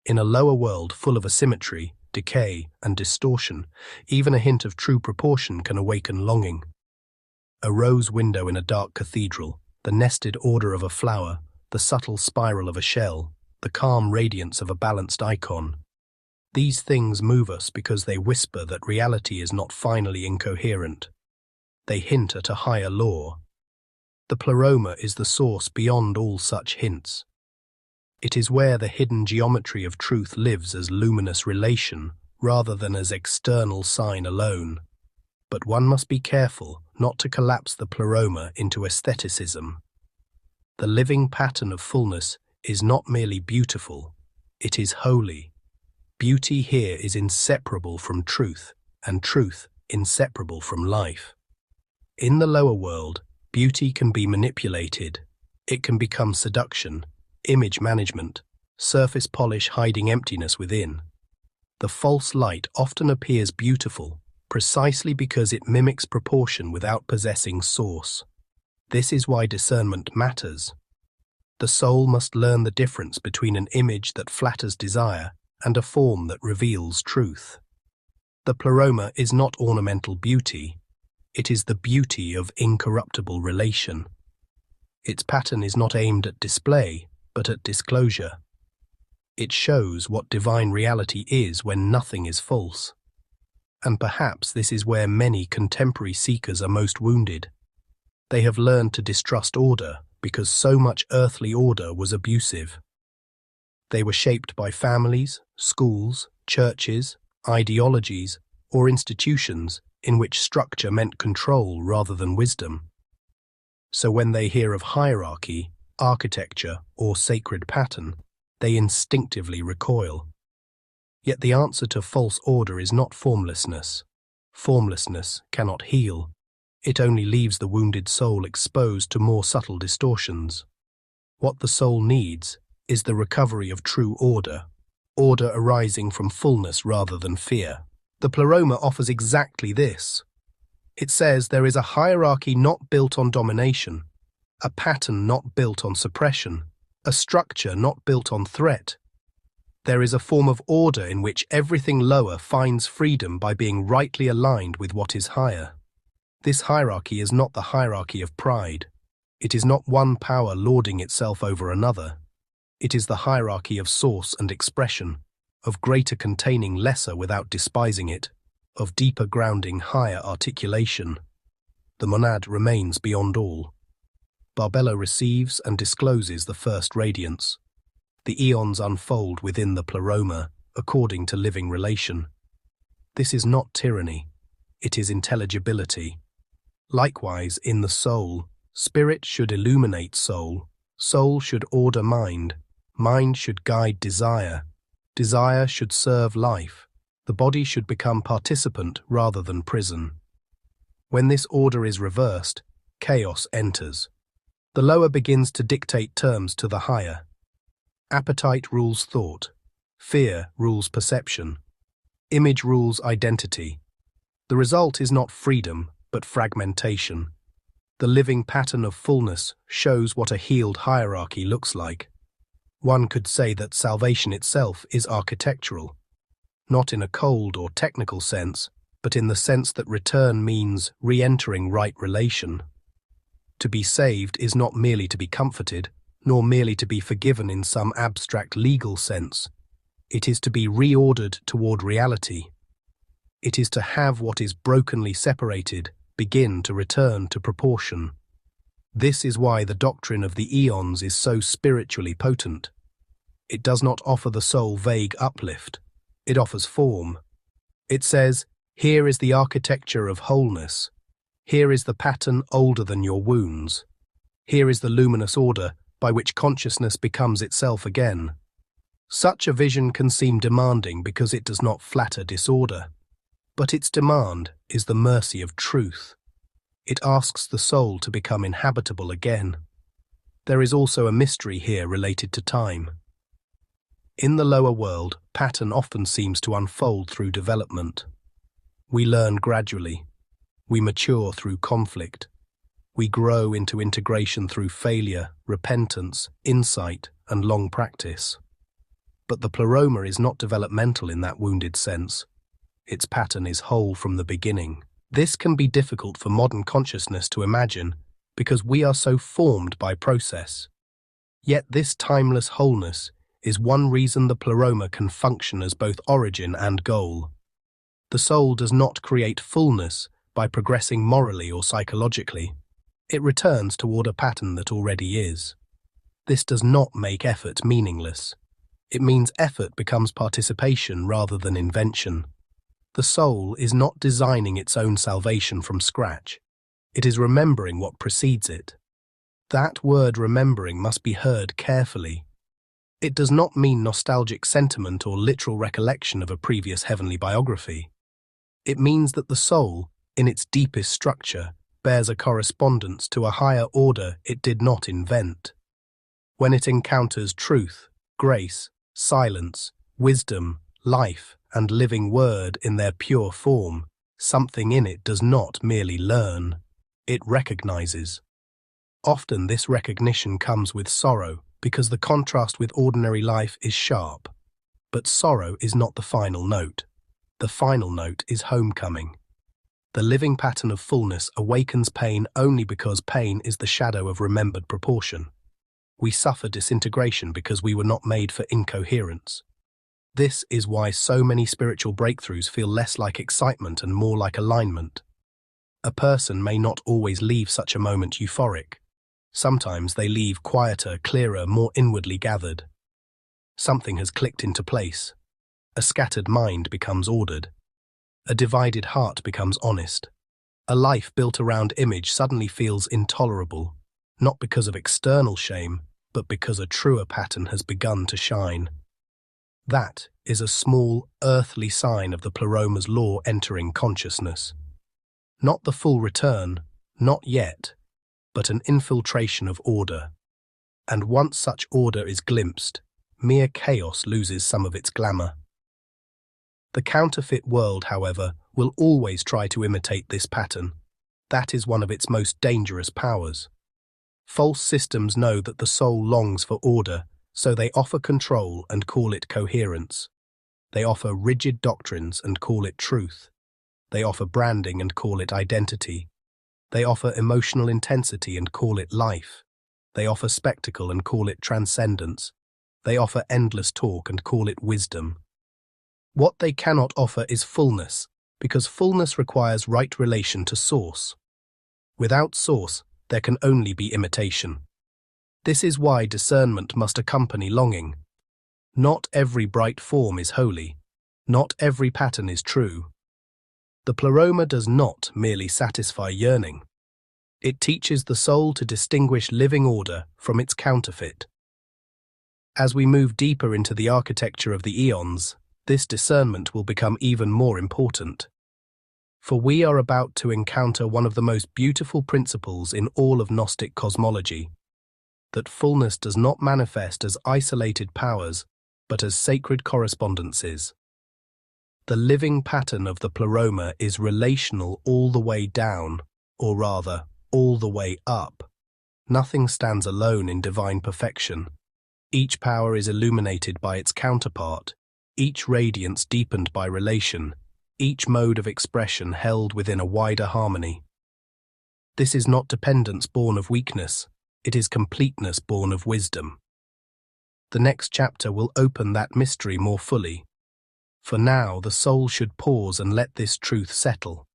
In a lower world full of asymmetry, decay, and distortion, even a hint of true proportion can awaken longing. A rose window in a dark cathedral, the nested order of a flower, the subtle spiral of a shell, the calm radiance of a balanced icon. These things move us because they whisper that reality is not finally incoherent. They hint at a higher law. The Pleroma is the source beyond all such hints. It is where the hidden geometry of truth lives as luminous relation rather than as external sign alone. But one must be careful not to collapse the Pleroma into aestheticism. The living pattern of fullness is not merely beautiful, it is holy. Beauty here is inseparable from truth, and truth inseparable from life. In the lower world, beauty can be manipulated. It can become seduction, image management, surface polish hiding emptiness within. The false light often appears beautiful, precisely because it mimics proportion without possessing source. This is why discernment matters. The soul must learn the difference between an image that flatters desire and a form that reveals truth. The Pleroma is not ornamental beauty. It is the beauty of incorruptible relation. Its pattern is not aimed at display, but at disclosure. It shows what divine reality is when nothing is false. And perhaps this is where many contemporary seekers are most wounded. They have learned to distrust order because so much earthly order was abusive. They were shaped by families, schools, churches, ideologies, or institutions in which structure meant control rather than wisdom. So when they hear of hierarchy, architecture, or sacred pattern, they instinctively recoil. Yet the answer to false order is not formlessness. Formlessness cannot heal. It only leaves the wounded soul exposed to more subtle distortions. What the soul needs is the recovery of true order, order arising from fullness rather than fear. The Pleroma offers exactly this. It says there is a hierarchy not built on domination, a pattern not built on suppression, a structure not built on threat. There is a form of order in which everything lower finds freedom by being rightly aligned with what is higher. This hierarchy is not the hierarchy of pride. It is not one power lording itself over another. It is the hierarchy of source and expression, of greater containing lesser without despising it, of deeper grounding higher articulation. The monad remains beyond all. Barbelo receives and discloses the first radiance. The eons unfold within the Pleroma, according to living relation. This is not tyranny, it is intelligibility. Likewise, in the soul, spirit should illuminate soul, soul should order mind, mind should guide desire, desire should serve life, the body should become participant rather than prison. When this order is reversed, chaos enters. The lower begins to dictate terms to the higher. Appetite rules thought, fear rules perception, image rules identity. The result is not freedom, but fragmentation. The living pattern of fullness shows what a healed hierarchy looks like. One could say that salvation itself is architectural, not in a cold or technical sense, but in the sense that return means re-entering right relation. To be saved is not merely to be comforted, nor merely to be forgiven in some abstract legal sense. It is to be reordered toward reality. It is to have what is brokenly separated begin to return to proportion. This is why the doctrine of the Aeons is so spiritually potent. It does not offer the soul vague uplift. It offers form. It says, here is the architecture of wholeness. Here is the pattern older than your wounds. Here is the luminous order by which consciousness becomes itself again. Such a vision can seem demanding because it does not flatter disorder. But its demand is the mercy of truth. It asks the soul to become inhabitable again. There is also a mystery here related to time. In the lower world, pattern often seems to unfold through development. We learn gradually. We mature through conflict. We grow into integration through failure, repentance, insight, and long practice. But the Pleroma is not developmental in that wounded sense. Its pattern is whole from the beginning. This can be difficult for modern consciousness to imagine because we are so formed by process. Yet this timeless wholeness is one reason the Pleroma can function as both origin and goal. The soul does not create fullness by progressing morally or psychologically. It returns toward a pattern that already is. This does not make effort meaningless. It means effort becomes participation rather than invention. The soul is not designing its own salvation from scratch. It is remembering what precedes it. That word remembering must be heard carefully. It does not mean nostalgic sentiment or literal recollection of a previous heavenly biography. It means that the soul, in its deepest structure, bears a correspondence to a higher order it did not invent. When it encounters truth, grace, silence, wisdom, life, and living word in their pure form, something in it does not merely learn, it recognizes. Often this recognition comes with sorrow, because the contrast with ordinary life is sharp. But sorrow is not the final note. The final note is homecoming. The living pattern of fullness awakens pain only because pain is the shadow of remembered proportion. We suffer disintegration because we were not made for incoherence. This is why so many spiritual breakthroughs feel less like excitement and more like alignment. A person may not always leave such a moment euphoric. Sometimes they leave quieter, clearer, more inwardly gathered. Something has clicked into place. A scattered mind becomes ordered. A divided heart becomes honest. A life built around image suddenly feels intolerable, not because of external shame, but because a truer pattern has begun to shine. That is a small, earthly sign of the Pleroma's law entering consciousness. Not the full return, not yet, but an infiltration of order. And once such order is glimpsed, mere chaos loses some of its glamour. The counterfeit world, however, will always try to imitate this pattern. That is one of its most dangerous powers. False systems know that the soul longs for order, so they offer control and call it coherence. They offer rigid doctrines and call it truth. They offer branding and call it identity. They offer emotional intensity and call it life. They offer spectacle and call it transcendence. They offer endless talk and call it wisdom. What they cannot offer is fullness, because fullness requires right relation to source. Without source, there can only be imitation. This is why discernment must accompany longing. Not every bright form is holy. Not every pattern is true. The Pleroma does not merely satisfy yearning. It teaches the soul to distinguish living order from its counterfeit. As we move deeper into the architecture of the Aeons, this discernment will become even more important. For we are about to encounter one of the most beautiful principles in all of Gnostic cosmology, that fullness does not manifest as isolated powers, but as sacred correspondences. The living pattern of the Pleroma is relational all the way down, or rather, all the way up. Nothing stands alone in divine perfection. Each power is illuminated by its counterpart, each radiance deepened by relation, each mode of expression held within a wider harmony. This is not dependence born of weakness, it is completeness born of wisdom. The next chapter will open that mystery more fully. For now, the soul should pause and let this truth settle.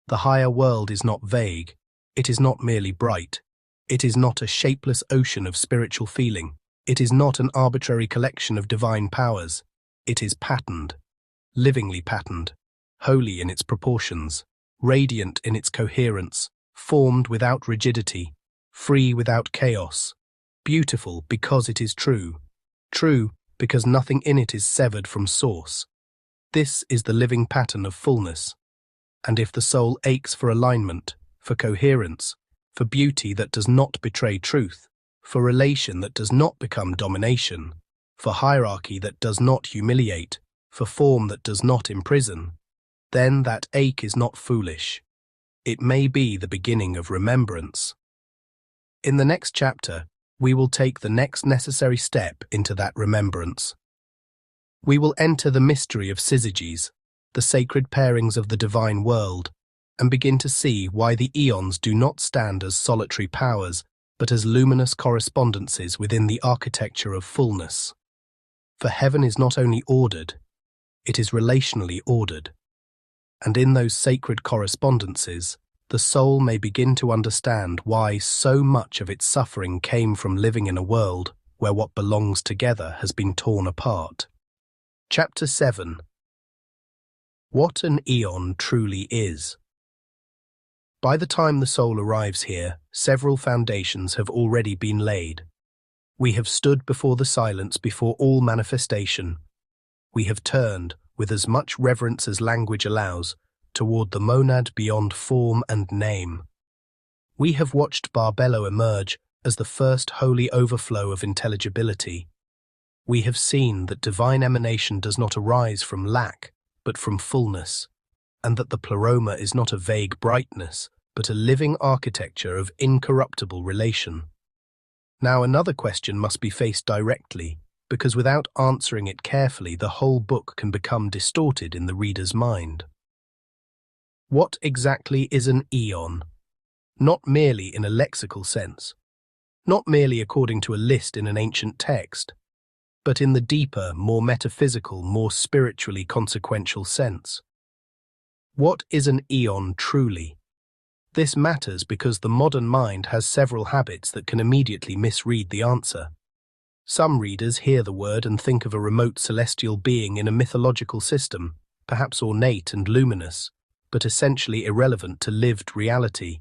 The higher world is not vague, it is not merely bright, it is not a shapeless ocean of spiritual feeling, it is not an arbitrary collection of divine powers, it is patterned, livingly patterned, holy in its proportions, radiant in its coherence, formed without rigidity, free without chaos, beautiful because it is true, true because nothing in it is severed from source. This is the living pattern of fullness. And if the soul aches for alignment, for coherence, for beauty that does not betray truth, for relation that does not become domination, for hierarchy that does not humiliate, for form that does not imprison, then that ache is not foolish. It may be the beginning of remembrance. In the next chapter, we will take the next necessary step into that remembrance. We will enter the mystery of syzygies, the sacred pairings of the divine world, and begin to see why the Aeons do not stand as solitary powers, but as luminous correspondences within the architecture of fullness. For heaven is not only ordered, it is relationally ordered. And in those sacred correspondences, the soul may begin to understand why so much of its suffering came from living in a world where what belongs together has been torn apart. Chapter 7. What an Aeon truly is. By the time the soul arrives here, several foundations have already been laid. We have stood before the silence before all manifestation. We have turned, with as much reverence as language allows, toward the monad beyond form and name. We have watched Barbelo emerge as the first holy overflow of intelligibility. We have seen that divine emanation does not arise from lack, but from fullness, and that the Pleroma is not a vague brightness, but a living architecture of incorruptible relation. Now another question must be faced directly, because without answering it carefully, the whole book can become distorted in the reader's mind. What exactly is an Aeon? Not merely in a lexical sense, not merely according to a list in an ancient text, but in the deeper, more metaphysical, more spiritually consequential sense. What is an Aeon truly? This matters because the modern mind has several habits that can immediately misread the answer. Some readers hear the word and think of a remote celestial being in a mythological system, perhaps ornate and luminous, but essentially irrelevant to lived reality.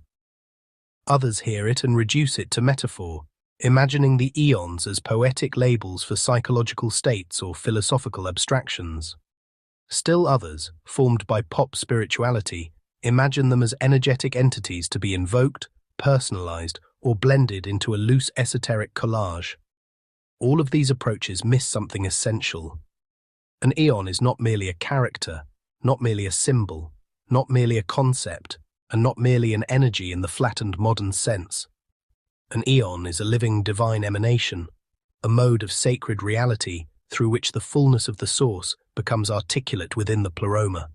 Others hear it and reduce it to metaphor, imagining the Aeons as poetic labels for psychological states or philosophical abstractions. Still others, formed by pop spirituality, imagine them as energetic entities to be invoked, personalized, or blended into a loose esoteric collage. All of these approaches miss something essential. An Aeon is not merely a character, not merely a symbol, not merely a concept, and not merely an energy in the flattened modern sense. An Aeon is a living divine emanation, a mode of sacred reality through which the fullness of the source becomes articulate within the Pleroma.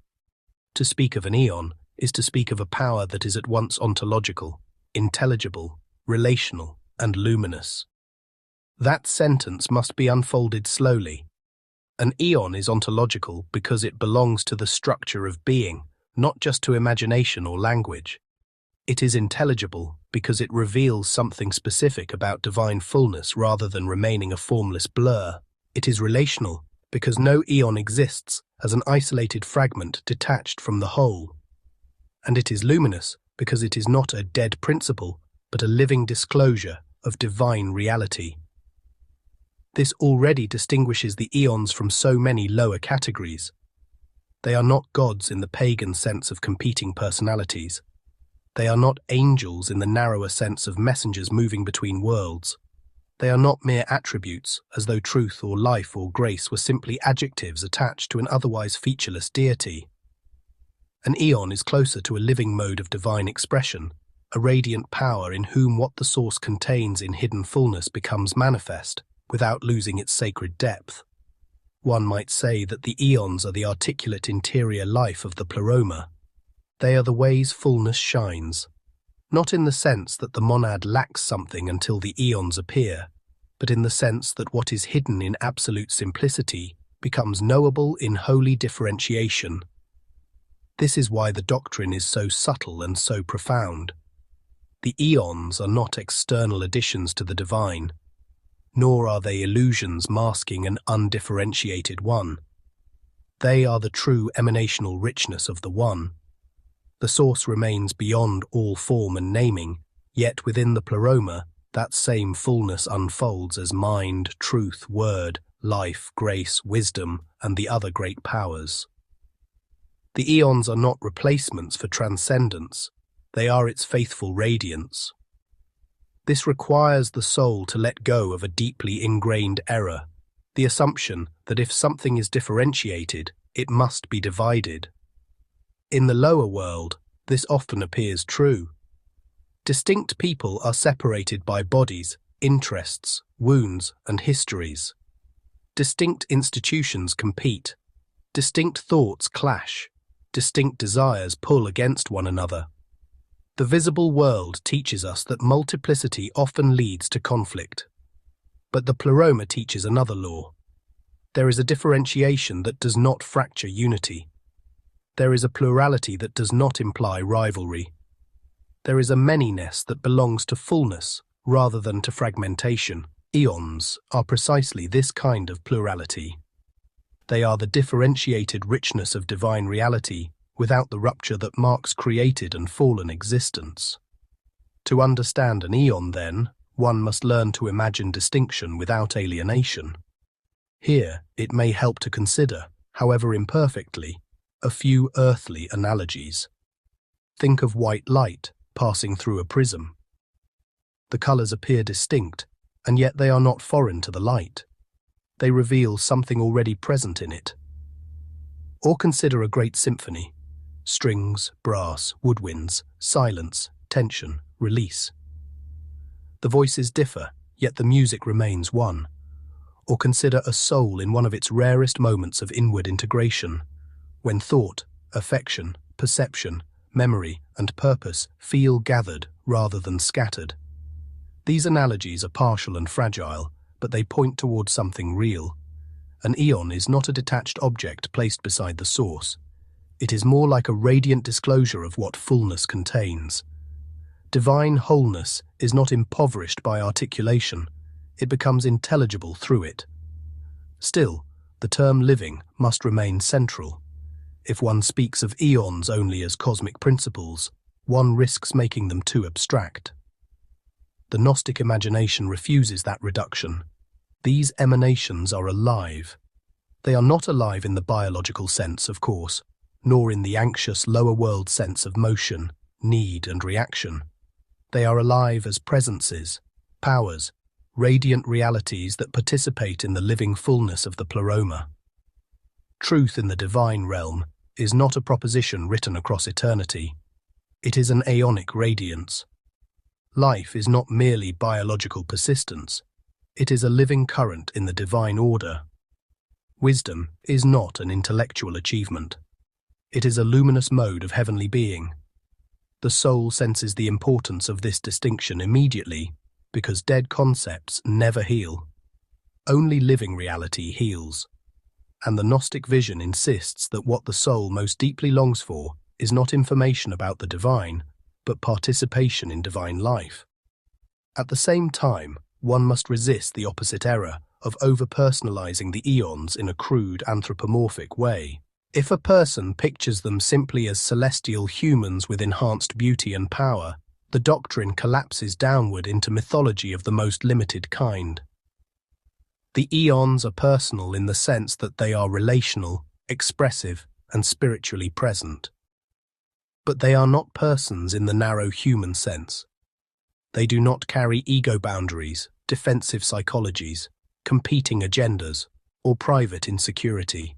To speak of an Aeon is to speak of a power that is at once ontological, intelligible, relational, and luminous. That sentence must be unfolded slowly. An Aeon is ontological because it belongs to the structure of being, not just to imagination or language. It is intelligible because it reveals something specific about divine fullness rather than remaining a formless blur. It is relational because no Aeon exists as an isolated fragment detached from the whole. And it is luminous because it is not a dead principle, but a living disclosure of divine reality. This already distinguishes the Aeons from so many lower categories. They are not gods in the pagan sense of competing personalities. They are not angels in the narrower sense of messengers moving between worlds. They are not mere attributes, as though truth or life or grace were simply adjectives attached to an otherwise featureless deity. An Aeon is closer to a living mode of divine expression, a radiant power in whom what the source contains in hidden fullness becomes manifest, without losing its sacred depth. One might say that the Aeons are the articulate interior life of the Pleroma. They are the ways fullness shines, not in the sense that the monad lacks something until the Aeons appear, but in the sense that what is hidden in absolute simplicity becomes knowable in holy differentiation. This is why the doctrine is so subtle and so profound. The Aeons are not external additions to the divine, nor are they illusions masking an undifferentiated one. They are the true emanational richness of the One. The source remains beyond all form and naming, yet within the Pleroma, that same fullness unfolds as mind, truth, word, life, grace, wisdom, and the other great powers. The Aeons are not replacements for transcendence, they are its faithful radiance. This requires the soul to let go of a deeply ingrained error, the assumption that if something is differentiated, it must be divided. In the lower world, this often appears true. Distinct people are separated by bodies, interests, wounds, and histories. Distinct institutions compete. Distinct thoughts clash. Distinct desires pull against one another. The visible world teaches us that multiplicity often leads to conflict. But the Pleroma teaches another law. There is a differentiation that does not fracture unity. There is a plurality that does not imply rivalry. There is a manyness that belongs to fullness rather than to fragmentation. Aeons are precisely this kind of plurality. They are the differentiated richness of divine reality without the rupture that marks created and fallen existence. To understand an aeon, then, one must learn to imagine distinction without alienation. Here, it may help to consider, however imperfectly, a few earthly analogies. Think of white light passing through a prism. The colors appear distinct, and yet they are not foreign to the light. They reveal something already present in it. Or consider a great symphony: strings, brass, woodwinds, silence, tension, release. The voices differ, yet the music remains one. Or consider a soul in one of its rarest moments of inward integration, when thought, affection, perception, memory, and purpose feel gathered rather than scattered. These analogies are partial and fragile, but they point towards something real. An aeon is not a detached object placed beside the source. It is more like a radiant disclosure of what fullness contains. Divine wholeness is not impoverished by articulation. It becomes intelligible through it. Still, the term living must remain central. If one speaks of aeons only as cosmic principles, one risks making them too abstract. The Gnostic imagination refuses that reduction. These emanations are alive. They are not alive in the biological sense, of course, nor in the anxious lower world sense of motion, need, and reaction. They are alive as presences, powers, radiant realities that participate in the living fullness of the Pleroma. Truth in the divine realm is not a proposition written across eternity. It is an aeonic radiance. Life is not merely biological persistence. It is a living current in the divine order. Wisdom is not an intellectual achievement. It is a luminous mode of heavenly being. The soul senses the importance of this distinction immediately, because dead concepts never heal. Only living reality heals. And the Gnostic vision insists that what the soul most deeply longs for is not information about the divine, but participation in divine life. At the same time, one must resist the opposite error of over-personalizing the aeons in a crude anthropomorphic way. If a person pictures them simply as celestial humans with enhanced beauty and power, the doctrine collapses downward into mythology of the most limited kind. The aeons are personal in the sense that they are relational, expressive, and spiritually present. But they are not persons in the narrow human sense. They do not carry ego boundaries, defensive psychologies, competing agendas, or private insecurity.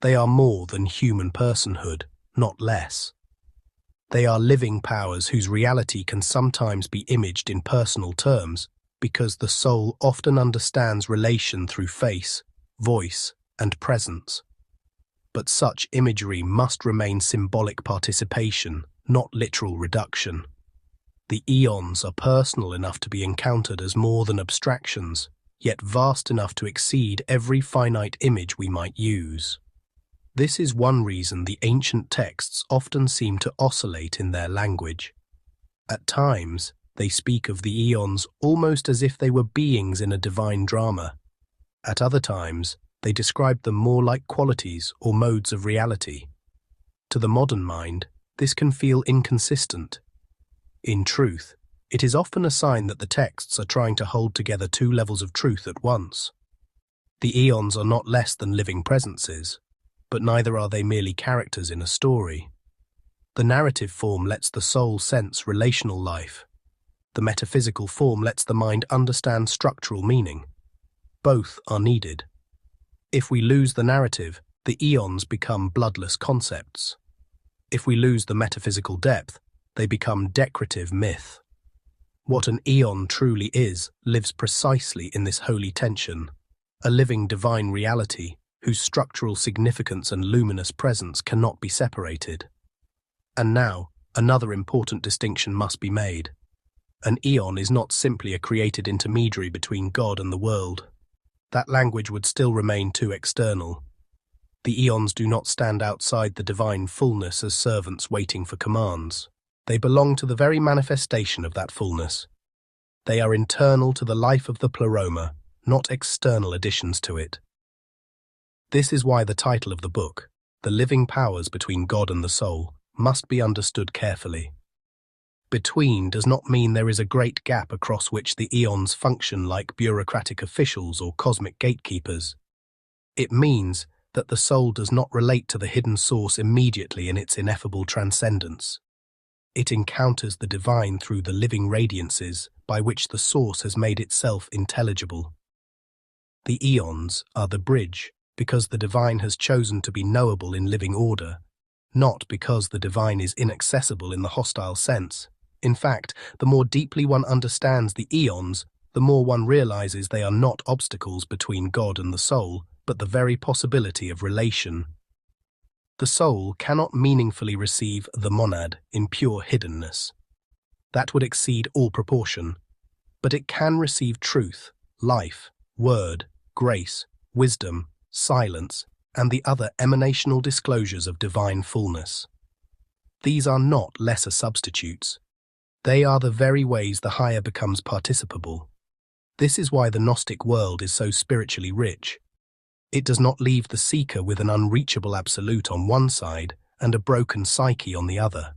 They are more than human personhood, not less. They are living powers whose reality can sometimes be imaged in personal terms, because the soul often understands relation through face, voice, and presence. But such imagery must remain symbolic participation, not literal reduction. The aeons are personal enough to be encountered as more than abstractions, yet vast enough to exceed every finite image we might use. This is one reason the ancient texts often seem to oscillate in their language. At times, they speak of the aeons almost as if they were beings in a divine drama. At other times, they describe them more like qualities or modes of reality. To the modern mind, this can feel inconsistent. In truth, it is often a sign that the texts are trying to hold together two levels of truth at once. The aeons are not less than living presences, but neither are they merely characters in a story. The narrative form lets the soul sense relational life. The metaphysical form lets the mind understand structural meaning. Both are needed. If we lose the narrative, the eons become bloodless concepts. If we lose the metaphysical depth, they become decorative myth. What an eon truly is lives precisely in this holy tension, a living divine reality whose structural significance and luminous presence cannot be separated. And now, another important distinction must be made. An eon is not simply a created intermediary between God and the world. That language would still remain too external. The eons do not stand outside the divine fullness as servants waiting for commands. They belong to the very manifestation of that fullness. They are internal to the life of the Pleroma, not external additions to it. This is why the title of the book, The Living Powers Between God and the Soul, must be understood carefully. Between does not mean there is a great gap across which the eons function like bureaucratic officials or cosmic gatekeepers. It means that the soul does not relate to the hidden source immediately in its ineffable transcendence. It encounters the divine through the living radiances by which the source has made itself intelligible. The eons are the bridge because the divine has chosen to be knowable in living order, not because the divine is inaccessible in the hostile sense. In fact, the more deeply one understands the eons, the more one realizes they are not obstacles between God and the soul, but the very possibility of relation. The soul cannot meaningfully receive the monad in pure hiddenness. That would exceed all proportion. But it can receive truth, life, word, grace, wisdom, silence, and the other emanational disclosures of divine fullness. These are not lesser substitutes. They are the very ways the higher becomes participable. This is why the Gnostic world is so spiritually rich. It does not leave the seeker with an unreachable absolute on one side and a broken psyche on the other.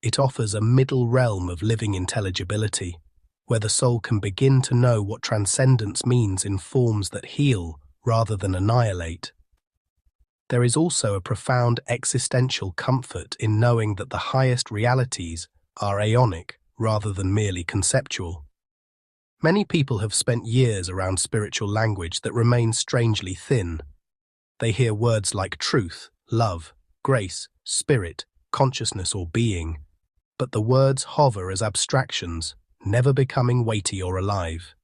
It offers a middle realm of living intelligibility, where the soul can begin to know what transcendence means in forms that heal rather than annihilate. There is also a profound existential comfort in knowing that the highest realities are aeonic rather than merely conceptual. Many people have spent years around spiritual language that remains strangely thin. They hear words like truth, love, grace, spirit, consciousness or being, but the words hover as abstractions, never becoming weighty or alive.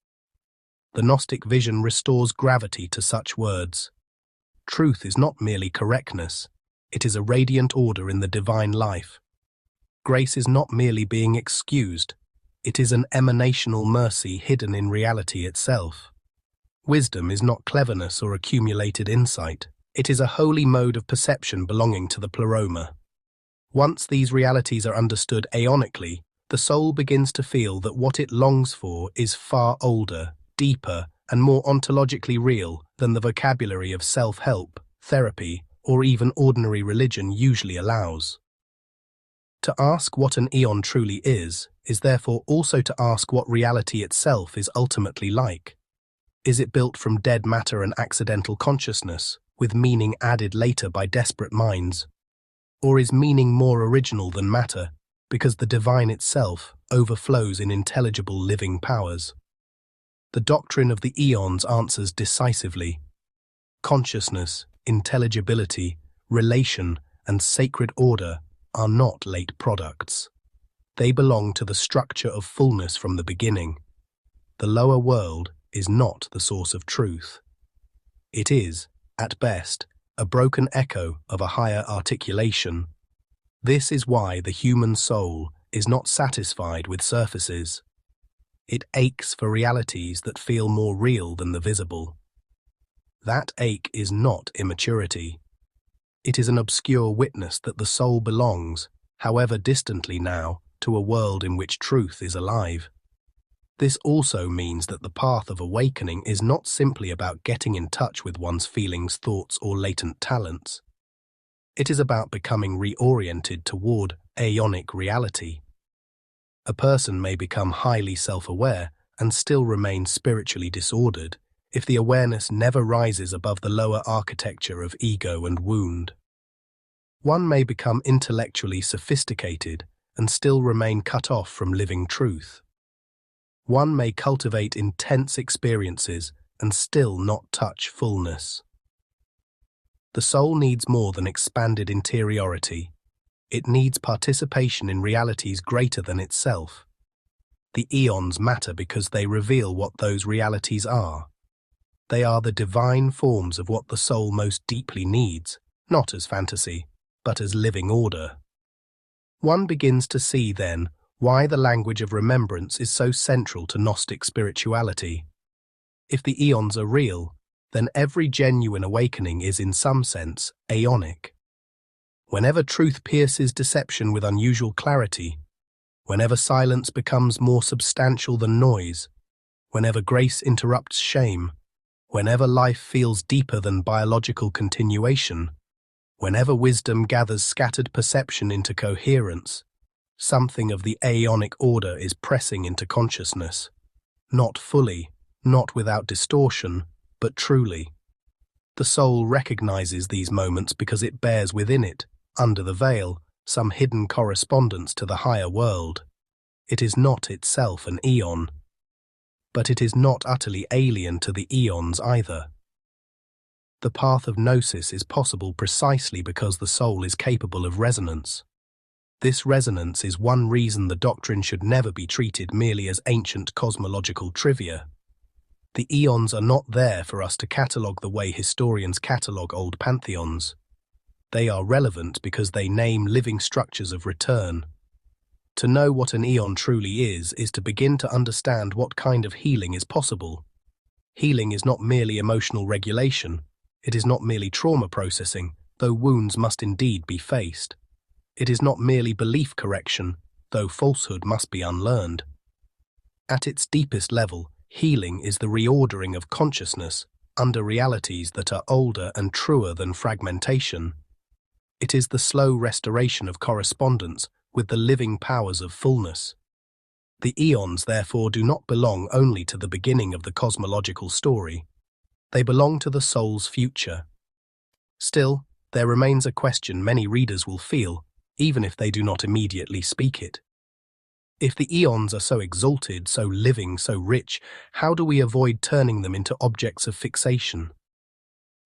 The Gnostic vision restores gravity to such words. Truth is not merely correctness, it is a radiant order in the divine life. Grace is not merely being excused, it is an emanational mercy hidden in reality itself. Wisdom is not cleverness or accumulated insight, it is a holy mode of perception belonging to the Pleroma. Once these realities are understood aeonically, the soul begins to feel that what it longs for is far older, deeper, and more ontologically real than the vocabulary of self-help, therapy, or even ordinary religion usually allows. To ask what an eon truly is therefore also to ask what reality itself is ultimately like. Is it built from dead matter and accidental consciousness, with meaning added later by desperate minds? Or is meaning more original than matter, because the divine itself overflows in intelligible living powers? The doctrine of the eons answers decisively. Consciousness, intelligibility, relation, and sacred order are not late products. They belong to the structure of fullness from the beginning. The lower world is not the source of truth. It is, at best, a broken echo of a higher articulation. This is why the human soul is not satisfied with surfaces. It aches for realities that feel more real than the visible. That ache is not immaturity. It is an obscure witness that the soul belongs, however distantly now, to a world in which truth is alive. This also means that the path of awakening is not simply about getting in touch with one's feelings, thoughts, or latent talents. It is about becoming reoriented toward aeonic reality. A person may become highly self-aware and still remain spiritually disordered if the awareness never rises above the lower architecture of ego and wound. One may become intellectually sophisticated and still remain cut off from living truth. One may cultivate intense experiences and still not touch fullness. The soul needs more than expanded interiority. It needs participation in realities greater than itself. The eons matter because they reveal what those realities are. They are the divine forms of what the soul most deeply needs, not as fantasy, but as living order. One begins to see, then, why the language of remembrance is so central to Gnostic spirituality. If the eons are real, then every genuine awakening is, in some sense, aeonic. Whenever truth pierces deception with unusual clarity, whenever silence becomes more substantial than noise, whenever grace interrupts shame, whenever life feels deeper than biological continuation, whenever wisdom gathers scattered perception into coherence, something of the aeonic order is pressing into consciousness. Not fully, not without distortion, but truly. The soul recognizes these moments because it bears within it, under the veil, some hidden correspondence to the higher world. It is not itself an eon, but it is not utterly alien to the eons either. The path of gnosis is possible precisely because the soul is capable of resonance. This resonance is one reason the doctrine should never be treated merely as ancient cosmological trivia. The eons are not there for us to catalogue the way historians catalogue old pantheons. They are relevant because they name living structures of return. To know what an eon truly is to begin to understand what kind of healing is possible. Healing is not merely emotional regulation. It is not merely trauma processing, though wounds must indeed be faced. It is not merely belief correction, though falsehood must be unlearned. At its deepest level, healing is the reordering of consciousness under realities that are older and truer than fragmentation. It is the slow restoration of correspondence with the living powers of fullness. The eons, therefore, do not belong only to the beginning of the cosmological story. They belong to the soul's future. Still, there remains a question many readers will feel, even if they do not immediately speak it. If the eons are so exalted, so living, so rich, how do we avoid turning them into objects of fixation?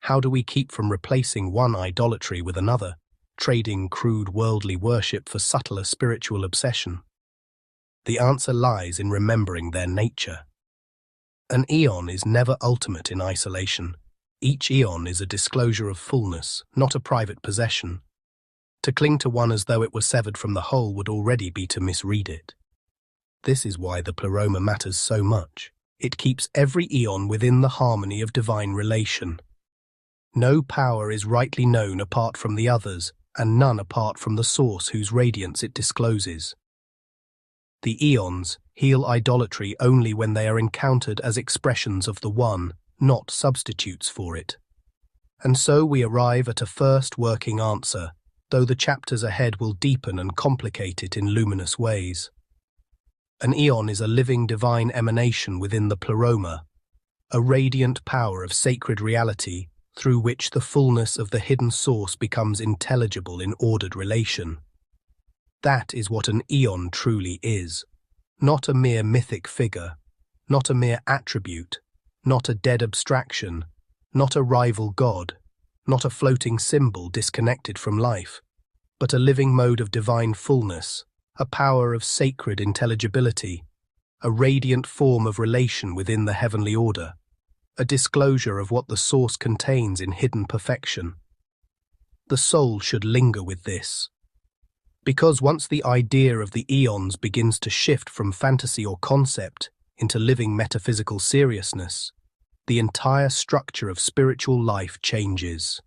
How do we keep from replacing one idolatry with another, trading crude worldly worship for subtler spiritual obsession? The answer lies in remembering their nature. An eon is never ultimate in isolation. Each eon is a disclosure of fullness, not a private possession. To cling to one as though it were severed from the whole would already be to misread it. This is why the Pleroma matters so much. It keeps every eon within the harmony of divine relation. No power is rightly known apart from the others, and none apart from the source whose radiance it discloses. The eons heal idolatry only when they are encountered as expressions of the One, not substitutes for it. And so we arrive at a first working answer, though the chapters ahead will deepen and complicate it in luminous ways. An eon is a living divine emanation within the Pleroma, a radiant power of sacred reality through which the fullness of the hidden source becomes intelligible in ordered relation. That is what an eon truly is, not a mere mythic figure, not a mere attribute, not a dead abstraction, not a rival god, not a floating symbol disconnected from life, but a living mode of divine fullness, a power of sacred intelligibility, a radiant form of relation within the heavenly order, a disclosure of what the source contains in hidden perfection. The soul should linger with this, because once the idea of the eons begins to shift from fantasy or concept into living metaphysical seriousness, the entire structure of spiritual life changes.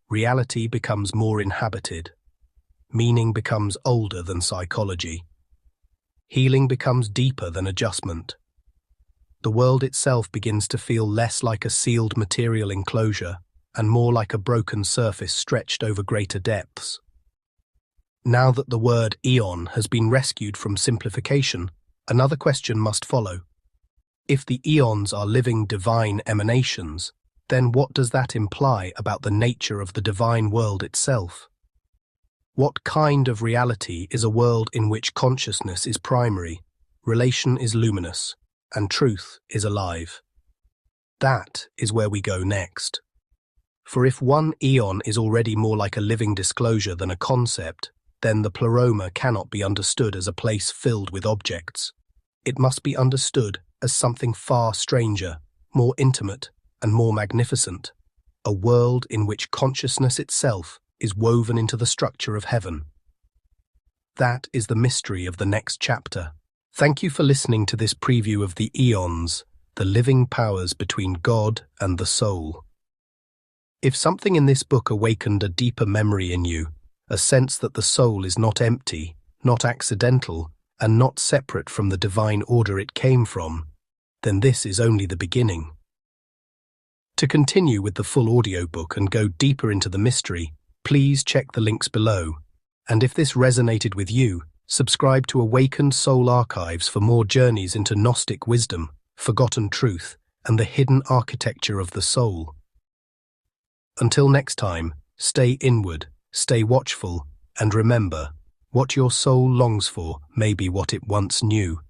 Reality becomes more inhabited. Meaning becomes older than psychology. Healing becomes deeper than adjustment. The world itself begins to feel less like a sealed material enclosure and more like a broken surface stretched over greater depths. Now that the word eon has been rescued from simplification, another question must follow. If the eons are living divine emanations, then what does that imply about the nature of the divine world itself? What kind of reality is a world in which consciousness is primary, relation is luminous, and truth is alive. That is where we go next. For if one aeon is already more like a living disclosure than a concept, then the Pleroma cannot be understood as a place filled with objects. It must be understood as something far stranger, more intimate, and more magnificent, a world in which consciousness itself is woven into the structure of heaven. That is the mystery of the next chapter. Thank you for listening to this preview of the Aeons, the living powers between God and the soul. If something in this book awakened a deeper memory in you, a sense that the soul is not empty, not accidental, and not separate from the divine order it came from, then this is only the beginning. To continue with the full audiobook and go deeper into the mystery, please check the links below. And if this resonated with you, subscribe to Awakened Soul Archives for more journeys into Gnostic wisdom, forgotten truth, and the hidden architecture of the soul. Until next time, stay inward, stay watchful, and remember, what your soul longs for may be what it once knew.